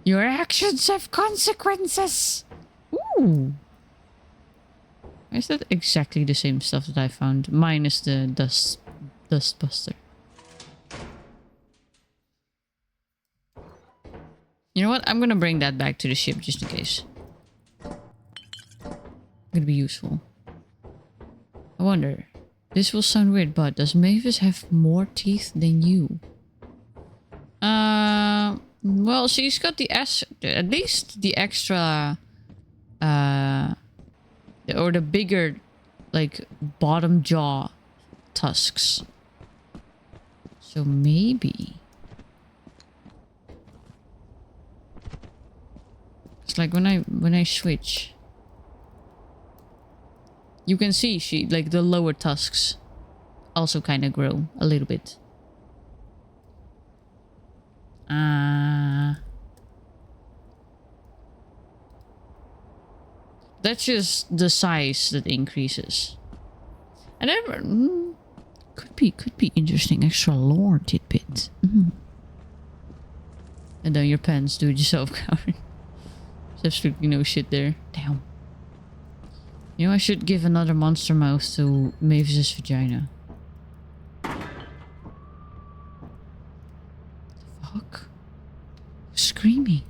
Your actions have consequences. Ooh. Is that exactly the same stuff that I found? Minus the dust buster. You know what? I'm gonna bring that back to the ship just in case. Gonna be useful. I wonder. This will sound weird, but does Mavis have more teeth than you? Well, she's got at least the extra, or the bigger, like, bottom jaw tusks. So maybe. It's like when I switch. You can see like the lower tusks also kind of grow a little bit. That's just the size that increases. And could be interesting extra lore tidbit. And then your pants do it yourself covered. There's absolutely no shit there. Damn. You know, I should give another monster mouth to Mavis's vagina. The fuck? Screaming.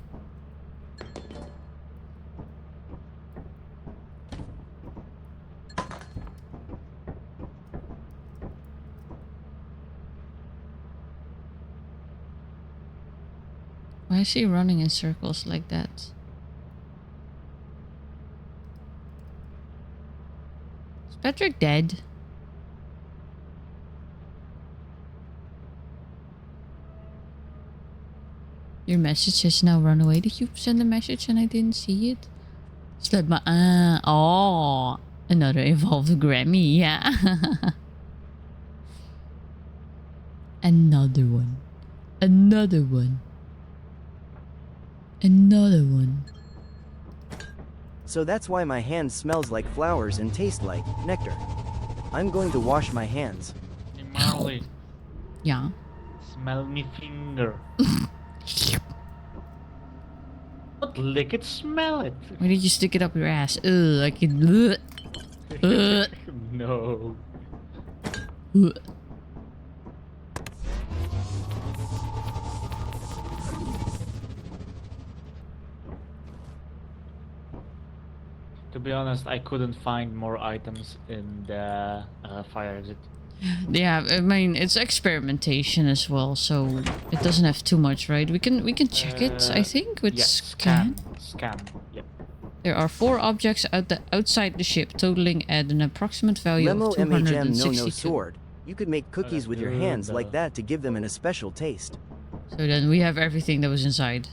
Why is he running in circles like that? Patrick dead? Your message has now run away. Did you send a message and I didn't see it? Slid my oh, another evolved Grammy, yeah. Another one. Another one. Another one. So that's why my hand smells like flowers and taste like nectar. I'm going to wash my hands. Hey, Marley. Yeah. Smell me finger. Not lick it, smell it. Why did you stick it up your ass? Ugh, I can. No. To be honest, I couldn't find more items in the fire exit. Yeah, I mean it's experimentation as well, so it doesn't have too much, right? We can check it, I think, with Yeah, scan. Scan. Yep. There are 4 objects outside the ship, totaling at an approximate value Lemo of MHM 262. no sword. You could make cookies with your hands like that to give them an especial taste. So then we have everything that was inside.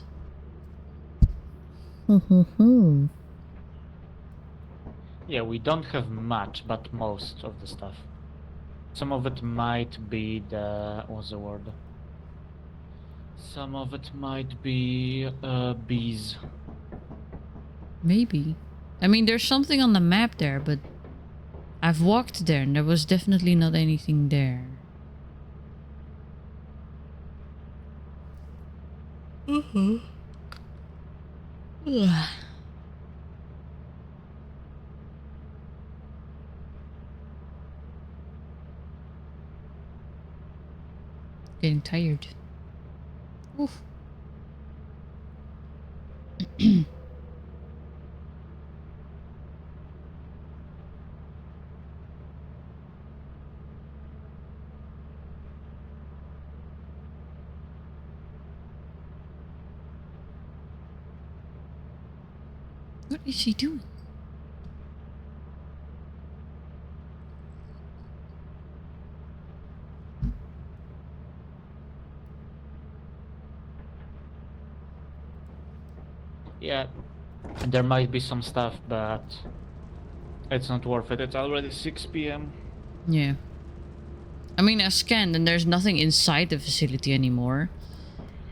Yeah, we don't have much, but most of the stuff. Some of it might be the... what's the word? Some of it might be bees. Maybe. I mean, there's something on the map there, but I've walked there and there was definitely not anything there. Ugh. Getting tired. Oof. What is he doing? Yeah, there might be some stuff, but it's not worth it. It's already 6 p.m. Yeah. I mean, I scanned and there's nothing inside the facility anymore.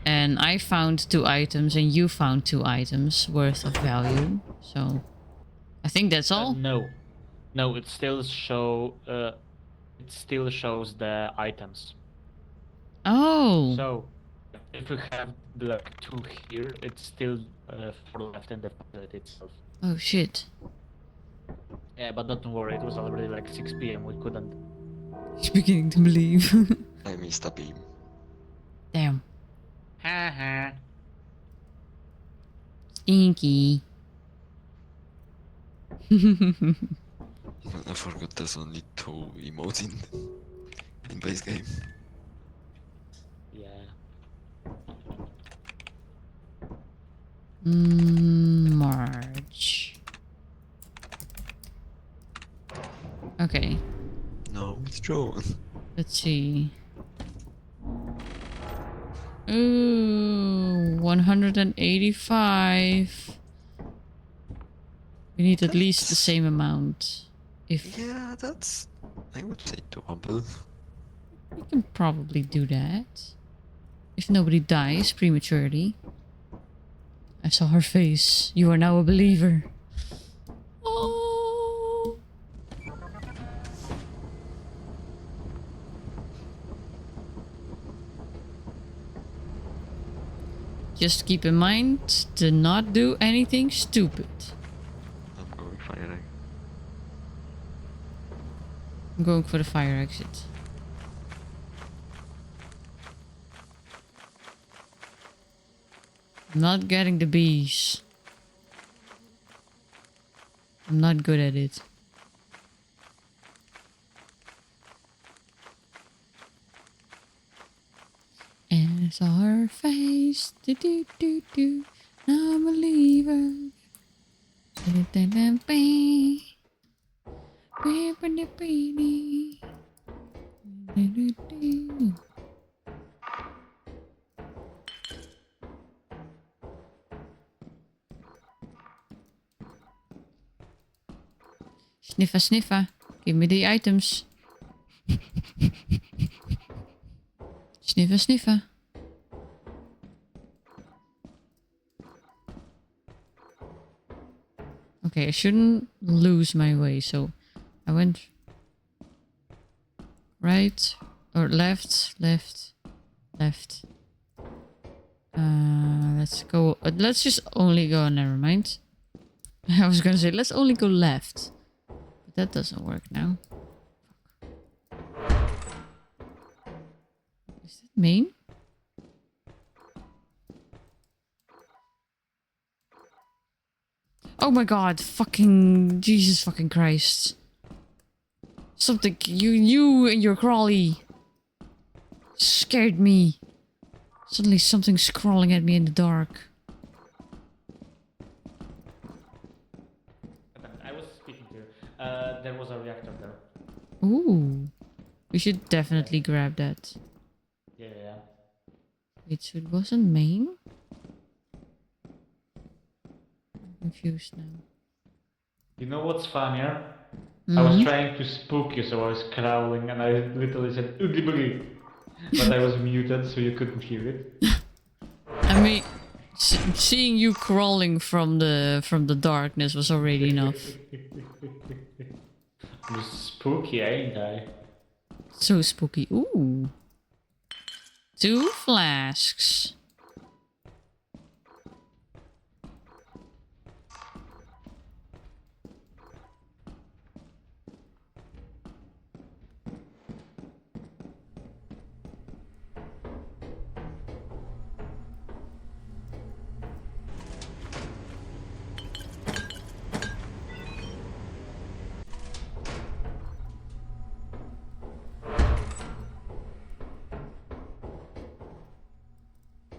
And I found 2 items and you found 2 items worth of value. So I think that's all. No, it still shows the items. Oh. So if we have like 2 here, it's still 4 left in the facility itself. Oh shit. Yeah, but don't worry, it was already like 6 p.m. We couldn't. He's beginning to believe. I missed a beam. Damn. Haha. Stinky. I forgot there's only 2 emotes in base game. Yeah. March. Okay. No, it's John. Let's see. Ooh, 185. We need at least the same amount. If Yeah, that's... I would say doable. we can probably do that. If nobody dies prematurely. I saw her face. You are now a believer. Oh. Just keep in mind to not do anything stupid. I'm going fire egg. I'm going for the fire exit. I'm not getting the bees. I'm not good at it. And I saw her face. Do do do do. Now I'm a believer. Sniffer, sniffer. Give me the items. Sniffer, sniffer. Okay, I shouldn't lose my way, so I went right or left, left, left. Let's go. Let's just only go. Never mind. I was gonna say let's only go left, but that doesn't work now. Is that main? Oh my god, fucking Jesus fucking Christ. Something, you and your crawly scared me. Suddenly something's crawling at me in the dark. I was speaking to you. There was a reactor there. Ooh. We should definitely grab that. Yeah. Wait, so it wasn't main? I'm confused now. You know what's funnier? I was Mhm. trying to spook you, so I was crawling and I literally said oogie boogie. But I was muted, so you couldn't hear it. I mean, seeing you crawling from the darkness was already enough. I'm spooky, ain't I? So spooky. Ooh. 2 flasks.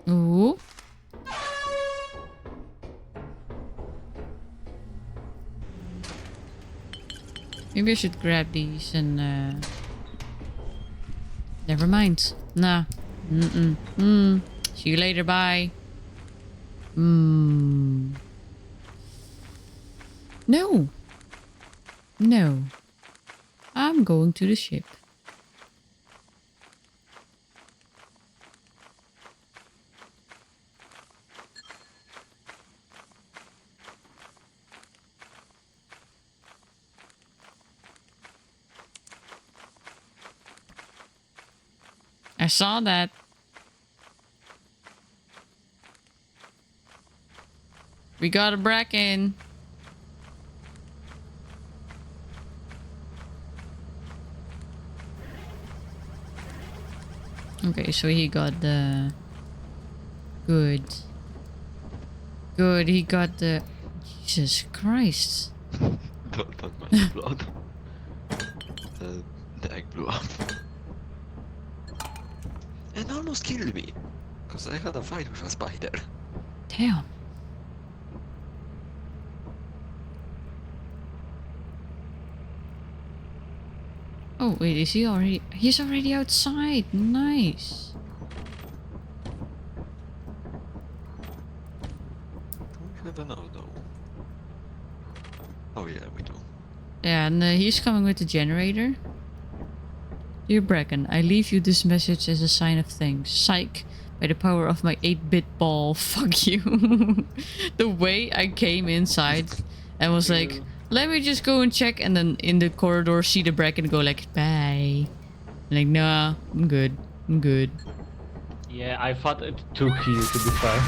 Ooh. Maybe I should grab these and never mind. Nah. See you later, bye. No. No. I'm going to the ship. I saw that. We got a bracken. Okay, so he got the... Good. Good, he got the... Jesus Christ. Don't mind the blood. The egg blew up. And almost killed me. Because I had a fight with a spider. Damn. Oh, wait, is he already... He's already outside. Nice. I don't know though. Oh yeah, we do. Yeah, and he's coming with the generator. Dear Bracken, I leave you this message as a sign of thanks. Psych. By the power of my 8-bit ball. Fuck you. The way I came inside and was like, let me just go and check, and then in the corridor see the Bracken go like, bye. I'm like, nah, I'm good. I'm good. Yeah, I thought it took you, to be fair.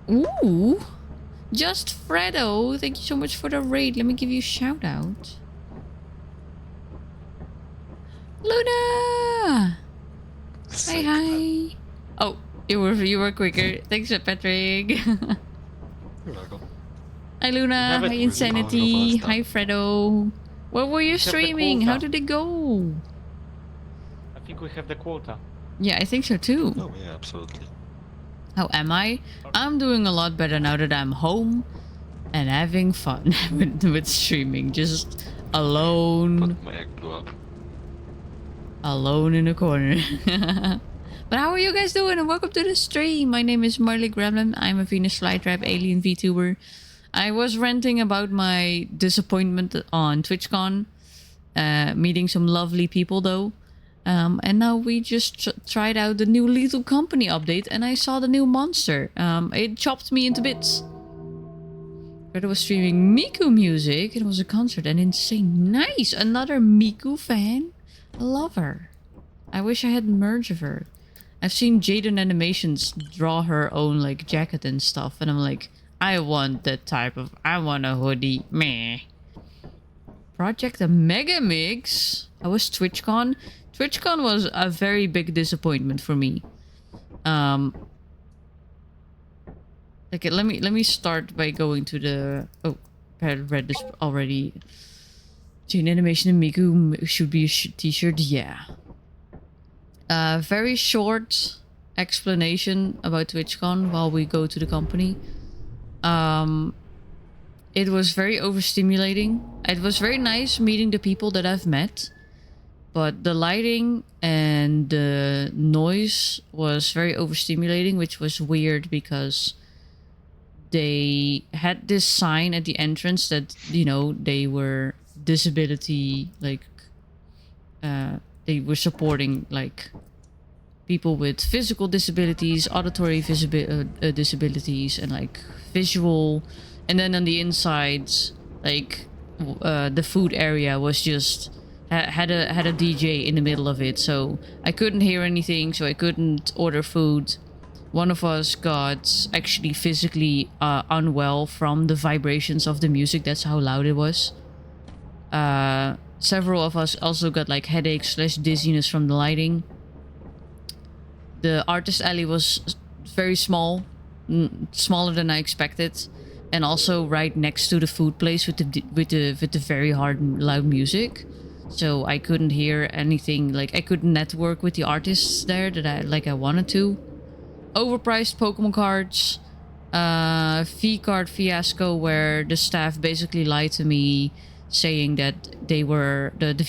Ooh. Just Fredo. Thank you so much for the raid. Let me give you a shout out. Luna! Hi, hi. Oh, you were quicker. Thanks, Patrick. You're welcome. Hi, Luna. Hi, Insanity. Hi, Fredo. What were you have the streaming? How quota. did it go? I think we have the quota. Yeah, I think so too. Oh yeah, absolutely. How am I? I'm doing a lot better now that I'm home and having fun with streaming. Just alone. But my egg blew up. Alone in a corner. But how are you guys doing? And welcome to the stream. My name is Marley Gremlin. I'm a Venus Flytrap alien VTuber. I was ranting about my disappointment on TwitchCon. Meeting some lovely people though. And now we just tried out the new Lethal Company update and I saw the new monster. It chopped me into bits. But I was streaming Miku music. It was a concert and insane. Nice! Another Miku fan. I love her. I wish I had merge of her. I've seen Jaden Animations draw her own like jacket and stuff, and I'm like, I want that type of. I want a hoodie. Meh. Project a Mega Mix. I was TwitchCon. TwitchCon was a very big disappointment for me. Okay, let me start by going to the. Oh, I read this already. Chain Animation and Miku should be a t-shirt, yeah. Very short explanation about TwitchCon while we go to the company. It was very overstimulating. It was very nice meeting the people that I've met. But the lighting and the noise was very overstimulating, which was weird because they had this sign at the entrance that, you know, they were disability, like, they were supporting, like, people with physical disabilities, auditory disabilities, and, like, visual. And then on the insides, like, the food area was just had a DJ in the middle of it, so I couldn't hear anything, so I couldn't order food. One of us got actually physically unwell from the vibrations of the music. That's how loud it was. Several of us also got like headaches / dizziness from the lighting. The artist alley was very small, smaller than I expected, and also right next to the food place with the very hard loud music. So I couldn't hear anything. Like, I couldn't network with the artists there that I wanted to. Overpriced Pokemon cards, V card fiasco where the staff basically lied to me, saying that the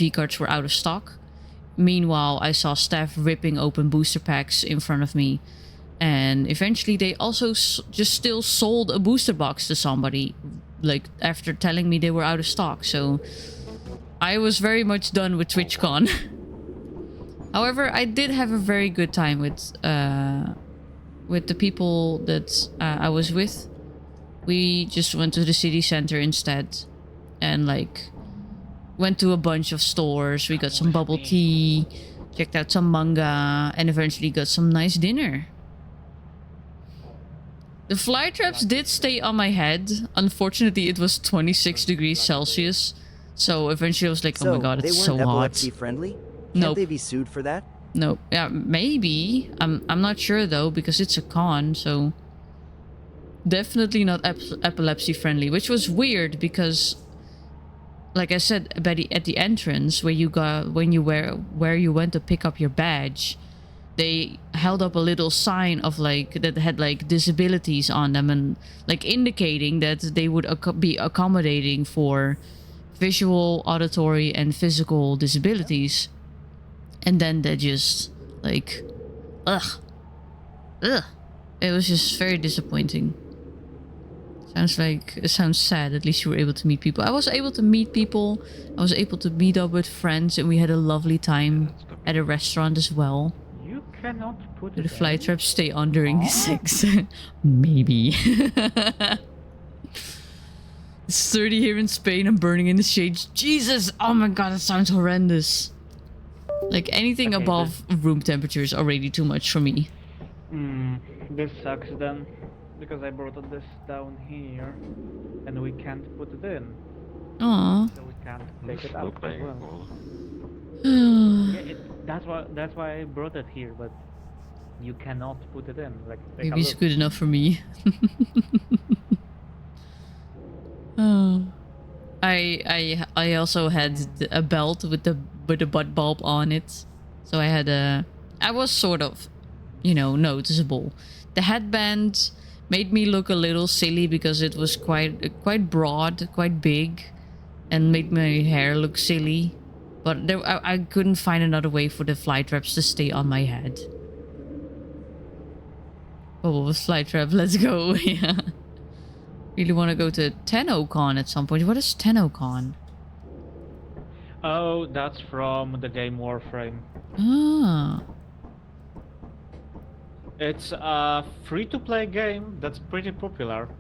V cards were out of stock. Meanwhile, I saw staff ripping open booster packs in front of me, and eventually they also just still sold a booster box to somebody, like, after telling me they were out of stock. So I was very much done with TwitchCon. However, I did have a very good time with the people that I was with. We just went to the city center instead, and like went to a bunch of stores. We got some bubble tea, checked out some manga, and eventually got some nice dinner. The fly traps did stay on my head. Unfortunately, it was 26 degrees Celsius. So eventually I was like, oh my god, it's so hot. They weren't epilepsy friendly? Can't Nope. they be sued for that? No, yeah, maybe. I'm not sure though, because it's a con, so definitely not epilepsy friendly, which was weird because, like I said, at the entrance where you went to pick up your badge, they held up a little sign of like that had like disabilities on them, and like indicating that they would be accommodating for visual, auditory, and physical disabilities. And then they just like, ugh. It was just very disappointing. It sounds sad. At least you were able to meet people. I was able to meet people. I was able to meet up with friends, and we had a lovely time at a restaurant as well. You cannot put Do it the fly in. traps stay on during the sex? Maybe. It's 30 here in Spain. I'm burning in the shades. Jesus! Oh my god, that sounds horrendous. Like, anything Okay, above room temperature is already too much for me. This sucks then, because I brought this down here, and we can't put it in, Aww. so we can't take it out Look as like well. well. Yeah, that's why I brought it here, but you cannot put it in. Like, take a Maybe it's look. good enough for me. Oh. I also had a belt with the butt bulb on it, so I was sort of, you know, noticeable. The headband made me look a little silly because it was quite broad, quite big, and made my hair look silly. But I couldn't find another way for the fly traps to stay on my head. Oh, fly trap, let's go. Yeah. Really want to go to TennoCon at some point. What is TennoCon? Oh, that's from the game Warframe. Ah. It's a free-to-play game that's pretty popular.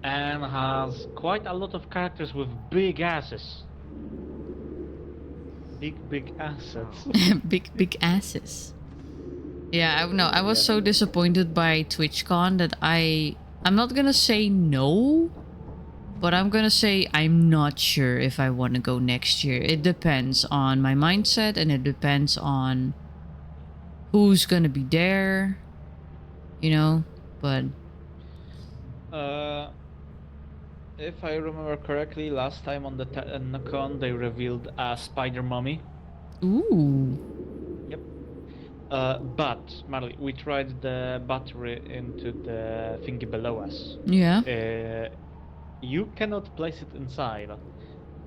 And has quite a lot of characters with big asses. Big assets. big asses. Yeah, I was so disappointed by TwitchCon that I'm not gonna say no, but I'm gonna say I'm not sure if I want to go next year. It depends on my mindset, and it depends on who's gonna be there, you know. But If I remember correctly, last time on the con they revealed a spider mummy. ooh, Yep. But Marley, we tried the battery into the thingy below us. yeah. You cannot place it inside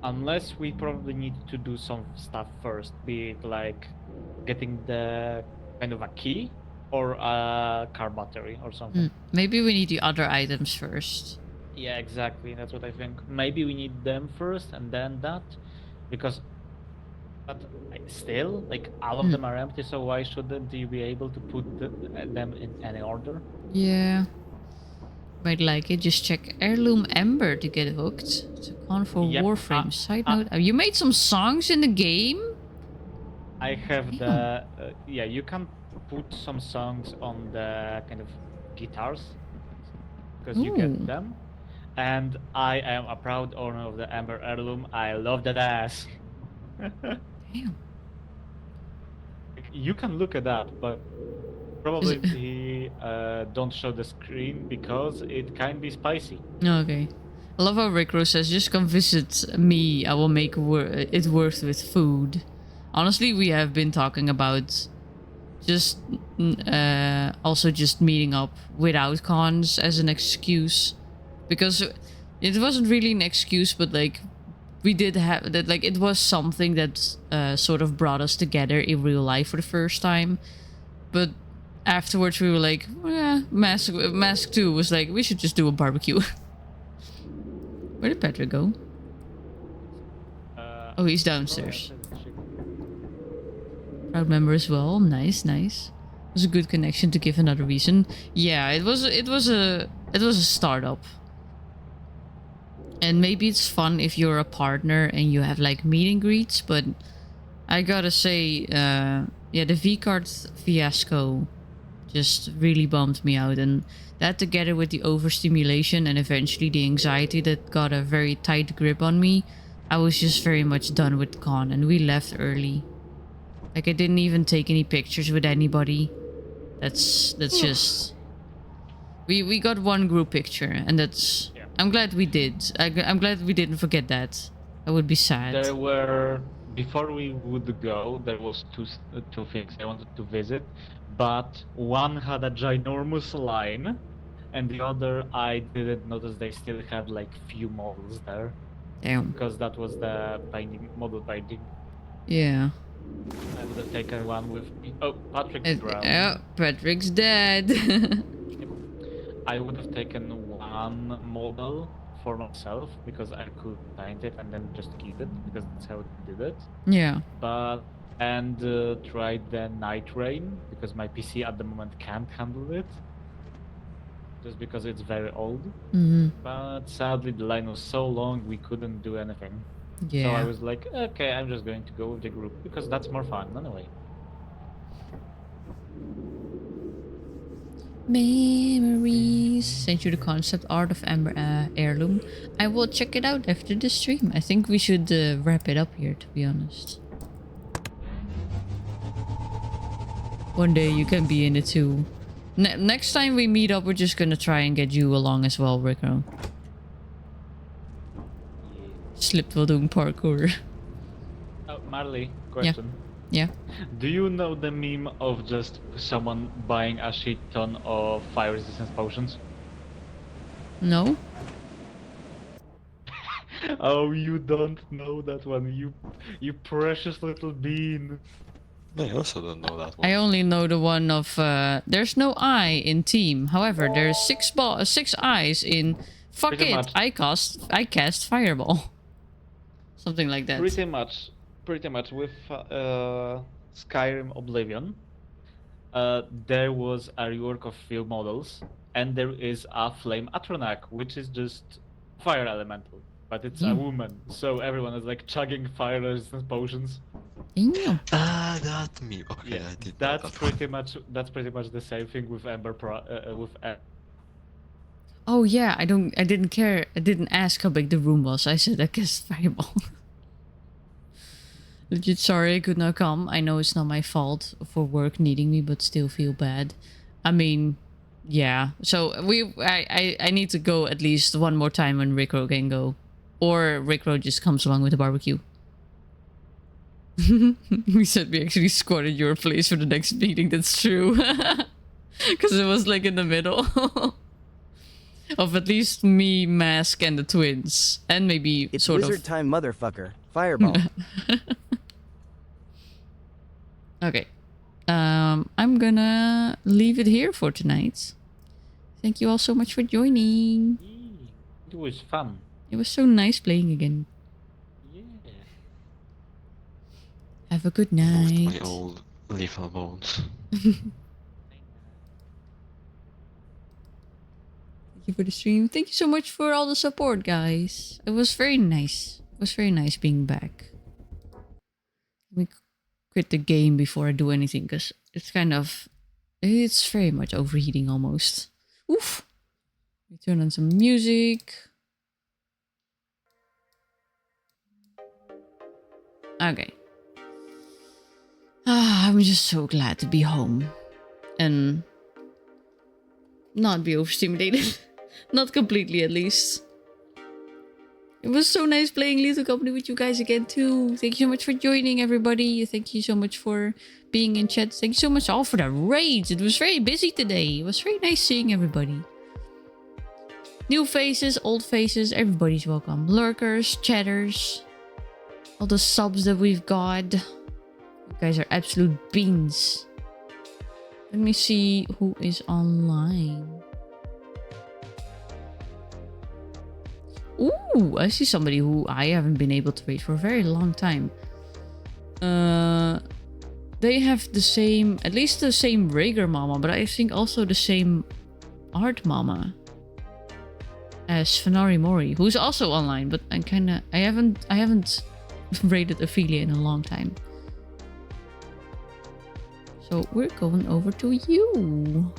unless we probably need to do some stuff first, be it like getting the kind of a key or a car battery or something. Maybe we need the other items first. Yeah, exactly. That's what I think. Maybe we need them first and then that, because but still, like all of them are empty. So why shouldn't you be able to put them in any order? Yeah. Might like it. Just check heirloom ember to get hooked. It's a con for Yep, Warframe. Side note: you made some songs in the game. I have the yeah. You can put some songs on the kind of guitars because you get them. And I am a proud owner of the Ember Heirloom. I love that ass. Damn. You can look at that, but probably don't show the screen because it can be spicy. Okay. I love how Rickro says, just come visit me. I will make it worth with food. Honestly, we have been talking about just also just meeting up without cons as an excuse. Because it wasn't really an excuse, but like we did have that, like it was something that sort of brought us together in real life for the first time. But afterwards we were like, yeah, Mask 2 was like, we should just do a barbecue. Where did Patrick go? Oh, he's downstairs. Proud member as well. Nice, nice. It was a good connection to give another reason. Yeah, it was a startup. And maybe it's fun if you're a partner and you have like meet and greets, but I gotta say, yeah, the V-card fiasco just really bummed me out, and that together with the overstimulation and eventually the anxiety that got a very tight grip on me, I was just very much done with con, and we left early. Like I didn't even take any pictures with anybody. That's just we got one group picture, and that's I'm glad we did. I'm glad we didn't forget that. I would be sad. There were, before we would go, there was two things I wanted to visit, but one had a ginormous line, and the other I didn't notice they still had like few models there. Damn. Because that was the model binding. Yeah. I would have taken one with me. Oh, Patrick's drowned. Oh, Patrick's dead. I would have taken one model for myself because I could find it and then just keep it because that's how I did it. Yeah. And tried the night rain because my PC at the moment can't handle it. Just because it's very old. But sadly the line was so long we couldn't do anything. Yeah. So I was like, okay, I'm just going to go with the group because that's more fun anyway. Memories. Sent you the concept art of Ember Heirloom. I will check it out after the stream. I think we should wrap it up here, to be honest. One day you can be in it too. Next time we meet up, we're just gonna try and get you along as well, Rico. Slipped while doing parkour. Oh, Marley, question. Yeah. Do you know the meme of just someone buying a shit ton of fire resistance potions? No? Oh, you don't know that one, you precious little bean. I also don't know that one. I only know the one of there's no eye in team. However, there's six eyes in fuck Pretty it. much. I cast fireball. Something like that. Pretty much with Skyrim Oblivion. There was a rework of few models, and there is a Flame Atronach, which is just fire elemental, but it's a woman, so everyone is like chugging fire resistance potions. Damn. Ah, that me. Okay, Yeah, I did. that's pretty much the same thing with Ember Oh yeah, I didn't care. I didn't ask how big the room was. I said I cast fireball. Legit sorry I could not come. I know it's not my fault for work needing me, but still feel bad. I mean, yeah. So I need to go at least one more time when Rickro can go. Or Rickro just comes along with the barbecue. We said we actually squatted your place for the next meeting. That's true. Because it was like in the middle. Of at least me, Mask, and the twins. And maybe It's sort wizard of... time, motherfucker. Fireball. Okay. I'm gonna leave it here for tonight. Thank you all so much for joining. It was fun. It was so nice playing again. Yeah. Have a good Moved my night. old lethal bones. Thank you for the stream. Thank you so much for all the support, guys. It was very nice. It was very nice being back. Let me quit the game before I do anything, because it's very much overheating almost. Oof. We turn on some music. Okay. I'm just so glad to be home and not be overstimulated. Not completely, at least. It was so nice playing Lethal Company with you guys again too. Thank you so much for joining, everybody. Thank you so much for being in chat. Thank you so much all for the raids. It was very busy today. It was very nice seeing everybody. New faces, old faces, everybody's welcome. Lurkers, chatters, all the subs that we've got. You guys are absolute beans. Let me see who is online. Ooh, I see somebody who I haven't been able to raid for a very long time. They have the same, at least the same Rager Mama, but I think also the same Art Mama as Fenari Mori, who's also online, but I haven't raided Ophelia in a long time. So we're going over to you.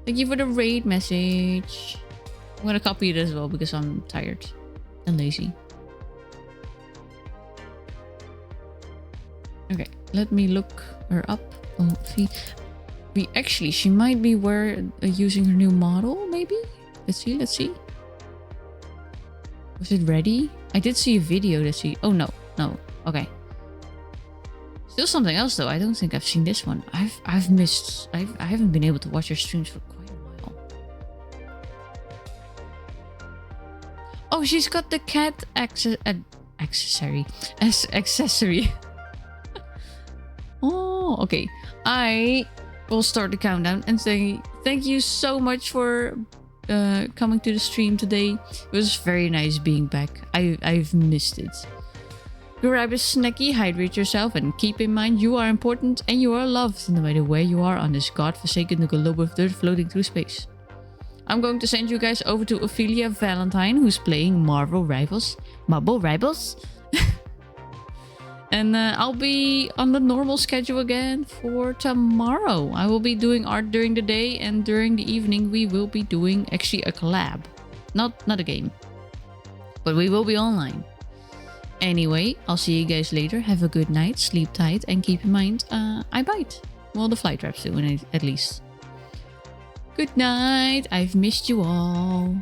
Thank you for the raid message. I'm gonna copy it as well because I'm tired and lazy. Okay, let me look her up. Oh, she might be using her new model, maybe? Let's see. Was it ready? I did see a video that oh no, okay. Still something else though. I don't think I've seen this one. I haven't been able to watch her streams for quite a while. Oh, she's got the cat accessory. Oh, okay. I will start the countdown and say thank you so much for coming to the stream today. It was very nice being back. I've missed it. Grab a snacky, hydrate yourself, and keep in mind you are important and you are loved no matter where you are on this godforsaken globe of dirt floating through space. I'm going to send you guys over to Ophelia Valentine, who's playing Marble Rivals. And I'll be on the normal schedule again for tomorrow. I will be doing art during the day, and during the evening we will be doing actually a collab. Not a game. But we will be online. Anyway, I'll see you guys later. Have a good night, sleep tight, and keep in mind, I bite. Well, the fly traps do, at least. Good night. I've missed you all.